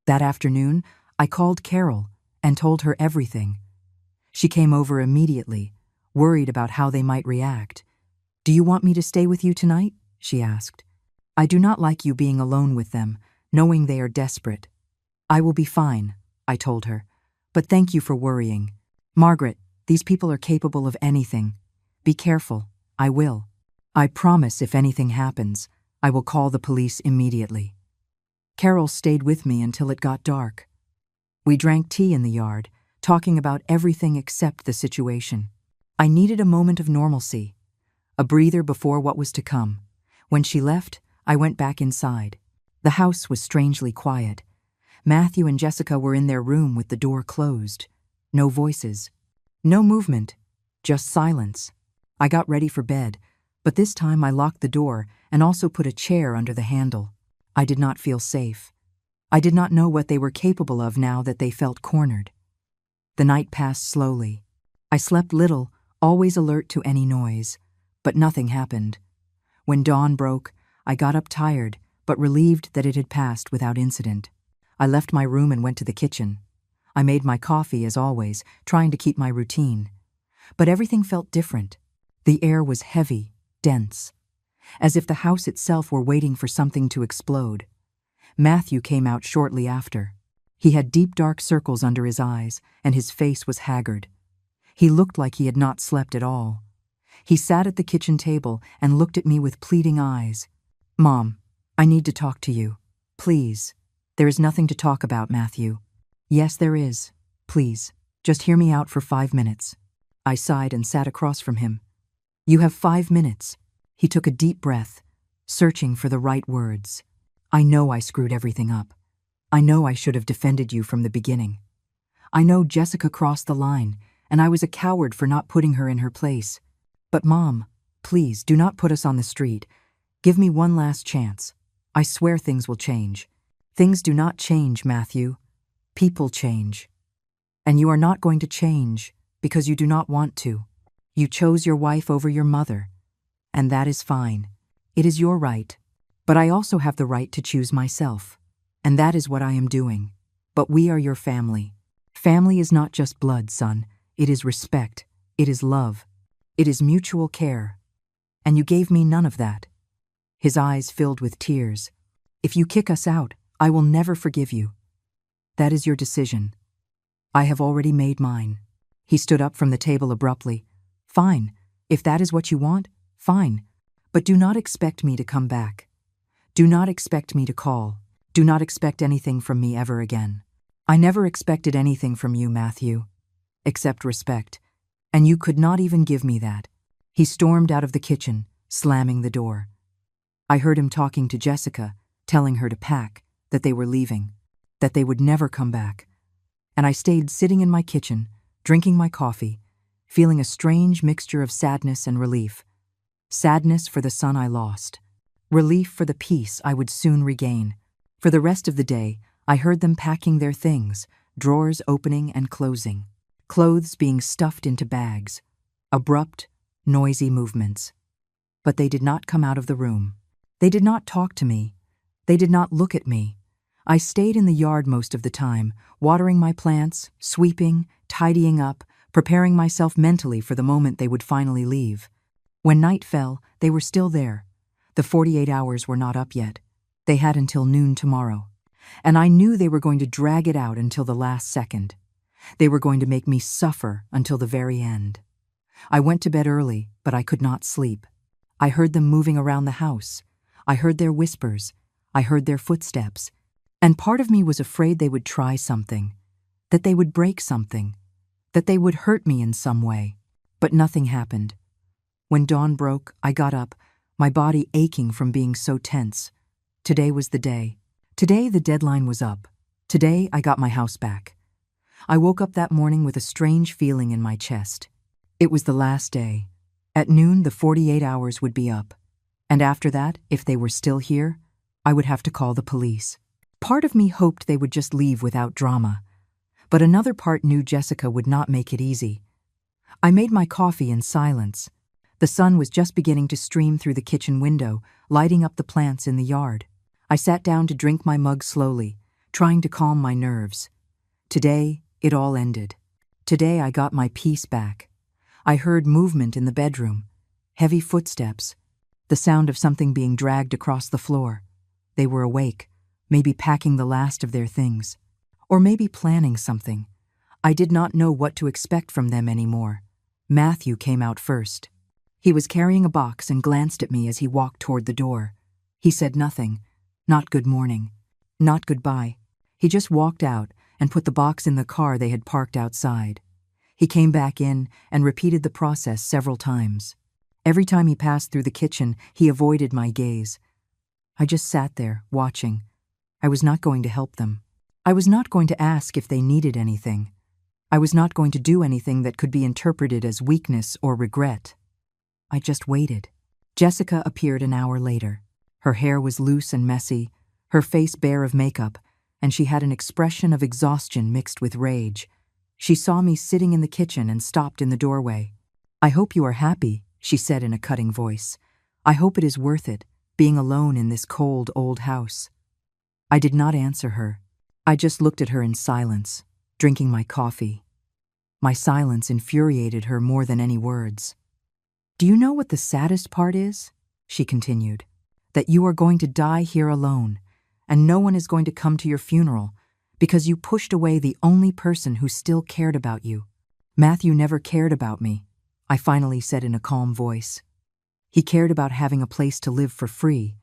That afternoon, I called Carol and told her everything. She came over immediately, worried about how they might react. "Do you want me to stay with you tonight?" she asked. "I do not like you being alone with them, knowing they are desperate." "I will be fine," I told her, "but thank you for worrying. Margaret, these people are capable of anything. Be careful, I will. I promise if anything happens, I will call the police immediately." Carol stayed with me until it got dark. We drank tea in the yard, talking about everything except the situation. I needed a moment of normalcy, a breather before what was to come. When she left, I went back inside. The house was strangely quiet. Matthew and Jessica were in their room with the door closed. No voices. No movement. Just silence. I got ready for bed, but this time I locked the door and also put a chair under the handle. I did not feel safe. I did not know what they were capable of now that they felt cornered. The night passed slowly. I slept little, always alert to any noise, but nothing happened. When dawn broke, I got up tired, but relieved that it had passed without incident. I left my room and went to the kitchen. I made my coffee as always, trying to keep my routine. But everything felt different. The air was heavy, dense, as if the house itself were waiting for something to explode. Matthew came out shortly after. He had deep dark circles under his eyes, and his face was haggard. He looked like he had not slept at all. He sat at the kitchen table and looked at me with pleading eyes. "Mom, I need to talk to you. Please." "There is nothing to talk about, Matthew." "Yes, there is. Please, just hear me out for 5 minutes." I sighed and sat across from him. "You have 5 minutes." He took a deep breath, searching for the right words. "I know I screwed everything up. I know I should have defended you from the beginning. I know Jessica crossed the line, and I was a coward for not putting her in her place. But Mom, please do not put us on the street. Give me one last chance. I swear things will change." "Things do not change, Matthew. People change. And you are not going to change because you do not want to. You chose your wife over your mother, and that is fine. It is your right. But I also have the right to choose myself, and that is what I am doing. But we are your family. Family is not just blood, son. It is respect. It is love. It is mutual care. And you gave me none of that." His eyes filled with tears. "If you kick us out, I will never forgive you. That is your decision. I have already made mine." He stood up from the table abruptly. "Fine. If that is what you want, fine. But do not expect me to come back. Do not expect me to call. Do not expect anything from me ever again. I never expected anything from you, Matthew, except respect, and you could not even give me that." He stormed out of the kitchen, slamming the door. I heard him talking to Jessica, telling her to pack, that they were leaving, that they would never come back. And I stayed sitting in my kitchen, drinking my coffee, feeling a strange mixture of sadness and relief. Sadness for the son I lost. Relief for the peace I would soon regain. For the rest of the day, I heard them packing their things, drawers opening and closing, clothes being stuffed into bags, abrupt, noisy movements. But they did not come out of the room. They did not talk to me. They did not look at me. I stayed in the yard most of the time, watering my plants, sweeping, tidying up, preparing myself mentally for the moment they would finally leave. When night fell, they were still there. The 48 hours were not up yet. They had until noon tomorrow. And I knew they were going to drag it out until the last second. They were going to make me suffer until the very end. I went to bed early, but I could not sleep. I heard them moving around the house. I heard their whispers. I heard their footsteps. And part of me was afraid they would try something, that they would break something, that they would hurt me in some way. But nothing happened. When dawn broke, I got up, my body aching from being so tense. Today was the day. Today the deadline was up. Today I got my house back. I woke up that morning with a strange feeling in my chest. It was the last day. At noon, the 48 hours would be up. And after that, if they were still here, I would have to call the police. Part of me hoped they would just leave without drama. But another part knew Jessica would not make it easy. I made my coffee in silence. The sun was just beginning to stream through the kitchen window, lighting up the plants in the yard. I sat down to drink my mug slowly, trying to calm my nerves. Today, it all ended. Today I got my peace back. I heard movement in the bedroom, heavy footsteps, the sound of something being dragged across the floor. They were awake, maybe packing the last of their things, or maybe planning something. I did not know what to expect from them anymore. Matthew came out first. He was carrying a box and glanced at me as he walked toward the door. He said nothing, not good morning, not goodbye. He just walked out and put the box in the car they had parked outside. He came back in and repeated the process several times. Every time he passed through the kitchen, he avoided my gaze. I just sat there, watching. I was not going to help them. I was not going to ask if they needed anything. I was not going to do anything that could be interpreted as weakness or regret. I just waited. Jessica appeared an hour later. Her hair was loose and messy, her face bare of makeup, and she had an expression of exhaustion mixed with rage. She saw me sitting in the kitchen and stopped in the doorway. "I hope you are happy," she said in a cutting voice. "I hope it is worth it, being alone in this cold, old house." I did not answer her. I just looked at her in silence, drinking my coffee. My silence infuriated her more than any words. "Do you know what the saddest part is?" she continued. "That you are going to die here alone, and no one is going to come to your funeral because you pushed away the only person who still cared about you." "Matthew never cared about me," I finally said in a calm voice. "He cared about having a place to live for free.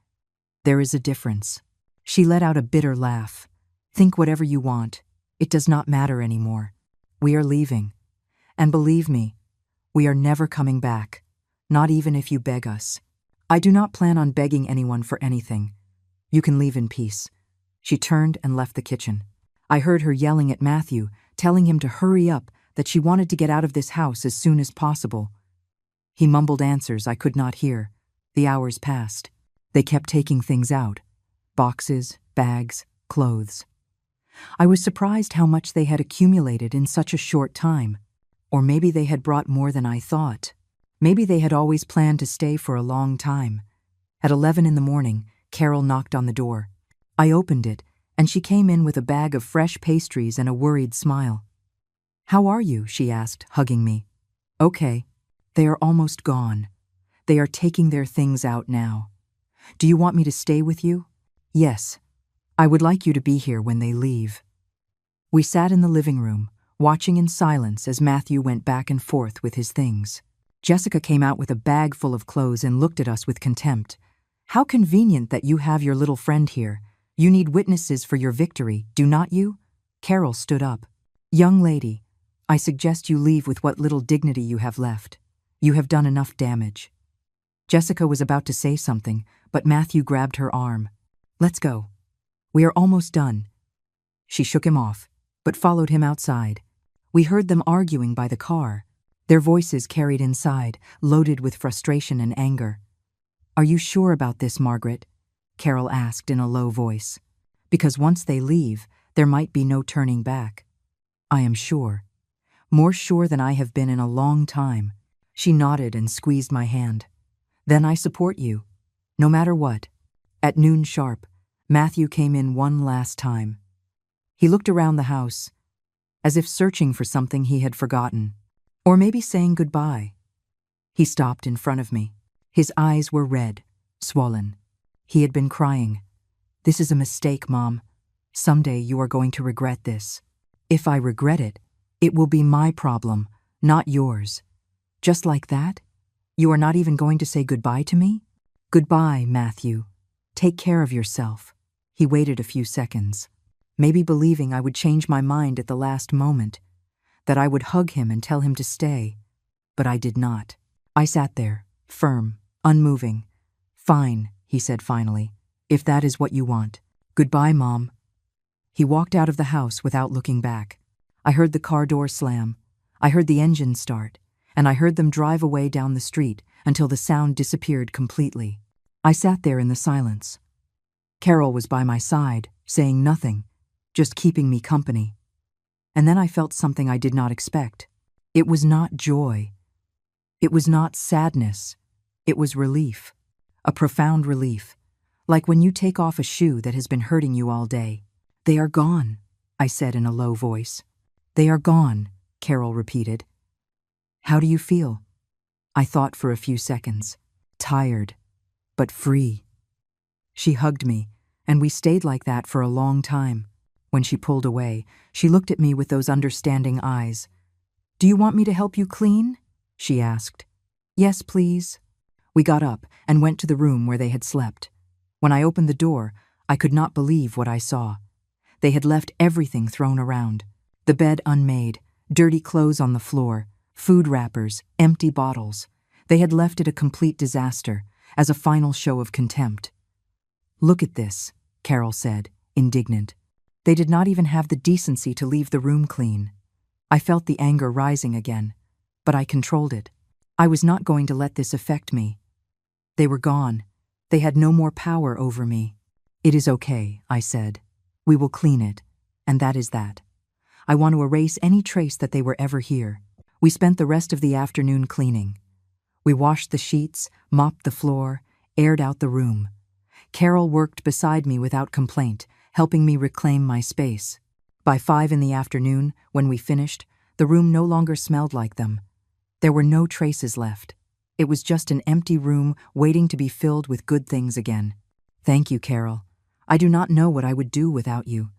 There is a difference." She let out a bitter laugh. "Think whatever you want. It does not matter anymore. We are leaving. And believe me, we are never coming back, not even if you beg us. I do not plan on begging anyone for anything. You can leave in peace." She turned and left the kitchen. I heard her yelling at Matthew, telling him to hurry up, that she wanted to get out of this house as soon as possible. He mumbled answers I could not hear. The hours passed. They kept taking things out. Boxes, bags, clothes. I was surprised how much they had accumulated in such a short time. Or maybe they had brought more than I thought. Maybe they had always planned to stay for a long time. At 11 in the morning, Carol knocked on the door. I opened it, and she came in with a bag of fresh pastries and a worried smile. "How are you?" she asked, hugging me. "Okay. They are almost gone. They are taking their things out now. Do you want me to stay with you?" "Yes. I would like you to be here when they leave." We sat in the living room, watching in silence as Matthew went back and forth with his things. Jessica came out with a bag full of clothes and looked at us with contempt. "How convenient that you have your little friend here. You need witnesses for your victory, do not you?" Carol stood up. "Young lady, I suggest you leave with what little dignity you have left. You have done enough damage." Jessica was about to say something, but Matthew grabbed her arm. "Let's go. We are almost done." She shook him off, but followed him outside. We heard them arguing by the car, their voices carried inside, loaded with frustration and anger. "Are you sure about this, Margaret?" Carol asked in a low voice. "Because once they leave, there might be no turning back." "I am sure. More sure than I have been in a long time." She nodded and squeezed my hand. "Then I support you, no matter what." At noon sharp, Matthew came in one last time. He looked around the house, as if searching for something he had forgotten, or maybe saying goodbye. He stopped in front of me. His eyes were red, swollen. He had been crying. "This is a mistake, Mom. Someday you are going to regret this. If I regret it, it will be my problem, not yours. Just like that? You are not even going to say goodbye to me? Goodbye, Matthew. Take care of yourself. He waited a few seconds, maybe believing I would change my mind at the last moment, that I would hug him and tell him to stay. But I did not. I sat there, firm, unmoving. Fine, he said finally, if that is what you want. Goodbye, Mom. He walked out of the house without looking back. I heard the car door slam. I heard the engine start, and I heard them drive away down the street until the sound disappeared completely. I sat there in the silence. Carol was by my side, saying nothing, just keeping me company. And then I felt something I did not expect. It was not joy. It was not sadness. It was relief. A profound relief, like when you take off a shoe that has been hurting you all day. They are gone, I said in a low voice. They are gone, Carol repeated. How do you feel? I thought for a few seconds. Tired, but free. She hugged me, and we stayed like that for a long time. When she pulled away, she looked at me with those understanding eyes. Do you want me to help you clean? She asked. Yes, please. We got up and went to the room where they had slept. When I opened the door, I could not believe what I saw. They had left everything thrown around. The bed unmade, dirty clothes on the floor, food wrappers, empty bottles. They had left it a complete disaster, as a final show of contempt. Look at this, Carol said, indignant. They did not even have the decency to leave the room clean. I felt the anger rising again, but I controlled it. I was not going to let this affect me. They were gone. They had no more power over me. It is okay, I said. We will clean it, and that is that. I want to erase any trace that they were ever here. We spent the rest of the afternoon cleaning. We washed the sheets, mopped the floor, aired out the room. Carol worked beside me without complaint, helping me reclaim my space. By 5 in the afternoon, when we finished, the room no longer smelled like them. There were no traces left. It was just an empty room waiting to be filled with good things again. Thank you, Carol. I do not know what I would do without you.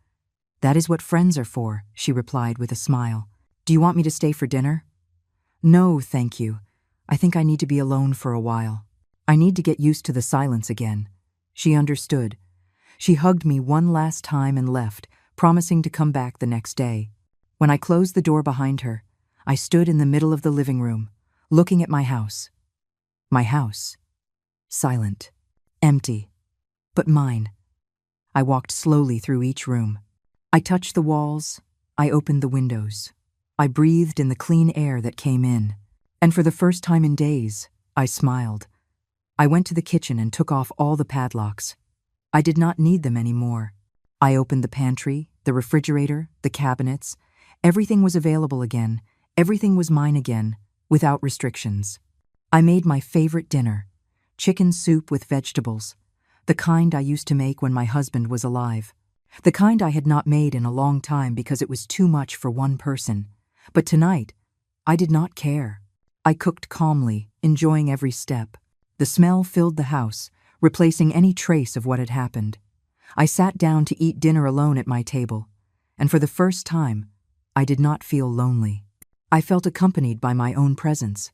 That is what friends are for, she replied with a smile. Do you want me to stay for dinner? No, thank you. I think I need to be alone for a while. I need to get used to the silence again. She understood. She hugged me one last time and left, promising to come back the next day. When I closed the door behind her, I stood in the middle of the living room, looking at my house. My house. Silent. Empty. But mine. I walked slowly through each room. I touched the walls. I opened the windows. I breathed in the clean air that came in. And for the first time in days, I smiled. I went to the kitchen and took off all the padlocks. I did not need them anymore. I opened the pantry, the refrigerator, the cabinets. Everything was available again. Everything was mine again, without restrictions. I made my favorite dinner, chicken soup with vegetables, the kind I used to make when my husband was alive. The kind I had not made in a long time because it was too much for one person. But tonight, I did not care. I cooked calmly, enjoying every step. The smell filled the house, replacing any trace of what had happened. I sat down to eat dinner alone at my table, and for the first time, I did not feel lonely. I felt accompanied by my own presence,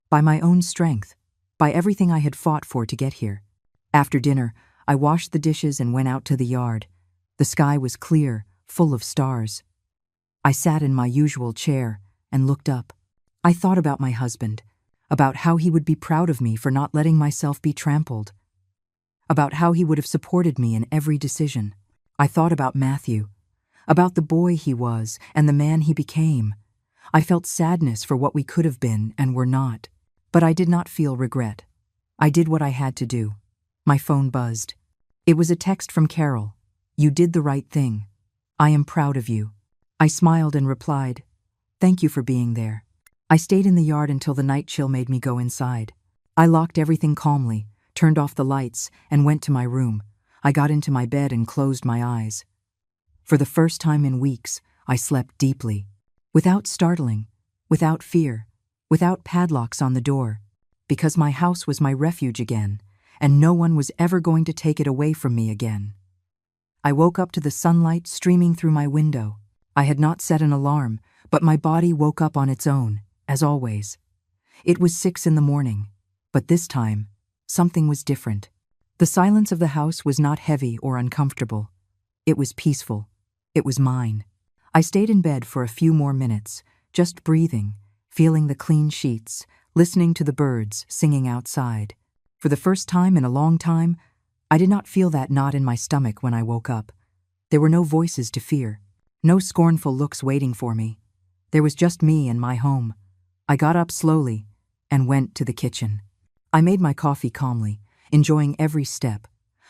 by my own strength, by everything I had fought for to get here. After dinner, I washed the dishes and went out to the yard. The sky was clear, full of stars. I sat in my usual chair and looked up. I thought about my husband, about how he would be proud of me for not letting myself be trampled, about how he would have supported me in every decision. I thought about Matthew, about the boy he was and the man he became. I felt sadness for what we could have been and were not, but I did not feel regret. I did what I had to do. My phone buzzed. It was a text from Carol. You did the right thing. I am proud of you. I smiled and replied, thank you for being there. I stayed in the yard until the night chill made me go inside. I locked everything calmly, turned off the lights, and went to my room. I got into my bed and closed my eyes. For the first time in weeks, I slept deeply, without startling, without fear, without padlocks on the door, because my house was my refuge again, and no one was ever going to take it away from me again. I woke up to the sunlight streaming through my window. I had not set an alarm, but my body woke up on its own, as always. It was 6 in the morning, but this time, something was different. The silence of the house was not heavy or uncomfortable. It was peaceful. It was mine. I stayed in bed for a few more minutes, just breathing, feeling the clean sheets, listening to the birds singing outside. For the first time in a long time, I did not feel that knot in my stomach when I woke up. There were no voices to fear, no scornful looks waiting for me. There was just me and my home. I got up slowly and went to the kitchen. I made my coffee calmly, enjoying every step.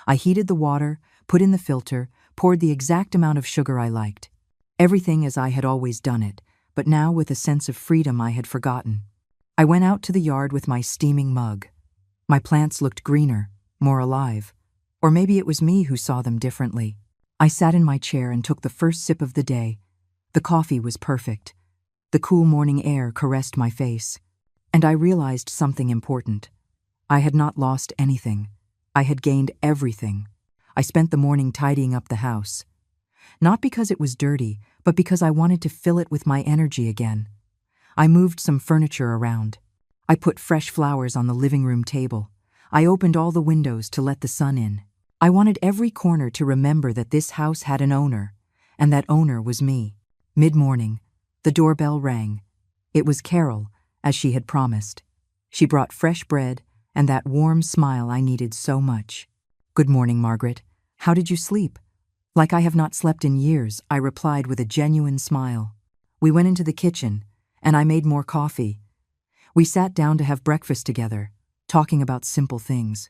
I heated the water, put in the filter, poured the exact amount of sugar I liked. Everything as I had always done it, but now with a sense of freedom I had forgotten. I went out to the yard with my steaming mug. My plants looked greener, more alive. Or maybe it was me who saw them differently. I sat in my chair and took the first sip of the day. The coffee was perfect. The cool morning air caressed my face. And I realized something important. I had not lost anything. I had gained everything. I spent the morning tidying up the house. Not because it was dirty, but because I wanted to fill it with my energy again. I moved some furniture around. I put fresh flowers on the living room table. I opened all the windows to let the sun in. I wanted every corner to remember that this house had an owner, and that owner was me. Mid-morning, the doorbell rang. It was Carol, as she had promised. She brought fresh bread and that warm smile I needed so much. "Good morning, Margaret. How did you sleep?" "Like I have not slept in years," I replied with a genuine smile. We went into the kitchen, and I made more coffee. We sat down to have breakfast together, talking about simple things.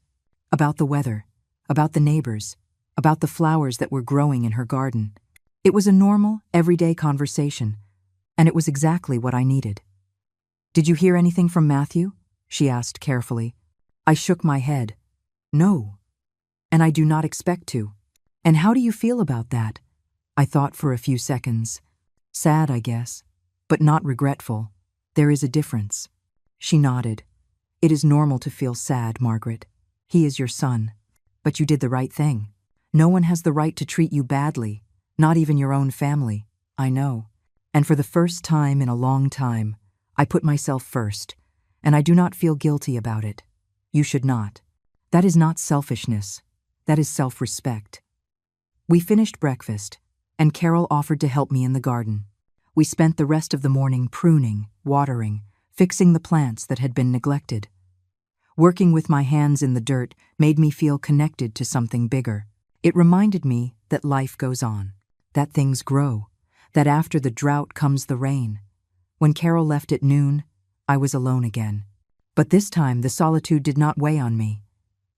About the weather, about the neighbors, about the flowers that were growing in her garden. It was a normal, everyday conversation, and it was exactly what I needed. "Did you hear anything from Matthew?" she asked carefully. I shook my head. "No, and I do not expect to." "And how do you feel about that?" I thought for a few seconds. "Sad, I guess, but not regretful. There is a difference." She nodded. "It is normal to feel sad, Margaret. He is your son. But you did the right thing. No one has the right to treat you badly, not even your own family. I know. And for the first time in a long time, I put myself first, and I do not feel guilty about it. You should not. That is not selfishness. That is self-respect." We finished breakfast, and Carol offered to help me in the garden. We spent the rest of the morning pruning, watering, fixing the plants that had been neglected. Working with my hands in the dirt made me feel connected to something bigger. It reminded me that life goes on, that things grow, that after the drought comes the rain. When Carol left at noon, I was alone again. But this time the solitude did not weigh on me.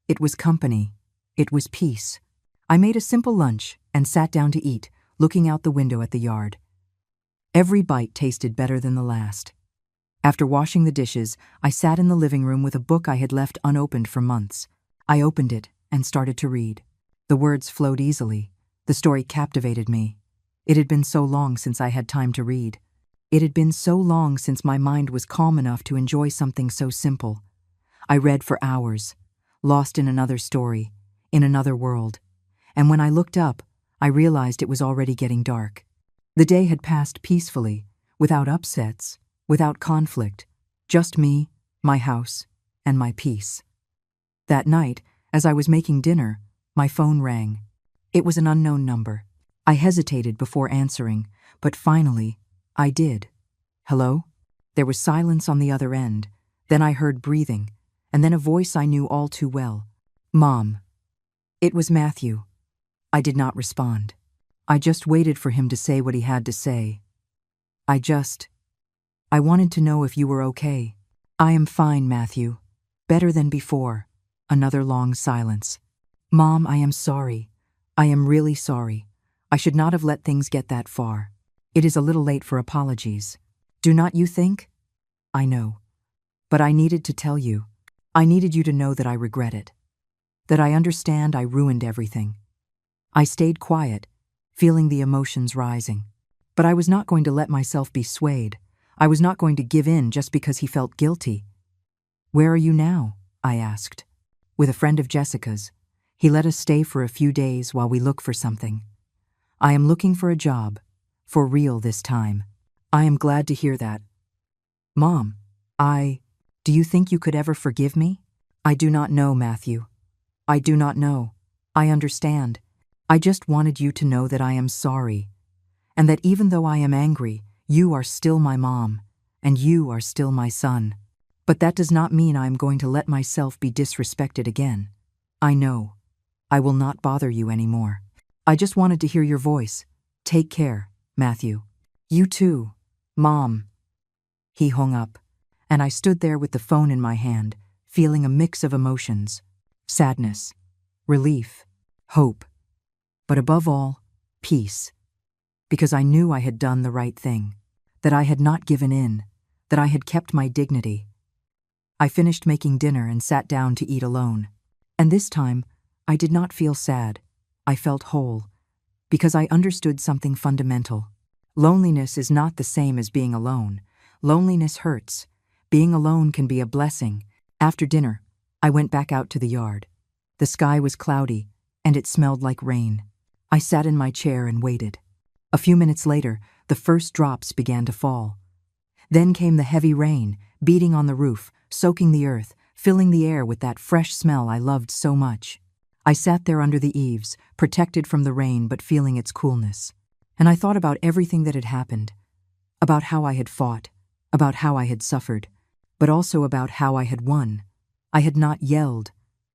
It was company. It was peace. I made a simple lunch and sat down to eat, looking out the window at the yard. Every bite tasted better than the last. After washing the dishes, I sat in the living room with a book I had left unopened for months. I opened it and started to read. The words flowed easily. The story captivated me. It had been so long since I had time to read. It had been so long since my mind was calm enough to enjoy something so simple. I read for hours, lost in another story, in another world. And when I looked up, I realized it was already getting dark. The day had passed peacefully, without upsets, without conflict, just me, my house, and my peace. That night, as I was making dinner, my phone rang. It was an unknown number. I hesitated before answering, but finally, I did. "Hello?" There was silence on the other end. Then I heard breathing, and then a voice I knew all too well. "Mom." It was Matthew. I did not respond. I just waited for him to say what he had to say. I wanted to know if you were okay." "I am fine, Matthew. Better than before." Another long silence. "Mom, I am sorry. I am really sorry. I should not have let things get that far. It is a little late for apologies. Do not you think?" "I know. But I needed to tell you. I needed you to know that I regret it. That I understand I ruined everything." I stayed quiet, feeling the emotions rising. But I was not going to let myself be swayed. I was not going to give in just because he felt guilty. "Where are you now?" I asked. "With a friend of Jessica's. He let us stay for a few days while we look for something. I am looking for a job. For real this time. I am glad to hear that. Mom, do you think you could ever forgive me? I do not know, Matthew. I do not know. I understand. I just wanted you to know that I am sorry. And that even though I am angry, you are still my mom, and you are still my son. But that does not mean I am going to let myself be disrespected again. I know. I will not bother you anymore. I just wanted to hear your voice. Take care, Matthew. You too, Mom. He hung up, and I stood there with the phone in my hand, feeling a mix of emotions. Sadness, relief, hope, but above all, peace. Because I knew I had done the right thing, that I had not given in, that I had kept my dignity. I finished making dinner and sat down to eat alone. And this time, I did not feel sad. I felt whole, because I understood something fundamental. Loneliness is not the same as being alone. Loneliness hurts. Being alone can be a blessing. After dinner, I went back out to the yard. The sky was cloudy, and it smelled like rain. I sat in my chair and waited. A few minutes later, the first drops began to fall. Then came the heavy rain, beating on the roof, soaking the earth, filling the air with that fresh smell I loved so much. I sat there under the eaves, protected from the rain but feeling its coolness. And I thought about everything that had happened, about how I had fought, about how I had suffered, but also about how I had won. I had not yelled.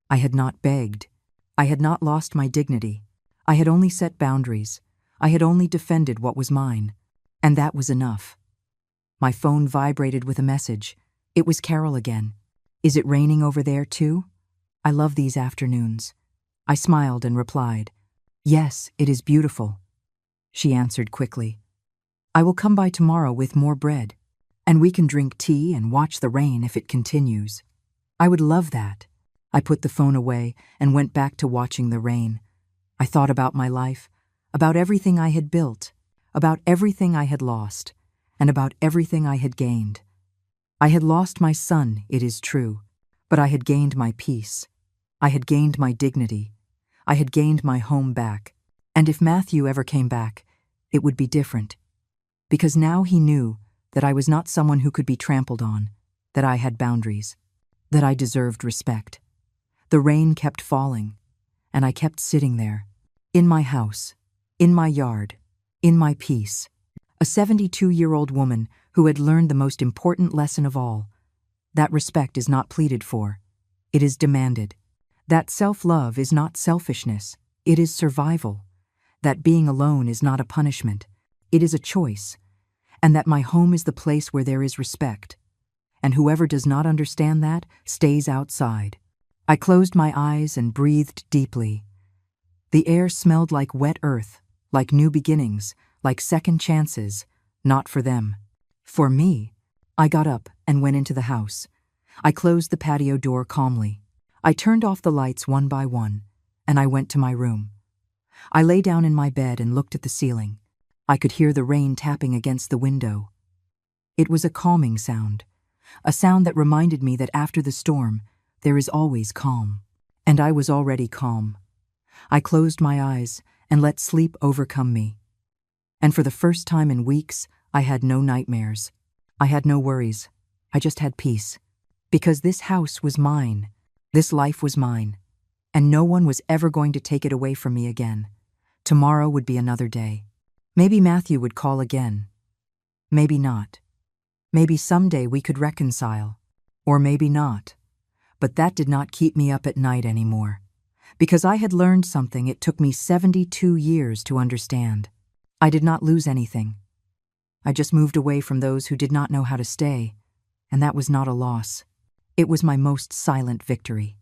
I had not begged. I had not lost my dignity. I had only set boundaries. I had only defended what was mine. And that was enough. My phone vibrated with a message. It was Carol again. Is it raining over there too? I love these afternoons. I smiled and replied, Yes, it is beautiful. She answered quickly, I will come by tomorrow with more bread, and we can drink tea and watch the rain if it continues. I would love that. I put the phone away and went back to watching the rain. I thought about my life, about everything I had built, about everything I had lost, and about everything I had gained. I had lost my son, it is true, but I had gained my peace. I had gained my dignity. I had gained my home back. And if Matthew ever came back, it would be different. Because now he knew that I was not someone who could be trampled on, that I had boundaries, that I deserved respect. The rain kept falling, and I kept sitting there, in my house, in my yard, in my peace. A 72-year-old woman who had learned the most important lesson of all, that respect is not pleaded for, it is demanded. That self-love is not selfishness, it is survival. That being alone is not a punishment, it is a choice. And that my home is the place where there is respect. And whoever does not understand that stays outside. I closed my eyes and breathed deeply. The air smelled like wet earth, like new beginnings, like second chances, not for them. For me, I got up and went into the house. I closed the patio door calmly. I turned off the lights one by one, and I went to my room. I lay down in my bed and looked at the ceiling. I could hear the rain tapping against the window. It was a calming sound, a sound that reminded me that after the storm, there is always calm. And I was already calm. I closed my eyes and let sleep overcome me. And for the first time in weeks, I had no nightmares. I had no worries. I just had peace. Because this house was mine. This life was mine. And no one was ever going to take it away from me again. Tomorrow would be another day. Maybe Matthew would call again. Maybe not. Maybe someday we could reconcile. Or maybe not. But that did not keep me up at night anymore. Because I had learned something it took me 72 years to understand. I did not lose anything. I just moved away from those who did not know how to stay, and that was not a loss. It was my most silent victory.